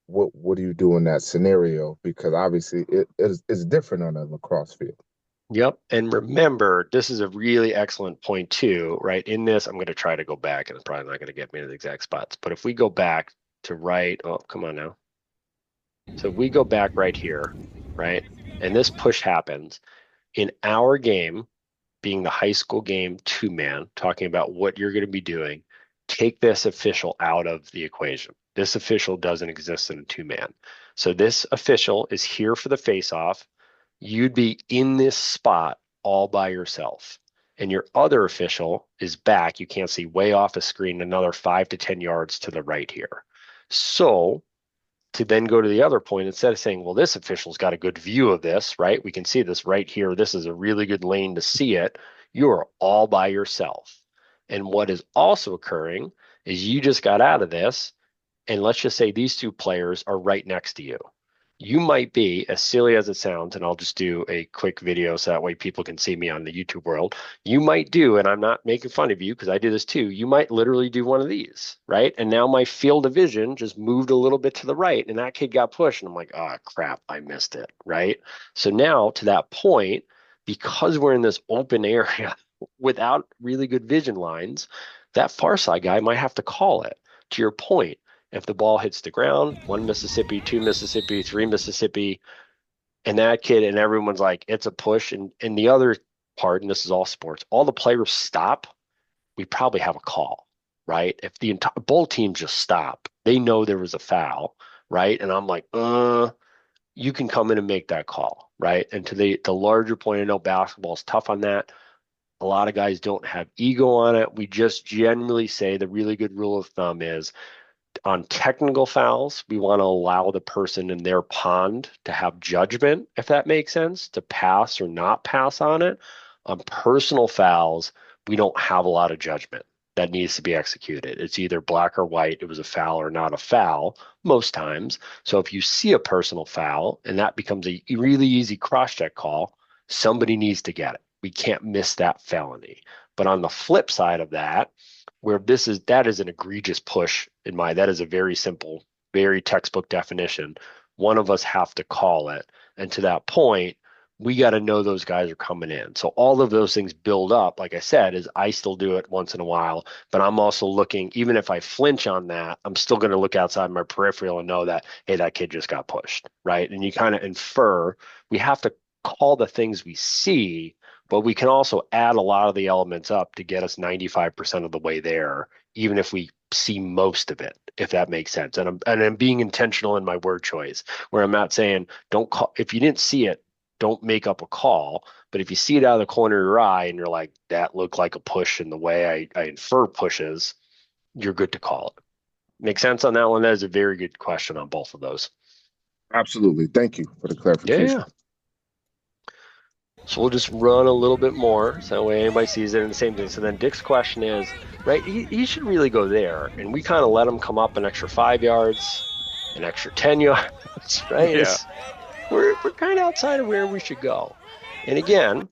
what do you do in that scenario? Because obviously it's different on a lacrosse field. Yep. And remember, this is a really excellent point too, right? In this, I'm going to try to go back, and it's probably not going to get me to the exact spots. But if we go back to right, oh, come on now. So we go back right here, right? And this push happens in our game, being the high school game 2-man, talking about what you're going to be doing. Take this official out of the equation. This official doesn't exist in a 2-man. So this official is here for the face-off. You'd be in this spot all by yourself. And your other official is back. You can't see, way off the screen, another 5 to 10 yards to the right here. So to then go to the other point, instead of saying, well, this official's got a good view of this, right? We can see this right here. This is a really good lane to see it. You're all by yourself. And what is also occurring is you just got out of this, and let's just say these two players are right next to you. You might be, as silly as it sounds, and I'll just do a quick video so that way people can see me on the YouTube world. You might do, and I'm not making fun of you because I do this too, you might literally do one of these, right? And now my field of vision just moved a little bit to the right, and that kid got pushed, and I'm like, oh, crap, I missed it, right? So now to that point, because we're in this open area without really good vision lines, that far side guy might have to call it. To your point, if the ball hits the ground, 1 Mississippi, 2 Mississippi, 3 Mississippi, and that kid, and everyone's like, it's a push. And the other part, and this is all sports, all the players stop, we probably have a call, right? If the entire both teams just stop, they know there was a foul, right? And I'm like, you can come in and make that call, right? And to the larger point, I know basketball is tough on that. A lot of guys don't have ego on it. We just generally say the really good rule of thumb is, on technical fouls, we want to allow the person in their pond to have judgment, if that makes sense, to pass or not pass on it. On personal fouls, we don't have a lot of judgment that needs to be executed. It's either black or white. It was a foul or not a foul most times. So if you see a personal foul and that becomes a really easy cross-check call, somebody needs to get it. We can't miss that felony. But on the flip side of that, where that is an egregious push that is a very simple, very textbook definition. One of us have to call it. And to that point, we got to know those guys are coming in. So all of those things build up. Like I said, is I still do it once in a while, but I'm also looking, even if I flinch on that, I'm still going to look outside my peripheral and know that, hey, that kid just got pushed, right? And you kind of infer, we have to call the things we see, but we can also add a lot of the elements up to get us 95% of the way there, even if we see most of it, if that makes sense. And I'm being intentional in my word choice, where I'm not saying don't call if you didn't see it, don't make up a call. But if you see it out of the corner of your eye and you're like, that looked like a push in the way I infer pushes, you're good to call it. Make sense on that one? That is a very good question on both of those. Absolutely. Thank you for the clarification. Yeah. So we'll just run a little bit more, so that way anybody sees it, and the same thing. So then Dick's question is, right, he should really go there, and we kind of let him come up an extra 5 yards, an extra 10 yards, right? Yeah. We're kind of outside of where we should go. And again,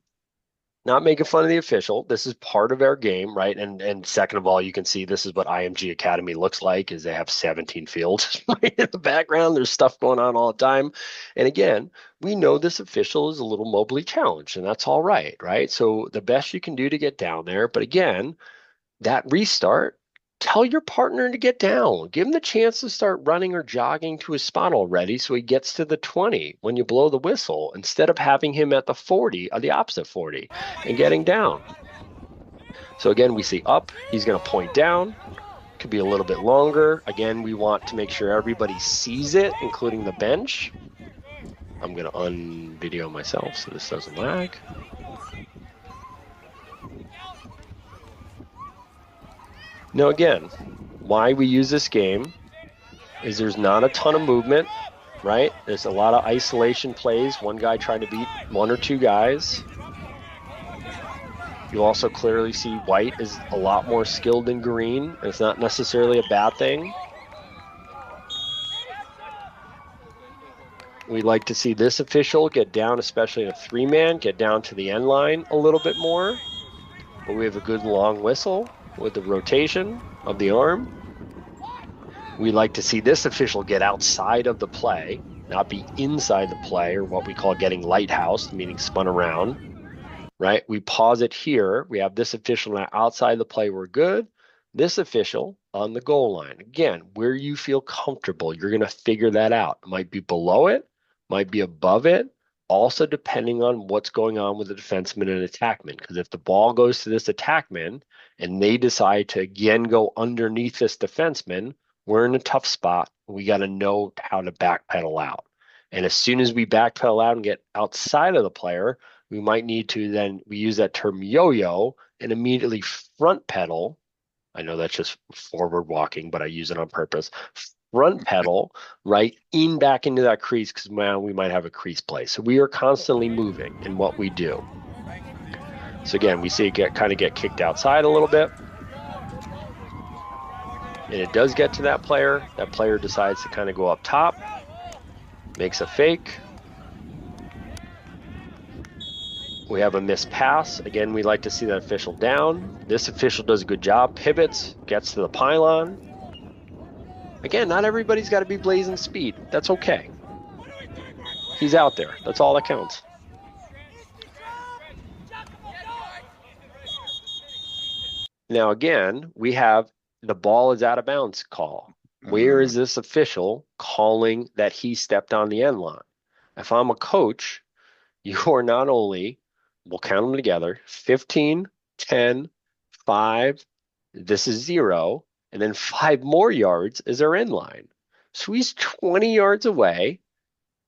not making fun of the official. This is part of our game, right? And second of all, you can see this is what IMG Academy looks like, is they have 17 fields right in the background. There's stuff going on all the time. And again, we know this official is a little mobily challenged, and that's all right, right? So the best you can do to get down there. But again, that restart, tell your partner to get down. Give him the chance to start running or jogging to his spot already so he gets to the 20 when you blow the whistle, instead of having him at the 40, or the opposite 40, and getting down. So again, we see up, he's going to point down. Could be a little bit longer. Again, we want to make sure everybody sees it, including the bench. I'm going to unvideo myself so this doesn't lag. Now again, why we use this game is there's not a ton of movement, right? There's a lot of isolation plays, one guy trying to beat one or two guys. You also clearly see white is a lot more skilled than green. It's not necessarily a bad thing. We'd like to see this official get down, especially in a 3-man, get down to the end line a little bit more. But we have a good long whistle with the rotation of the arm. We'd like to see this official get outside of the play, not be inside the play, or what we call getting lighthoused, meaning spun around, right? We pause it here. We have this official now outside the play. We're good. This official on the goal line. Again, where you feel comfortable, you're going to figure that out. It might be below it, might be above it, also depending on what's going on with the defenseman and attackman. Because if the ball goes to this attackman and they decide to again go underneath this defenseman, we're in a tough spot. We got to know how to backpedal out. And as soon as we backpedal out and get outside of the player, we might need to then, we use that term yo-yo, and immediately front pedal. I know that's just forward walking, but I use it on purpose. Front pedal right in back into that crease, because now we might have a crease play. So we are constantly moving in what we do. So again, we see it kind of get kicked outside a little bit. And it does get to that player. That player decides to kind of go up top, makes a fake. We have a missed pass. Again, we like to see that official down. This official does a good job, pivots, gets to the pylon. Again, not everybody's got to be blazing speed. That's okay. He's out there. That's all that counts. Now, again, we have the ball is out of bounds call. Where is this official calling that he stepped on the end line? If I'm a coach, you are not only, we'll count them together, 15, 10, 5, this is 0, and then 5 more yards is our end line. So he's 20 yards away.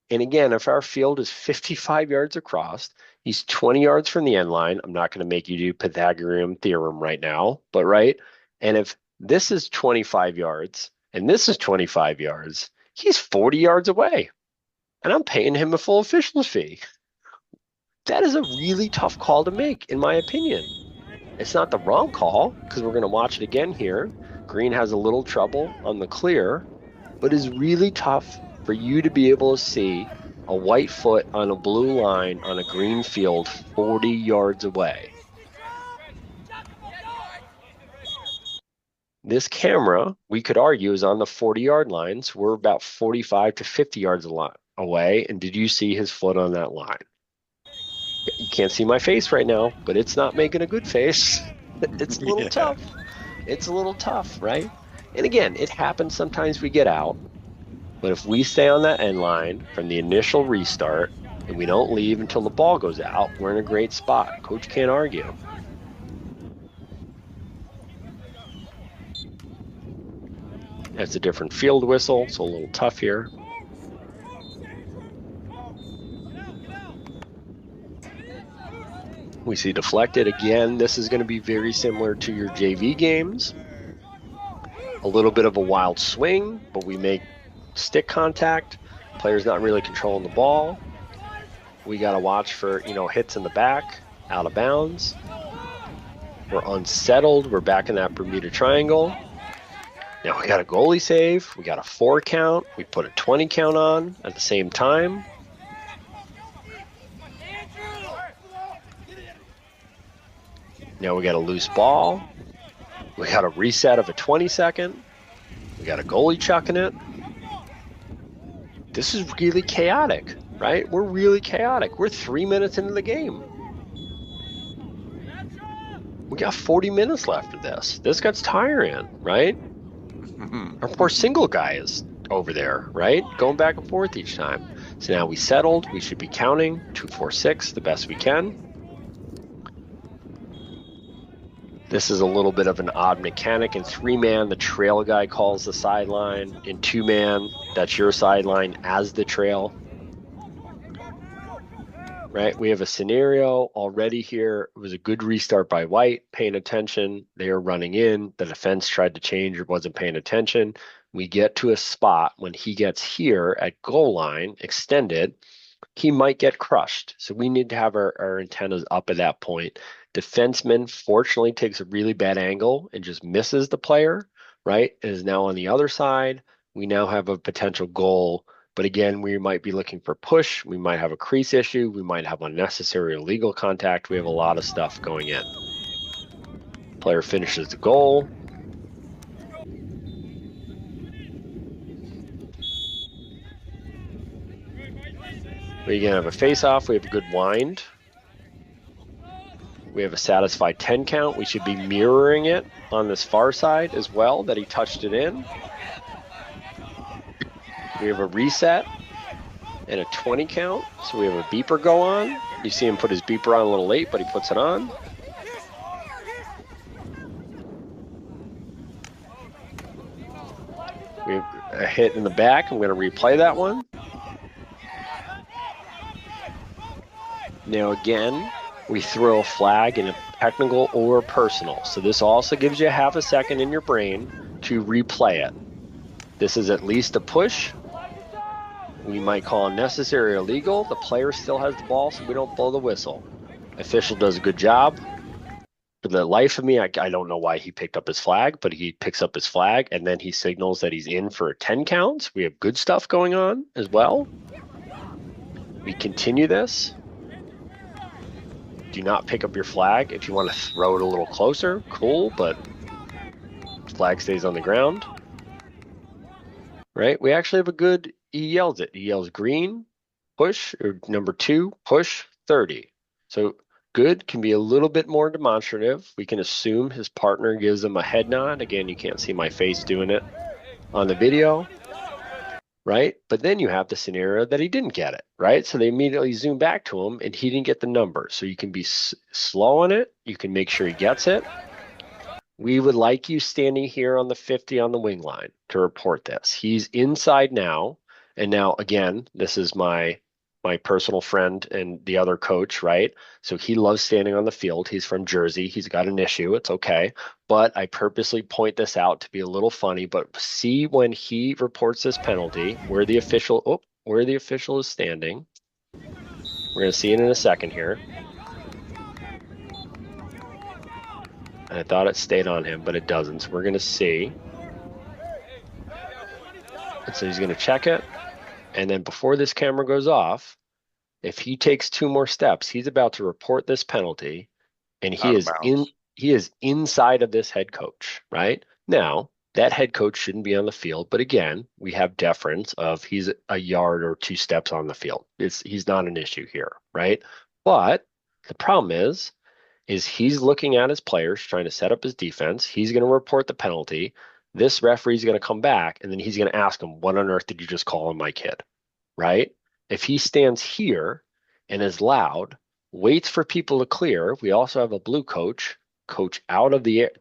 And again, if our field is 55 yards across, he's 20 yards from the end line. I'm not going to make you do Pythagorean theorem right now, but right? And if this is 25 yards and this is 25 yards, he's 40 yards away. And I'm paying him a full officials fee. That is a really tough call to make, in my opinion. It's not the wrong call, because we're going to watch it again here. Green has a little trouble on the clear, but is really tough for you to be able to see a white foot on a blue line on a green field 40 yards away. This camera, we could argue, is on the 40-yard line, so we're about 45 to 50 yards away. And did you see his foot on that line? You can't see my face right now, but it's not making a good face. It's a little tough. It's a little tough, right? And again, it happens sometimes we get out. But if we stay on that end line from the initial restart and we don't leave until the ball goes out, we're in a great spot. Coach can't argue. That's a different field whistle, so a little tough here. We see deflected again. This is going to be very similar to your JV games. A little bit of a wild swing, but we make stick contact. Player's not really controlling the ball. We got to watch for, hits in the back, out of bounds. We're unsettled. We're back in that Bermuda Triangle. Now we got a goalie save. We got a 4 count. We put a 20 count on at the same time. Now we got a loose ball. We got a reset of a 20-second. We got a goalie chucking it. This is really chaotic, right? We're really chaotic. We're 3 minutes into the game. We got 40 minutes left of this. This gets tiring, right? Our poor single guy is over there, right? Going back and forth each time. So now we settled. We should be counting 2, 4, 6 the best we can. This is a little bit of an odd mechanic. In 3-man, the trail guy calls the sideline. In 2-man, that's your sideline as the trail. Right? We have a scenario already here. It was a good restart by White, paying attention. They are running in. The defense tried to change or wasn't paying attention. We get to a spot when he gets here at goal line, extended. he might get crushed. So we need to have our antennas up at that point. Defenseman fortunately takes a really bad angle and just misses the player, right? And is now on the other side. We now have a potential goal. But again, we might be looking for push. We might have a crease issue. We might have unnecessary illegal contact. We have a lot of stuff going in. Player finishes the goal. We again have a face-off. We have a good wind. We have a satisfied 10 count. We should be mirroring it on this far side as well, that he touched it in. We have a reset and a 20 count. So we have a beeper go on. You see him put his beeper on a little late, but he puts it on. We have a hit in the back. I'm going to replay that one. Now again, we throw a flag in a technical or personal. So this also gives you a half a second in your brain to replay it. This is at least a push. We might call unnecessary or illegal. The player still has the ball, so we don't blow the whistle. Official does a good job. For the life of me, I don't know why he picked up his flag, but he picks up his flag, and then he signals that he's in for 10 counts. We have good stuff going on as well. We continue this. Do not pick up your flag. If you want to throw it a little closer, cool, but flag stays on the ground. Right? We actually have a good, he yells it. He yells green, push, or number 2, push, 30. So good can be a little bit more demonstrative. We can assume his partner gives him a head nod. Again, you can't see my face doing it on the video. Right? But then you have the scenario that he didn't get it, right? So they immediately zoom back to him and he didn't get the number. So you can be slow on it. You can make sure he gets it. We would like you standing here on the 50 on the wing line to report this. He's inside now. And now, again, this is my personal friend and the other coach, right? So he loves standing on the field. He's from Jersey. He's got an issue. It's okay. But I purposely point this out to be a little funny. But see when he reports this penalty, where the official is standing. We're going to see it in a second here. I thought it stayed on him, but it doesn't. So we're going to see. And so he's going to check it. And then before this camera goes off, if he takes 2 more steps, he's about to report this penalty, and he is inside of this head coach, right? Now, that head coach shouldn't be on the field, but again, we have deference of he's a yard or 2 steps on the field. He's not an issue here, right? But the problem is he's looking at his players, trying to set up his defense. He's going to report the penalty. This referee's going to come back, and then he's going to ask him, what on earth did you just call on my kid, right? If he stands here and is loud, waits for people to clear, we also have a blue coach out of the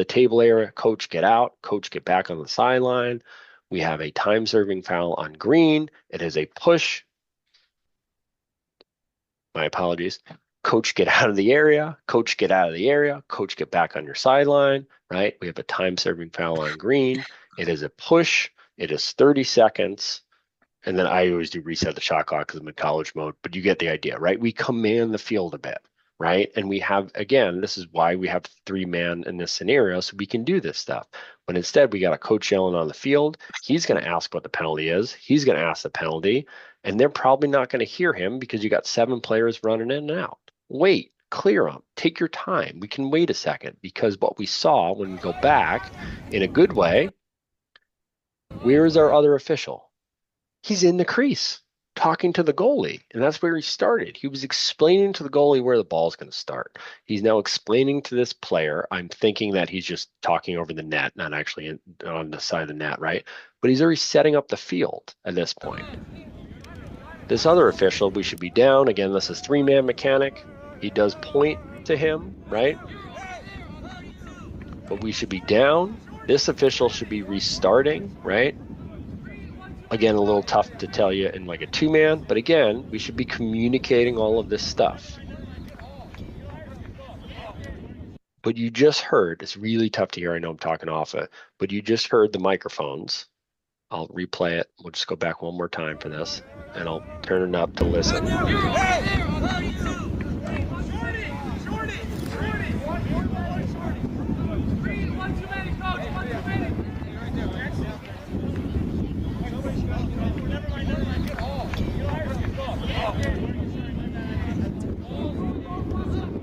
table area, coach get out, coach get back on the sideline. We have a time serving foul on green. It is a push. My apologies. Coach get out of the area, coach get out of the area, coach get back on your sideline, right? We have a time serving foul on green. It is a push. It is 30 seconds. And then I always do reset the shot clock because I'm in college mode, but you get the idea, right? We command the field a bit, right? And we have, again, this is why we have 3-man in this scenario, so we can do this stuff. But instead, we got a coach yelling on the field. He's going to ask what the penalty is. He's going to ask the penalty, and they're probably not going to hear him because you got 7 players running in and out. Wait, clear them. Take your time. We can wait a second because what we saw when we go back in a good way, where is our other official? He's in the crease talking to the goalie, and that's where he started. He was explaining to the goalie where the ball's going to start. He's now explaining to this player. I'm thinking that he's just talking over the net, not actually on the side of the net, right? But he's already setting up the field at this point. This other official, we should be down. Again, this is 3-man mechanic. He does point to him, right? But we should be down. This official should be restarting, right? Again, a little tough to tell you in like a 2-man, but again, we should be communicating all of this stuff. But you just heard, it's really tough to hear, I know I'm talking off it, but you just heard the microphones I'll replay it. We'll just go back one more time for this, and I'll turn it up to listen.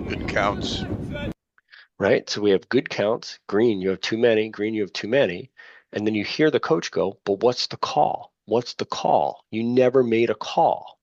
Good counts. Right? So we have good counts. Green, you have too many. Green, you have too many. And then you hear the coach go, but what's the call? What's the call? You never made a call.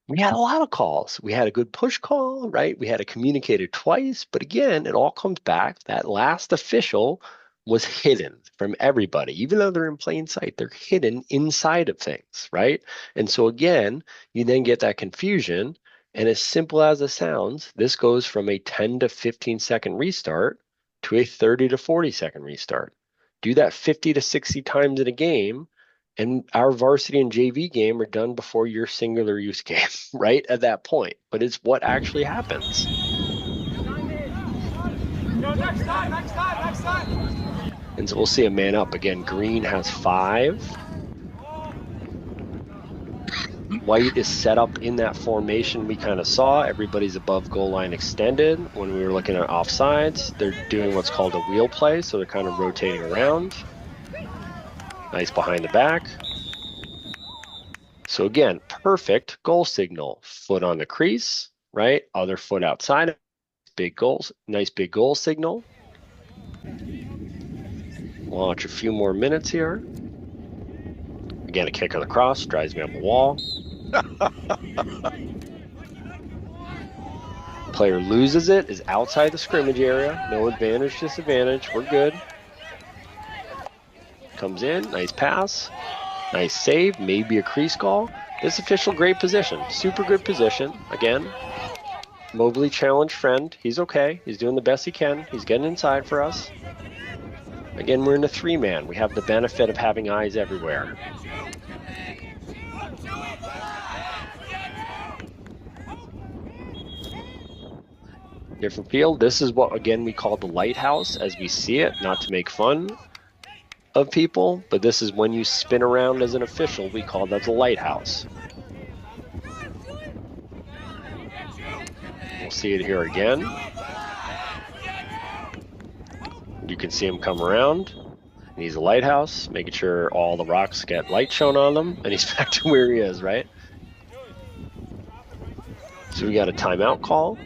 We had a lot of calls. We had a good push call, right? We had it communicated twice. But again, it all comes back. That last official was hidden from everybody. Even though they're in plain sight, they're hidden inside of things, right? And so again, you then get that confusion. And as simple as it sounds, this goes from a 10 to 15-second restart to a 30 to 40-second restart. Do that 50 to 60 times in a game, and our varsity and JV game are done before your singular use game, right? At that point. But it's what actually happens. And so we'll see a man up. Again, green has 5. White is set up in that formation we kind of saw. Everybody's above goal line extended. When we were looking at offsides, they're doing what's called a wheel play. So they're kind of rotating around. Nice behind the back. So again, perfect goal signal. Foot on the crease, right? Other foot outside. Big goals. Nice big goal signal. Watch a few more minutes here. Again, a kick on the cross drives me up the wall. Player loses it, is outside the scrimmage area. No advantage, disadvantage. We're good. Comes in, nice pass. Nice save, maybe a crease call. This official, great position. Super good position. Again, Mobley challenge friend. He's okay. He's doing the best he can. He's getting inside for us. Again, we're in a 3-man. We have the benefit of having eyes everywhere. Different field. This is what, again, we call the lighthouse as we see it, not to make fun of people, but this is when you spin around as an official, we call that the lighthouse. We'll see it here again. You can see him come around. And he's a lighthouse, making sure all the rocks get light shown on them, and he's back to where he is, right? So we got a timeout call,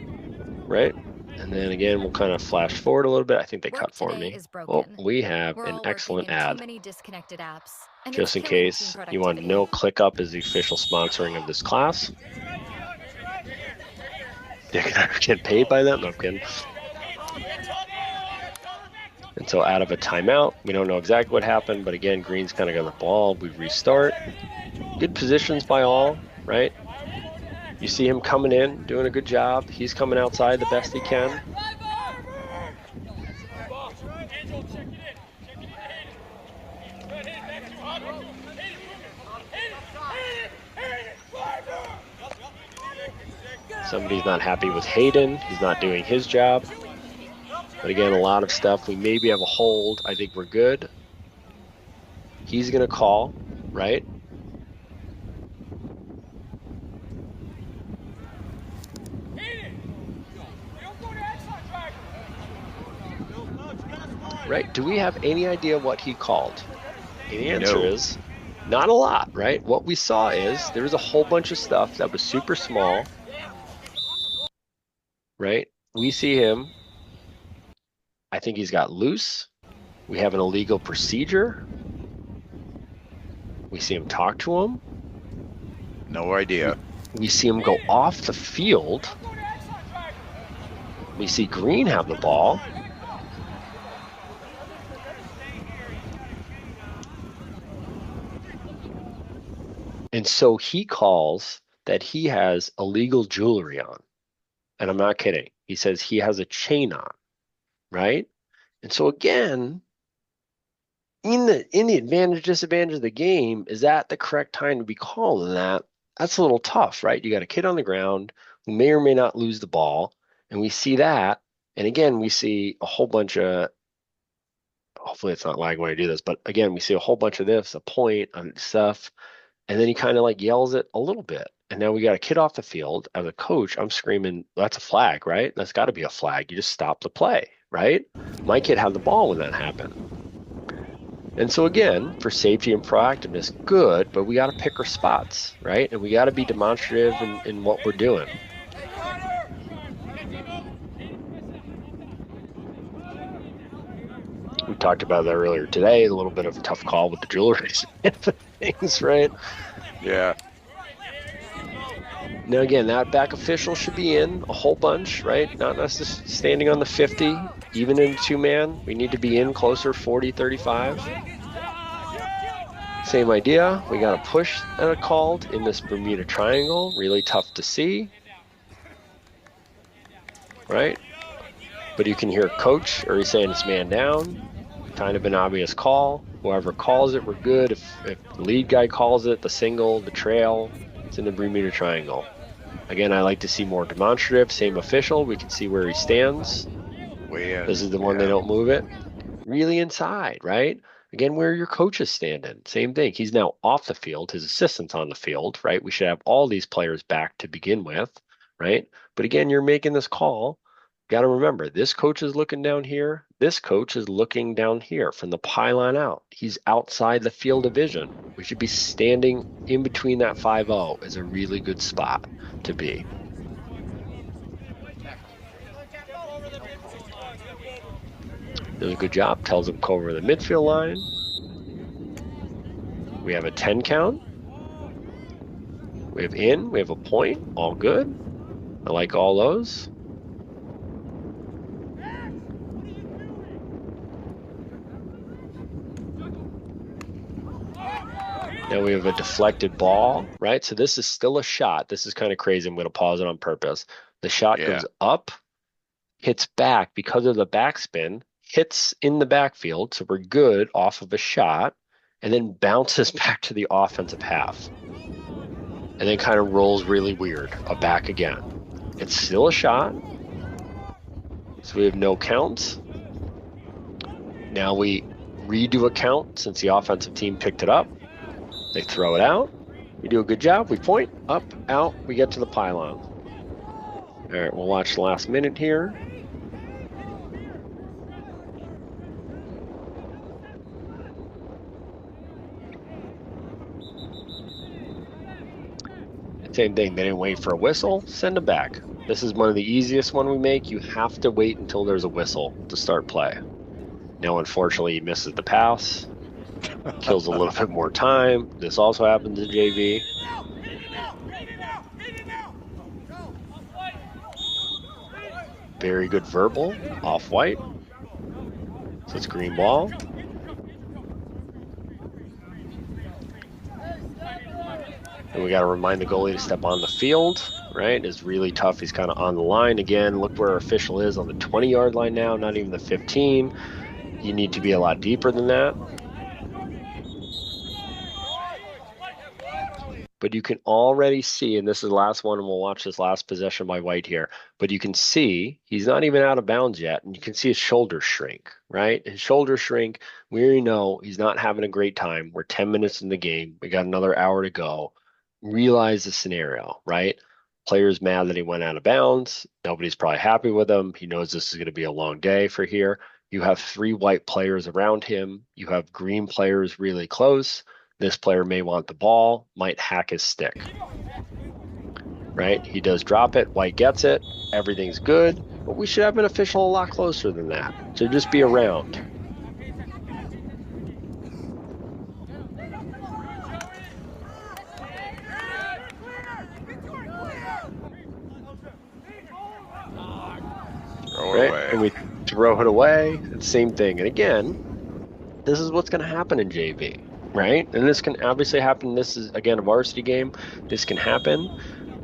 right? And then again, we'll kind of flash forward a little bit. I think they cut for me. Oh, we have an excellent ad. Just in case you want to know, ClickUp is the official sponsoring of this class. Dick and I are getting paid by them. No, I'm kidding. And so out of a timeout, we don't know exactly what happened, but again, green's kind of got the ball. We restart. Good positions by all, right? You see him coming in, doing a good job. He's coming outside the best he can. Somebody's not happy with Hayden. He's not doing his job. But again, a lot of stuff. We maybe have a hold. I think we're good. He's going to call, right? Right? Do we have any idea what he called? And the answer is not a lot, right? What we saw is there was a whole bunch of stuff that was super small, right? We see him. I think he's got loose. We have an illegal procedure. We see him talk to him. No idea. We see him go off the field. We see Green have the ball. And so he calls that he has illegal jewelry on. And I'm not kidding. He says he has a chain on, right? And so again, in the advantage disadvantage of the game, is that the correct time to be calling that? That's a little tough, right? You got a kid on the ground who may or may not lose the ball, and we see that. And again, we see a whole bunch of hopefully it's not lagging when I do this, but again, we see a whole bunch of this, a point and stuff, and then he kind of like yells it a little bit. And now we got a kid off the field. As a coach, I'm screaming, that's a flag, right? That's got to be a flag. You just stop the play, right? My kid had the ball when that happened. And so again, for safety and proactiveness, good, but we got to pick our spots, right? And we got to be demonstrative in what we're doing. We talked about that earlier today, a little bit of a tough call with the jewelry things, right? Yeah. Now, again, that back official should be in a whole bunch, right? Not necessarily standing on the 50, even in two-man. We need to be in closer 40, 35. Same idea. We got a push and a called in this Bermuda Triangle. Really tough to see, right? But you can hear coach, or he's saying it's man down. Kind of an obvious call. Whoever calls it, we're good. If the lead guy calls it, the single, the trail, it's in the Bermuda Triangle. Again, I like to see more demonstrative. Same official. We can see where he stands. This is the one they don't move it. Really inside, right? Again, where your coach is standing. Same thing. He's now off the field. His assistant's on the field, right? We should have all these players back to begin with, right? But again, you're making this call. Got to remember, this coach is looking down here. This coach is looking down here from the pylon out. He's outside the field of vision. We should be standing in between that 5-0 is a really good spot to be. Does a good job. Tells him go over the midfield line. We have a 10 count. We have in. We have a point. All good. I like all those. Now we have a deflected ball, right? So this is still a shot. This is kind of crazy. I'm going to pause it on purpose. The shot goes up, hits back because of the backspin, hits in the backfield. So we're good off of a shot, and then bounces back to the offensive half. And then kind of rolls really weird, back again. It's still a shot. So we have no counts. Now we redo a count since the offensive team picked it up. They throw it out. We do a good job. We point, up, out. We get to the pylon. All right, we'll watch the last minute here. Same thing. They didn't wait for a whistle. Send them back. This is one of the easiest one we make. You have to wait until there's a whistle to start play. Now, unfortunately, he misses the pass. Kills a little bit more time. This also happens in JV. Very good verbal. Off-white. So it's green ball. And we got to remind the goalie to step on the field, right? It's really tough. He's kind of on the line again. Look where our official is on the 20-yard line now, not even the 15. You need to be a lot deeper than that. But you can already see, and this is the last one, and we'll watch this last possession by White here, but you can see he's not even out of bounds yet, and you can see his shoulders shrink, right? His shoulders shrink. We already know he's not having a great time. We're 10 minutes in the game. We got another hour to go. Realize the scenario, right? Player's mad that he went out of bounds. Nobody's probably happy with him. He knows this is going to be a long day for here. You have 3 white players around him. You have green players really close. This player may want the ball, might hack his stick, right? He does drop it. White gets it. Everything's good, but we should have an official a lot closer than that. So just be around. Right? And we throw it away. It's the same thing. And again, this is what's going to happen in JV. Right? And this can obviously happen. This is, again, a varsity game. This can happen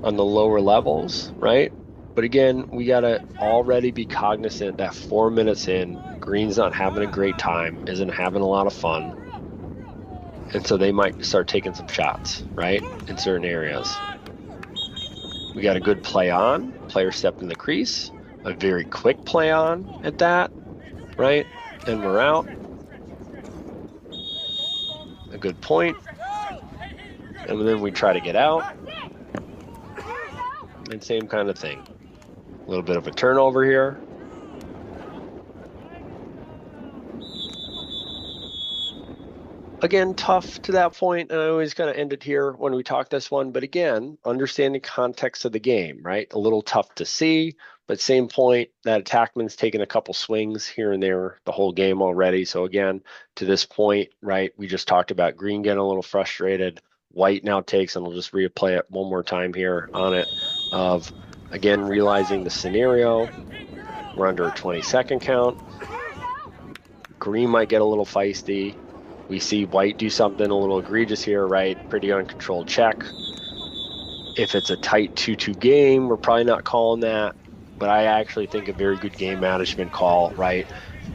on the lower levels, right? But again, we got to already be cognizant that 4 minutes in, Green's not having a great time, isn't having a lot of fun. And so they might start taking some shots, right? In certain areas. We got a good play on. Player stepped in the crease. A very quick play on at that, right? And we're out. a good point. And then we try to get out. And same kind of thing. A little bit of a turnover here. Again, tough to that point, and I always kind of end it here when we talk this one. But again, understanding context of the game, right? A little tough to see, but same point, that attackman's taken a couple swings here and there the whole game already. So again, to this point, right, we just talked about green getting a little frustrated. White now takes, and I'll just replay it one more time here on it, of, again, realizing the scenario. We're under a 20-second count. Green might get a little feisty. We see white do something a little egregious here, right? Pretty uncontrolled check. If it's a tight 2-2 game, we're probably not calling that. But I actually think a very good game management call, right,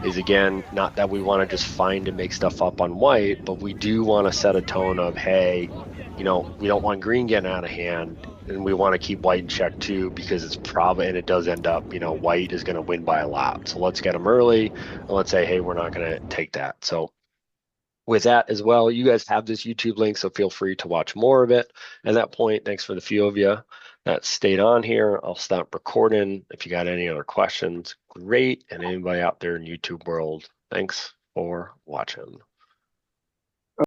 is, again, not that we want to just find and make stuff up on white, but we do want to set a tone of, hey, we don't want green getting out of hand, and we want to keep white in check too, because it's probably, and it does end up, white is going to win by a lot. So let's get them early, and let's say, hey, we're not going to take that. So with that as well, you guys have this YouTube link, so feel free to watch more of it. At that point, thanks for the few of you that stayed on here. I'll stop recording. If you got any other questions, great. And anybody out there in YouTube world, thanks for watching.